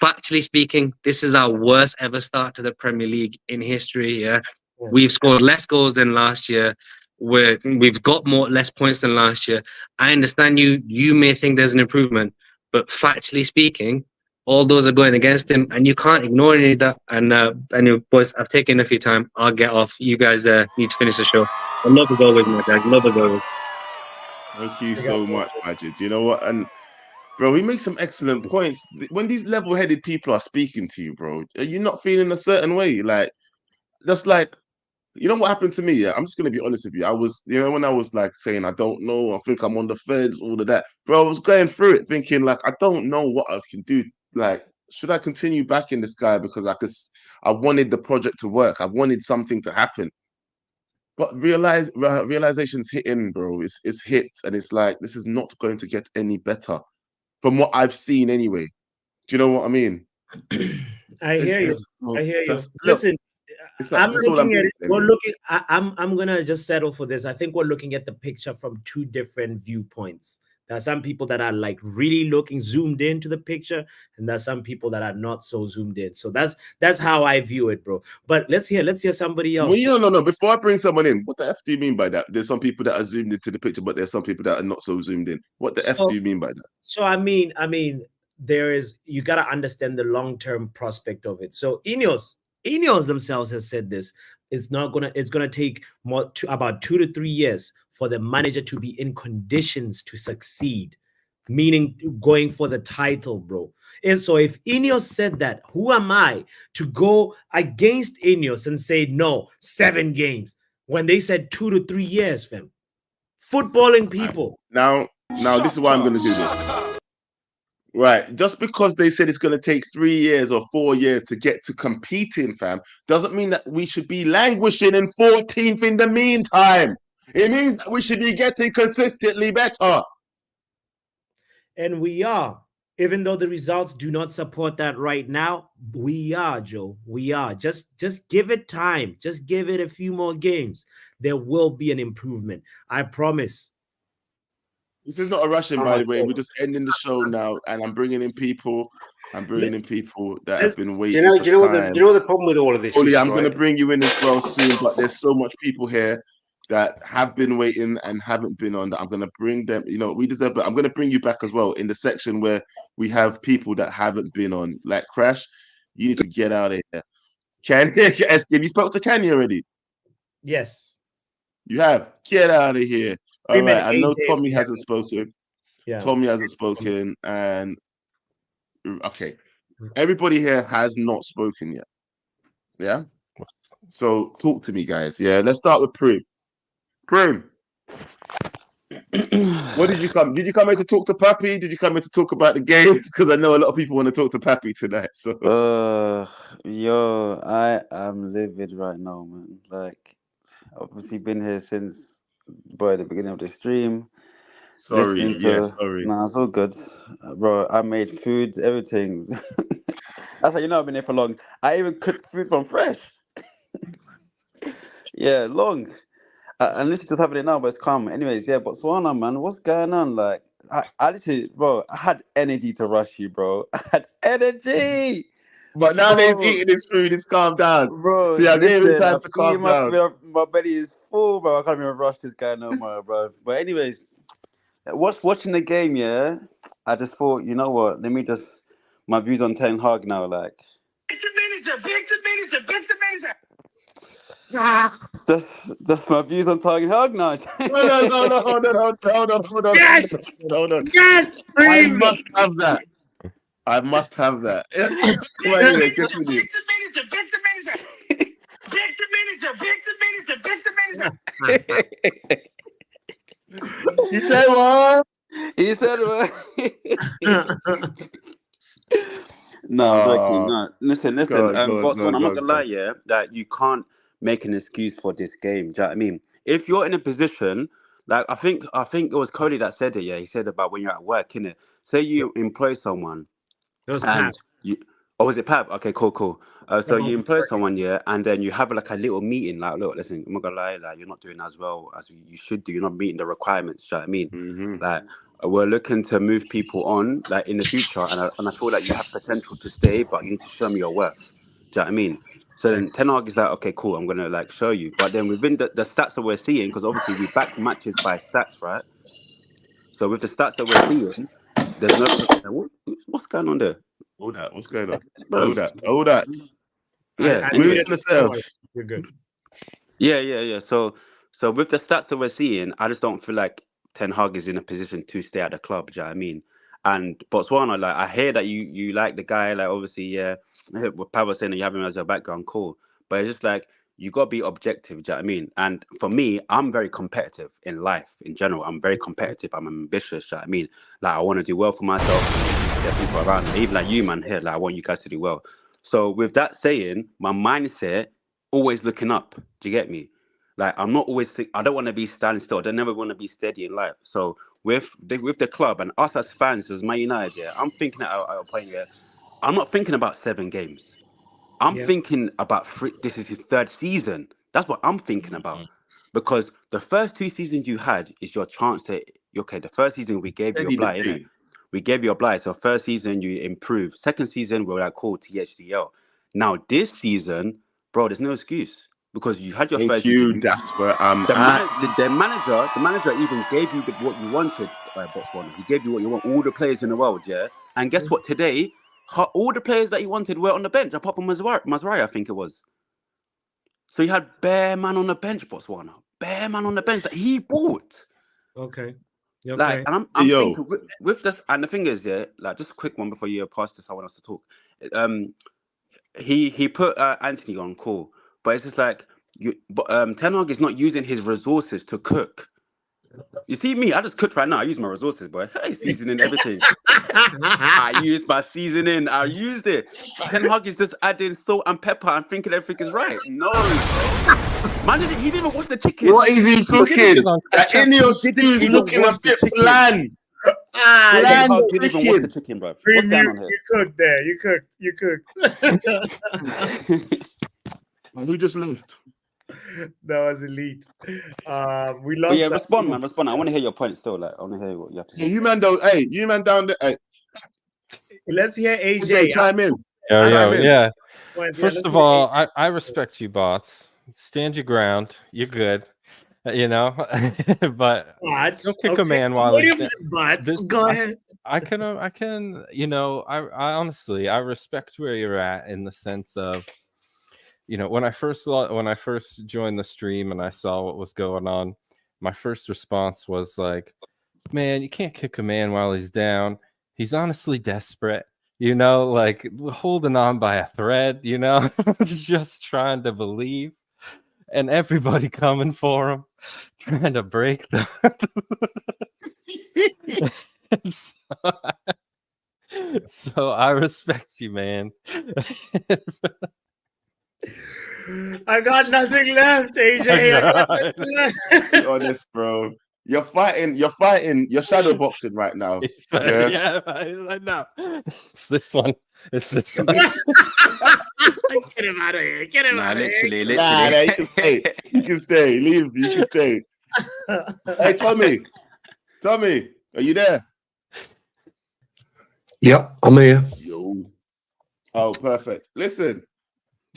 Factually speaking, this is our worst ever start to the Premier League in history. Yeah, we've scored less goals than last year. We've got less points than last year. I understand you may think there's an improvement, but factually speaking, all those are going against him, and you can't ignore any of that. And boys, I've taken enough of your time. I'll get off. You guys need to finish the show. I love as always, my guys. Love as always. Thank you so much, Majid. You know what? And bro, we make some excellent points. When these level-headed people are speaking to you, bro, are you not feeling a certain way? Like, that's like, you know what happened to me? Yeah, I'm just gonna be honest with you. I was, when I was like saying I don't know, I think I'm on the fence, all of that, bro. I was going through it, thinking like I don't know what I can do. Like, should I continue backing this guy because I wanted the project to work, I wanted something to happen, but realization's hitting, bro. It's hit, and it's like this is not going to get any better from what I've seen anyway. Do you know what I mean? I hear you. Listen. I'm looking at it. I'm gonna just settle for this. I think we're looking at the picture from 2 different viewpoints. There are some people that are like really zoomed into the picture, and there's some people that are not so zoomed in. So that's how I view it, bro. But let's hear somebody else. Well, no. Before I bring someone in, what the F do you mean by that? There's some people that are zoomed into the picture, but there's some people that are not so zoomed in. What the F do you mean by that? So I mean, you gotta understand the long-term prospect of it. So Ineos themselves has said this. It's gonna take about 2 to 3 years for the manager to be in conditions to succeed. meaning going for the title, bro. And so if Ineos said that, who am I to go against Ineos and say no, 7 games when they said 2 to 3 years, fam? Footballing people. Now, this is why I'm going to do this. Right, just because they said it's going to take 3 years or 4 years to get to competing, fam, doesn't mean that we should be languishing in 14th in the meantime. It means that we should be getting consistently better. And we are. Even though the results do not support that right now, we are, Joe. We are. Just give it time. Just give it a few more games. There will be an improvement. I promise. This is not a rushing, by the way. We're just ending the show now, and I'm bringing in people. I'm bringing in people that have been waiting. Do you know what the problem with all of this is? I'm going to bring you in as well soon, but there's so much people here that have been waiting and haven't been on that I'm going to bring them. You know, we deserve, but I'm going to bring you back as well in the section where we have people that haven't been on. Like Crash, you need to get out of here. Have you spoke to Kanye already? Yes. You have? Get out of here. All right. I know Tommy hasn't spoken. Yeah. Tommy hasn't spoken. And okay. Everybody here has not spoken yet. Yeah? So talk to me, guys. Yeah. Let's start with Prim. Prim. What did you come? Did you come here to talk to Pappy? Did you come here to talk about the game? Because I know a lot of people want to talk to Pappy tonight. So yo, I am livid right now, man. Like, obviously been here since the beginning of the stream. Sorry, Sorry. Nah, it's all good, bro. I made food, everything. That's how you know I've been here for long. I even cooked food from fresh. Yeah, long. And literally just having it now, but it's calm. Anyways, yeah, Botswana, man, what's going on? Like, I literally, bro, I had energy to rush you, bro. I had energy. But now that he's eating his food, it's calmed down. Bro, see, I gave him time to calm down. My belly is full, bro. I can't even rush this guy no more, bro. But anyways, watching the game, yeah, I just thought, you know what? Let me just, my views on Ten Hag now, like. Victor Manager. Just my views on Ten Hag now. Hold on. Yes! Hold on. Yes! I must have that. Anyway, continue. He said what? He said what? No, I'm joking. No, listen. Botswana, I'm not gonna lie, yeah, that you can't make an excuse for this game. Do you know what I mean? If you're in a position, like I think it was Cody that said it. Yeah, he said about when you're at work, innit? Say you employ someone. It was Pap. Was it Pap? Okay, cool. So you employ someone, yeah, and then you have like a little meeting. Like, look, listen, I'm not gonna lie, like you're not doing as well as you should do. You're not meeting the requirements. Do you know what I mean? Mm-hmm. Like, we're looking to move people on, like in the future, and I feel like you have potential to stay, but you need to show me your worth. Do you know what I mean? So then Ten Hag is like, okay, cool, I'm gonna like show you. But then within the stats that we're seeing, because obviously we back matches by stats, right? So with the stats that we're seeing, there's no what's going on there? Hold that. What's going on? Hold that. Yeah, move yourself. You're good. Yeah. So with the stats that we're seeing, I just don't feel like Ten Hag is in a position to stay at the club. Do you know what I mean? And Botswana, like I hear that you like the guy, like obviously, yeah. What Pat was saying that you have him as a background, cool. But it's just like you gotta be objective. Do you know what I mean? And for me, I'm very competitive in life in general. I'm very competitive. I'm ambitious. Do you know what I mean? Like I want to do well for myself. Get people around me, even like you, man. Here, like I want you guys to do well. So with that saying, my mindset always looking up. Do you get me? Like I'm not always. I don't want to be standing still. I never want to be steady in life. So with the club and us as fans, as Man United, yeah, I'm thinking at a point here. I'm not thinking about 7 games. I'm thinking about 3. This is his 3rd season. That's what I'm thinking about. Because the first 2 seasons you had is your chance to. Okay, the first season we gave you a blight, innit? We gave you a blight. So first season you improved. Second season we were like cool THDL. Now this season, bro, there's no excuse. Because you had your first season. That's where I'm at. The manager even gave you what you wanted, Botswana. He gave you what you want, all the players in the world, yeah? And guess what? Today, all the players that he wanted were on the bench, apart from Mazraoui, I think it was. So you had bare man on the bench, Botswana. Bare man on the bench that he bought. Okay. Like, and I'm thinking with this, and the thing is, yeah, like just a quick one before you pass to someone else to talk. He put Anthony on call, but it's just like Ten Hag is not using his resources to cook. You see me, I just cooked right now. I use my resources, boy. Hey, seasoning everything. I used my seasoning. I used it. Ten Hag is just adding salt and pepper and thinking everything is right. No, man, he didn't even wash the chicken. What is he cooking? Ineos stew is looking a bit bland. Ten Hag didn't even wash the chicken, bro. What's going on here? You cooked there. You cooked. Who just left? That was elite. We lost. But yeah, respond, man. Respond. I want to hear your point still. Like, I want to hear what you have to say. You man down. Hey, you man down there. Hey. Let's hear AJ. Chime in. Yeah. Well, First of all, I respect you, bots. Stand your ground. You're good. You know, but don't kick a man while he's down. Go ahead. I can. You know, I honestly, I respect where you're at in the sense of, you know, when I first joined the stream and I saw what was going on, my first response was like, man, you can't kick a man while he's down. He's honestly desperate, you know, like holding on by a thread, you know, just trying to believe, and everybody coming for him, trying to break them. So I respect you, man. I got nothing left, AJ. Be honest, bro. You're fighting. You're shadow boxing right now. I know. It's this one. Get him out of here. Get him out of here. Literally. Nah, you can stay. You can stay. Leave. You can stay. Hey, Tommy, are you there? Yep, I'm here. Yo. Oh, perfect. Listen.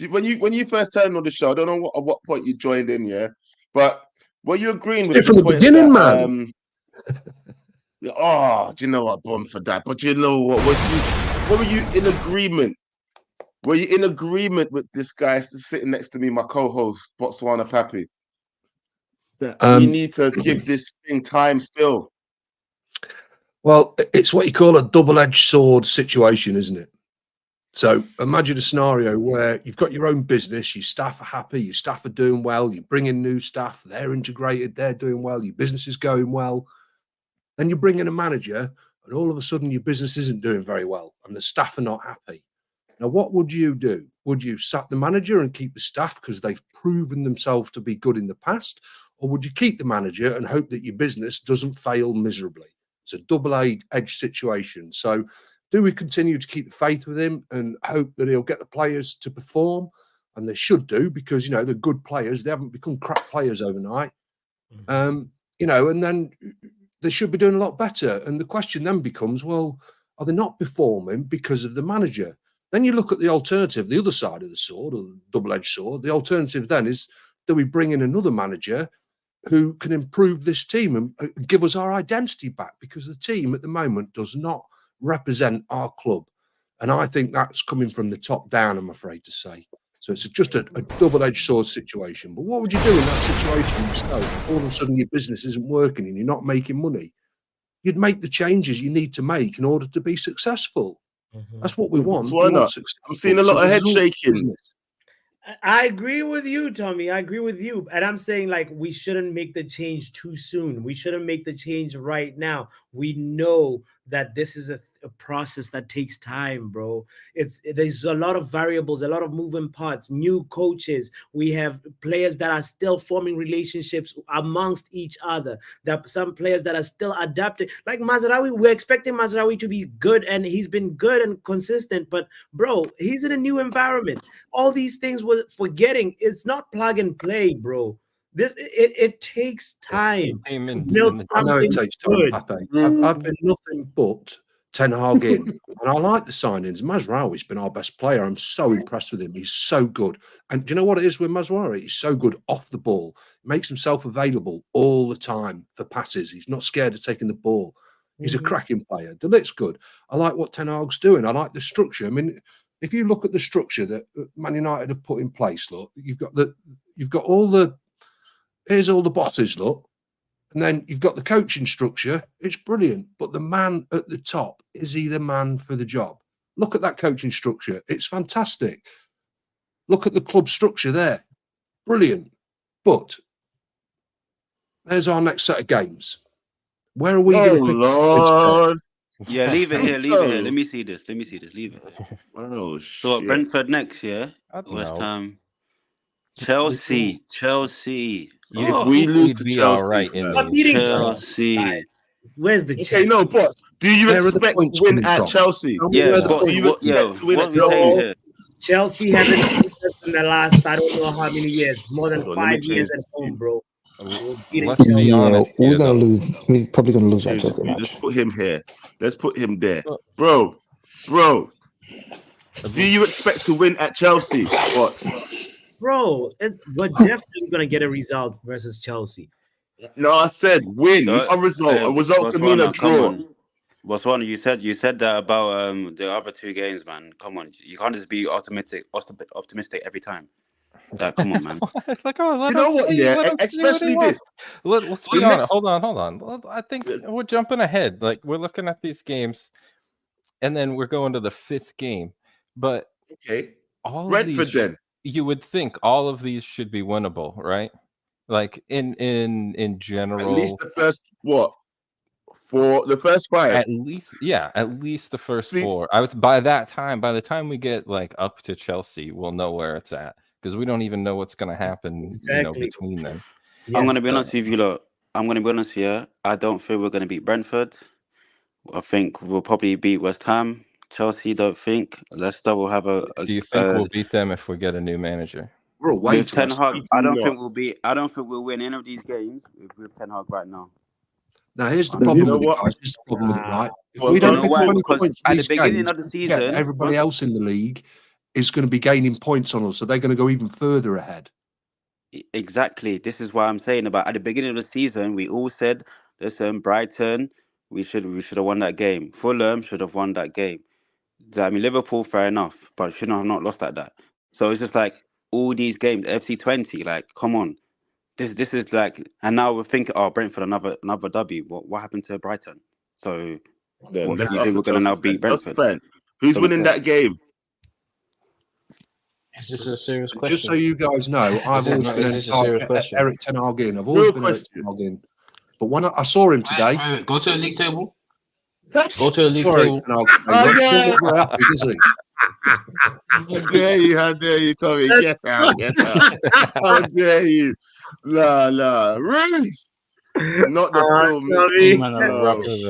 When you first turned on the show, I don't know at what point you joined in, yeah, but were you agreeing with from the beginning, man? Oh, do you know what, Bomb for that? But you know what? Were you in agreement? Were you in agreement with this guy sitting next to me, my co-host, Botswana Pappy? That we need to give this thing time still. Well, it's what you call a double-edged sword situation, isn't it? So imagine a scenario where you've got your own business, your staff are happy, your staff are doing well, you bring in new staff, they're integrated, they're doing well, your business is going well. Then you bring in a manager and all of a sudden your business isn't doing very well and the staff are not happy. Now, what would you do? Would you sack the manager and keep the staff because they've proven themselves to be good in the past? Or would you keep the manager and hope that your business doesn't fail miserably? It's a double-edged situation. So do we continue to keep the faith with him and hope that he'll get the players to perform? And they should do, because, you know, they're good players. They haven't become crap players overnight. You know, and then they should be doing a lot better. And the question then becomes, well, are they not performing because of the manager? Then you look at the alternative, the other side of the sword, or the double-edged sword. The alternative then is, do we bring in another manager who can improve this team and give us our identity back? Because the team at the moment does not represent our club, and I think that's coming from the top down, I'm afraid to say. So it's just a double-edged sword situation. But what would you do in that situation yourself? All of a sudden your business isn't working and you're not making money. You'd make the changes you need to make in order to be successful. That's what we want. Why not? I'm seeing a lot of head shaking. I agree with you, Tommy. I agree with you. And I'm saying, like, we shouldn't make the change too soon. We shouldn't make the change right now. We know that this is a process that takes time, bro. There's a lot of variables, a lot of moving parts, new coaches. We have players that are still forming relationships amongst each other. There are some players that are still adapting. Like Mazraoui, we're expecting Mazraoui to be good, and he's been good and consistent. But, bro, he's in a new environment. All these things we're forgetting. It's not plug and play, bro. It takes time to build something. I know it takes time, good. Pape. I've been nothing but Ten Hag in, and I like the signings. Mazraoui's been our best player. I'm so impressed with him. He's so good. And do you know what it is with Mazraoui? He's so good off the ball. He makes himself available all the time for passes. He's not scared of taking the ball. He's a cracking player. De Ligt's good. I like what Ten Hag's doing. I like the structure. I mean, if you look at the structure that Man United have put in place, look, here's all the bosses, look. And then you've got the coaching structure. It's brilliant. But the man at the top, is he the man for the job? Look at that coaching structure. It's fantastic. Look at the club structure there. Brilliant. But there's our next set of games. Where are we going to pick Lord. Yeah, leave it here. Leave it here. Let me see this. Leave it. Oh, So shit. Brentford next, yeah? West Ham. Chelsea. If we lose to Chelsea, Chelsea. Where's the okay? No, but do you expect to win at Chelsea? Yeah, do you expect to win at Chelsea? Chelsea haven't beat us in the last, I don't know how many years, more than 5 years at home, bro. Let's be honest. We're gonna lose. We're probably gonna lose that Chelsea match. Let's put him here. Let's put him there, bro. Do you expect to win at Chelsea? What? Bro, we're definitely gonna get a result versus Chelsea. No, I said win, not a result. A result can mean a draw. Botswana, you said that about the other two games, man. Come on, you can't just be optimistic every time. Come on, man. Like, oh, you know what? Yeah, especially this. Let's be honest. Hold on. Well, I think we're jumping ahead. Like, we're looking at these games, and then we're going to the 5th game. But okay, all Brentford of these, then. You would think all of these should be winnable, right? Like in general. At least the first the first 5. At least the first 4. By the time we get like up to Chelsea, we'll know where it's at. Because we don't even know what's going to happen between them. Yes, I'm going to be honest with you, lot. I'm going to be honest here. I don't think we're going to beat Brentford. I think we'll probably beat West Ham. Chelsea, don't think. Leicester will have a do you think we'll beat them if we get a new manager? With Ten Hag, I don't think we'll win any of these games with Ten Hag right now. Now here's the problem with it, guys. Here's the problem with it, right? If we don't pick up any points at the these beginning games, of the season, everybody else in the league is going to be gaining points on us, so they're going to go even further ahead. Exactly. This is what I'm saying about at the beginning of the season, we all said, listen, Brighton, we should have won that game. Fulham should have won that game. I mean, Liverpool, fair enough, but should have not lost like that. So it's just like all these games, FC20, like, come on. This is like, and now we're thinking, oh, Brentford, another W. What happened to Brighton? So then what do you think we're going to now beat Brentford? Who's winning that game? Is this a serious question? Just so you guys know, I've always been Eric Ten Hag in. I've always been Eric Ten Hag in. But when I saw him today, go to the league table. Go to the league table. How dare you, Tommy? Get out. How dare you? La. Rings. Not the film. You man are rubbish.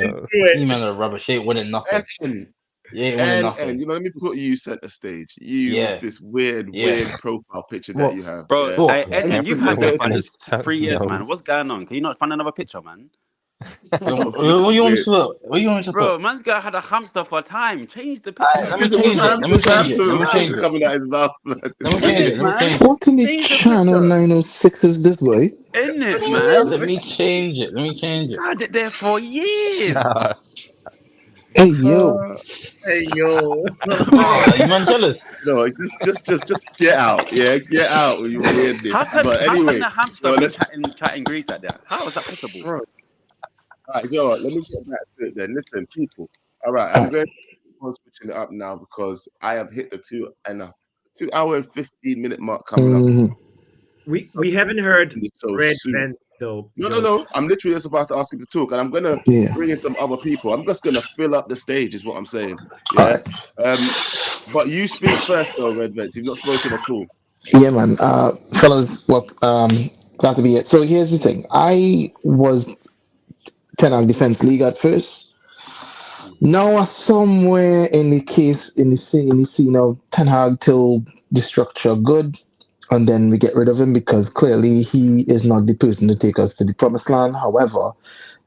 You man are rubbish. Ain't winning nothing. Action. You ain't winning nothing. And let me put you center stage. With this weird profile picture that you have. Bro, and you've had that for this 3 years, man. What's going on? Can you not find another picture, man? What you want me to put? Bro, man's guy had a hamster for a time. Change the picture. Let me change it. What in the channel 906 is this way? Isn't it, man? Let me change it. I had it there for years. Hey yo. You man jealous? No, just get out. Yeah, get out with your weirdness. But anyway, how can the hamster chatting Greece like that? How is that possible? All right, let me get back to it then. Listen, people. All right, I'm going to switching it up now because I have hit the 2 hour and 15-minute mark coming up. We haven't heard Red Vent though. No. I'm literally just about to ask him to talk, and I'm gonna bring in some other people. I'm just gonna fill up the stage, is what I'm saying. Yeah. But you speak first, though, Red Vent. You've not spoken at all. Yeah, man. Fellas, glad to be here. So here's the thing. I was Ten Hag Defense League at first. Now somewhere in the scene of Ten Hag till the structure good. And then we get rid of him because clearly he is not the person to take us to the promised land. However,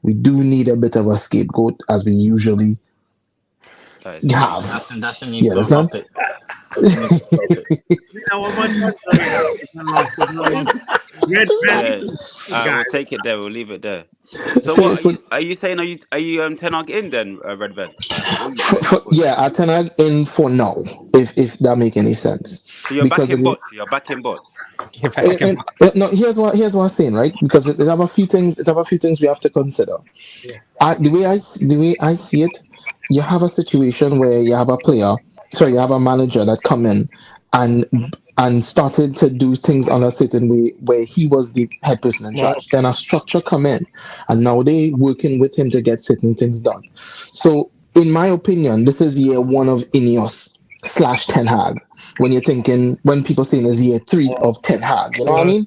we do need a bit of a scapegoat as we usually have. That's a new topic. We'll take it there. We'll leave it there. So what are you saying? Are you Ten Hag in then, Red Vent? Ten Hag in for now, if that make any sense. So you're back in bots. No, here's what I'm saying, right? Because it have a few things. It have a few things we have to consider. Yes. The way I see it, you have a situation where you have a manager that come in and started to do things on a certain way where he was the head person in charge. Then a structure come in, and now they working with him to get certain things done. So, in my opinion, this is year 1 of Ineos / Ten Hag. When people saying it's year 3 of Ten Hag, you know what I mean?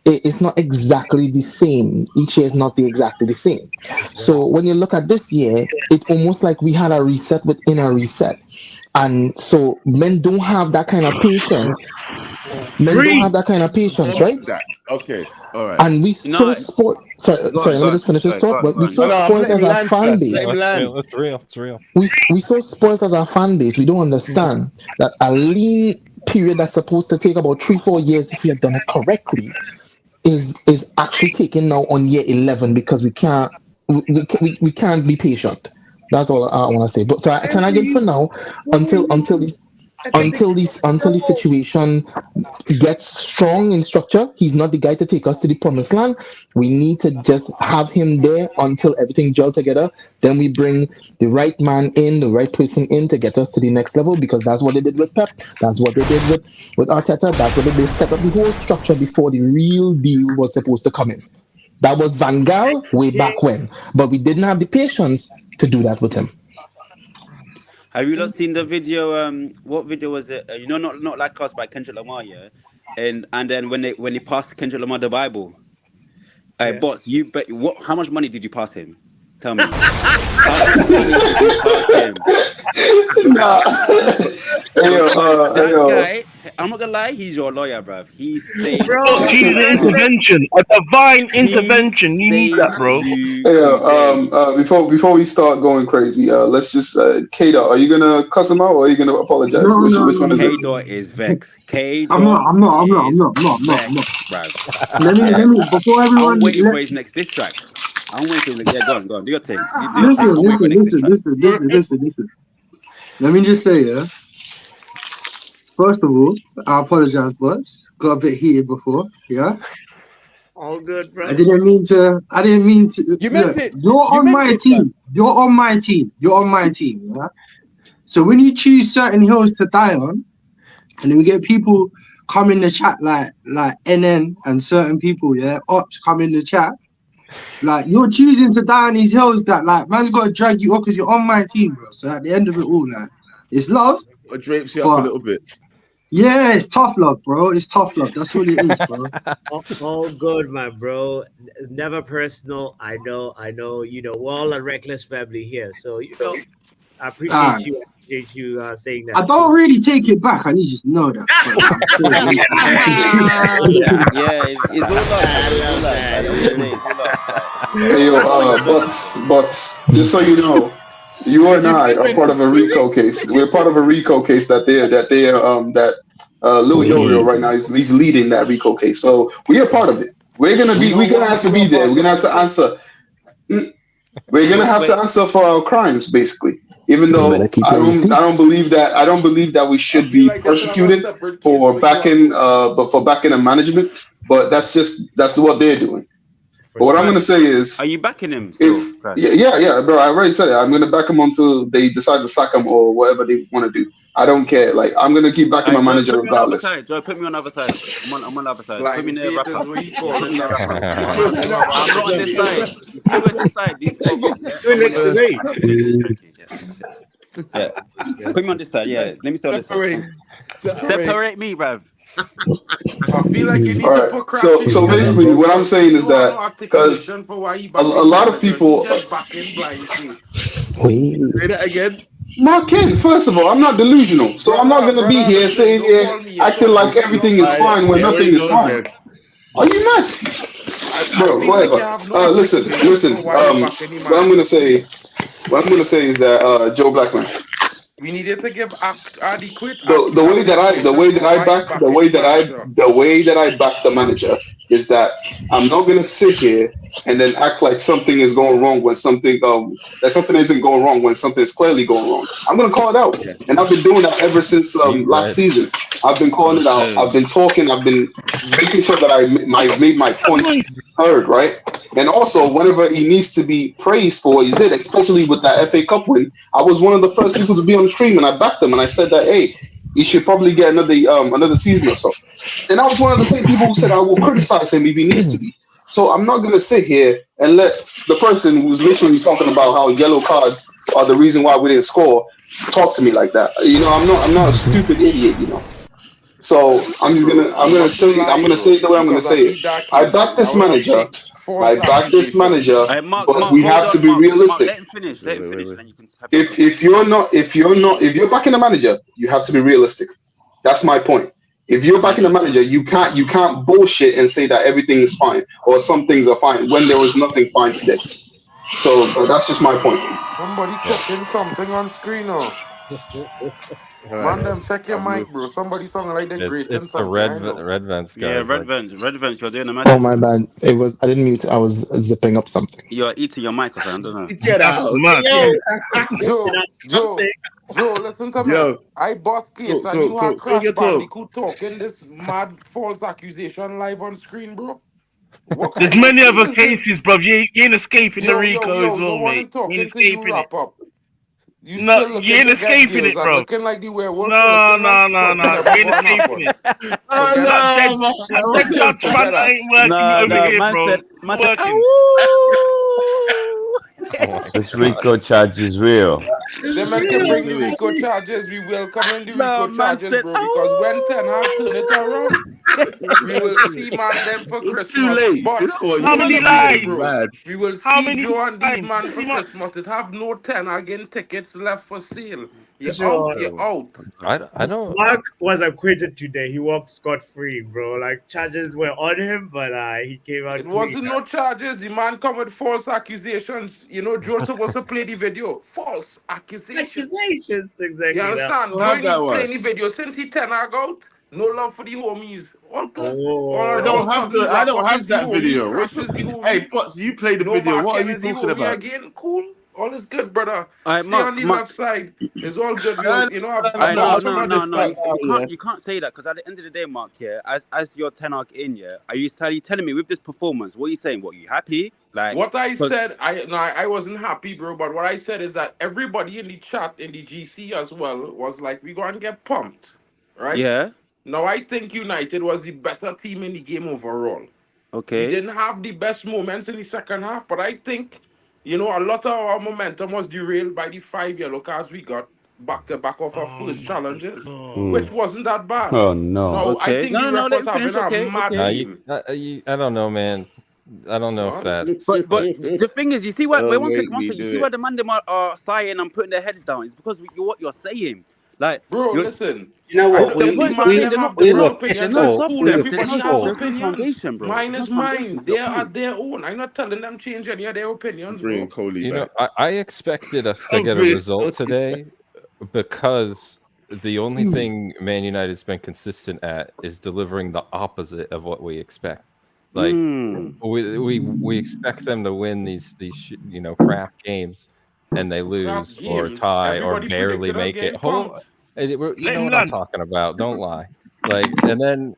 It's not exactly the same. Each year is not exactly the same. So when you look at this year, it's almost like we had a reset within a reset. And so men don't have that kind of patience. Right? Okay, all right. And we saw sport. Sorry, let me just finish this thought. But we saw sport as a fan base. It's real. We saw sport as a fan base. We don't understand that a lean period that's supposed to take about 3-4 years if we had done it correctly is actually taken now on year 11 because we can't be patient. That's all I want to say. But so Ten Hag for now until the situation gets strong in structure. He's not the guy to take us to the promised land. We need to just have him there until everything gels together. Then we bring the right man in, the right person in to get us to the next level, because that's what they did with Pep. That's what they did with Arteta. That's what they set up the whole structure before the real deal was supposed to come in. That was Van Gaal way back when, but we didn't have the patience to do that with him. Have you not seen the video? What video was it? Not Like Us by Kendrick Lamar, yeah. And then when he passed Kendrick Lamar the Bible, boss, how much money did you pass him? Tell me. That guy, I'm not gonna lie, he's your lawyer, bruv. He's an intervention, a divine intervention. You need that, bro. Before we start going crazy, let's just K-Dot, are you gonna cuss him out or are you gonna apologize? Which one is it? K-Dot is vexed. I'm not. Let me before everyone. I'm waiting for his next diss track. I'm waiting. Yeah, go on. Do your thing. Listen. Let me just say, yeah. First of all, I apologize, boss. Got a bit heated before, yeah. All good, bro. I didn't mean to. You meant it. You're on my team. You're on my team, yeah. So when you choose certain hills to die on, and then we get people come in the chat like NN and certain people, yeah, ops come in the chat. Like, you're choosing to die on these hills that, like, man's got to drag you up because you're on my team, bro. So at the end of it all, like, it's love. It drapes you up a little bit. Yeah, it's tough love, bro. It's tough love. That's what it is, bro. all good, my bro. Never personal. I know. We're all a reckless family here. So, I appreciate you saying that. I don't really take it back. I need you to know that. It's but just so you know, you and I are part of a RICO case. We're part of a RICO case that Louis Yorio right now he's leading that RICO case. So we are part of it. We're gonna have to be there. We're gonna have to answer. We're gonna have to answer for our crimes, basically. Even though I don't believe that we should be persecuted for backing a management, but that's what they're doing. But what I'm gonna say is, are you backing him? Yeah, bro. I already said it. I'm gonna back him until they decide to sack him or whatever they want to do. I don't care. Like, I'm gonna keep backing my manager regardless. Joe, put me on the other side. I'm on the other side. Like, put me near rapper. I'm not on this side. You're on this side. You're next to me. Yeah. Put me on this side. Yeah. Let me start this side. Separate me, bruv. I feel like you need to put crap. So basically, what I'm saying is that because a lot of people. Say that again. Ken, first of all, I'm not delusional, so I'm not gonna be here acting like everything is fine when nothing is fine. Are you mad, bro? Whatever. Listen. What I'm gonna say is that Joe Blackman. We needed to give adequate. The way that I back the manager is that I'm not gonna sit here and then act like something is going wrong when something isn't going wrong when something is clearly going wrong. I'm gonna call it out, and I've been doing that ever since last season. I've been calling it out. I've been talking. I've been making sure that I made my points heard, right? And also, whenever he needs to be praised for what he did, especially with that FA Cup win, I was one of the first people to be on the stream, and I backed him, and I said that, hey, he should probably get another season or so. And I was one of the same people who said I will criticize him if he needs to be. So I'm not going to sit here and let the person who's literally talking about how yellow cards are the reason why we didn't score talk to me like that. You know, I'm not a stupid idiot, you know. So I'm gonna say it the way I'm gonna say it. I back this manager. But we have to be realistic. Let him finish. Then you can. If you're backing the manager, you have to be realistic. That's my point. If you're backing the manager, you can't bullshit and say that everything is fine or some things are fine when there was nothing fine today. So that's just my point. Somebody clicking something on screen now. Man, them check your mic, bro. Somebody sounding like they're great. It's the red vents, guys. Yeah, red vents. You're doing a match. Oh my bad. I didn't mute. I was zipping up something. You're eating your mic or something. I don't know. Get out, man. Joe, listen to me. I boss case and you have Crash Bandicoot talking this mad false accusation live on screen, bro. There's many other cases, bro. You ain't escaping the Rico as well, mate. You ain't escaping it. You ain't escaping it, bro. Looking like the werewolf. No. You ain't escaping it. This Rico charge is real. They make him bring the Rico charges. We welcome the Rico charges, bro. Because when Ten Hag turn it around, we will see man them for Christmas. Too late. But how many lives, bro? We will see Joe and these man for Christmas. It have no Ten Hag in tickets left for sale. You're out. I don't. Mark was acquitted today. He walked scot-free, bro. Like, charges were on him, but he came out. It wasn't no charges. The man come with false accusations. You know, Joe supposed to play the video. False accusations. Exactly. You understand? Joe playing the video since he Ten Hag out. No love for the homies. I don't have that video. Hey, Potts, you played the video. What are you talking about? Again, cool. All is good, brother. Right, Stay on the left side. It's all good. You can't say that because at the end of the day, Mark, as your Ten Hag in, are you telling me with this performance? What are you saying? What, are you happy? Like what I said, I wasn't happy, bro. But what I said is that everybody in the chat in the GC as well was like, we're going to get pumped, right? Yeah. Now I think United was the better team in the game overall. Okay. We didn't have the best moments in the second half, but I think, you know, a lot of our momentum was derailed by the 5 yellow cards we got back to back off our first challenges, which wasn't that bad. Oh no! I think the refs having a mad game. I don't know, man. I don't know if that. But the thing is, you see what? You see why the man them are sighing and putting their heads down. It's because what you're saying. Like, bro, listen. You know what? Mine is mine. They are their own. I'm not telling them change any of their opinions. Bring Coley you back. know, I expected us to get a result today because the only thing Man United's been consistent at is delivering the opposite of what we expect. Like we expect them to win these crap games, and they lose or tie or barely make it. You know what I'm talking about. Don't lie. Like and then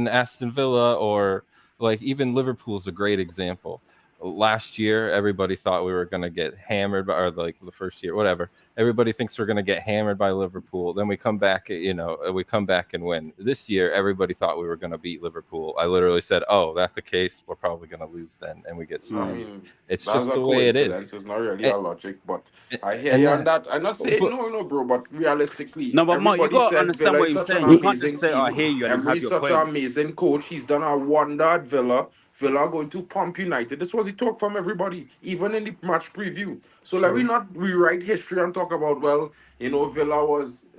Aston Villa or like even Liverpool's a great example. Last year, everybody thought we were going to get hammered by, or like the first year, whatever. Everybody thinks we're going to get hammered by Liverpool. Then we come back, and win. This year, everybody thought we were going to beat Liverpool. I literally said, "Oh, that's the case. We're probably going to lose then," and we get slammed. It's just the way it is. It's not really a logic, but I hear you on that. I'm not saying no, bro, but realistically, no, but Mark, you got to understand what you're saying. You can't just say, "I hear you," and have your point. Such an amazing coach. He's done a wonder at Villa. Villa are going to pump United. This was the talk from everybody, even in the match preview. So let me not rewrite history and talk about, Villa was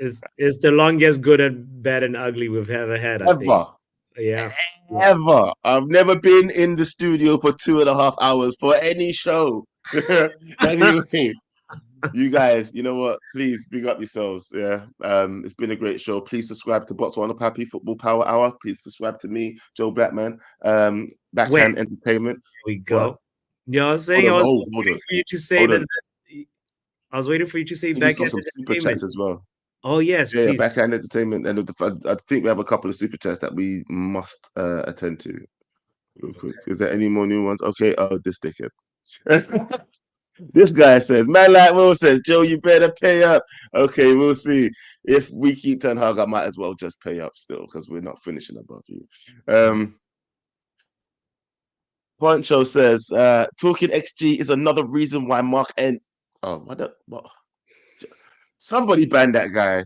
It's the longest good and bad and ugly we've ever had. I think. Ever. Yeah. Ever. I've never been in the studio for 2.5 hours for any show. Anyway, you guys, you know what? Please big up yourselves. Yeah. It's been a great show. Please subscribe to Botswana Pappy Football Power Hour. Please subscribe to me, Joe Blackman. Backhand Entertainment. Here we go. What? You know what I'm saying? Hold I on, was hold waiting on. for you to say Hold that. on. I was waiting for you to say We've backhand got some super entertainment. chats as well. Oh yes, Yeah, please. Backhand Entertainment. And I think we have a couple of super chats that we must attend to real quick. Is there any more new ones? Okay. Oh, this dickhead. This guy says, man like Will says, Joe, you better pay up. Okay, we'll see. If we keep Ten Hag, I might as well just pay up still because we're not finishing above you. Poncho says, talking XG is another reason why Mark N. Oh, what? Somebody ban that guy.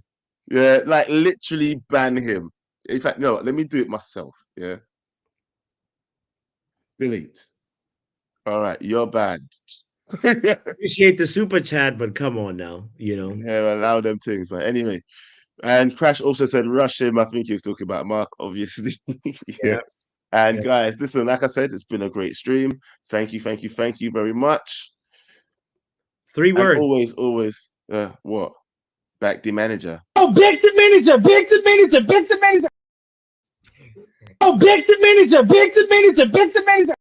Yeah, like literally ban him. In fact, no, let me do it myself. Yeah. Delete. All right, you're banned. Appreciate the super chat, but come on now, you know. Yeah, allow them things, but anyway. And Crash also said, rush him. I think he was talking about Mark, obviously. Yeah. And guys, listen, like I said, it's been a great stream. Thank you very much. 3 words. Always, what? Back the manager. Oh, back to manager, back to manager, back to manager. Oh, back to manager, back to manager, back to manager.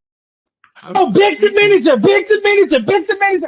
Oh, back to manager, back to manager, back to manager.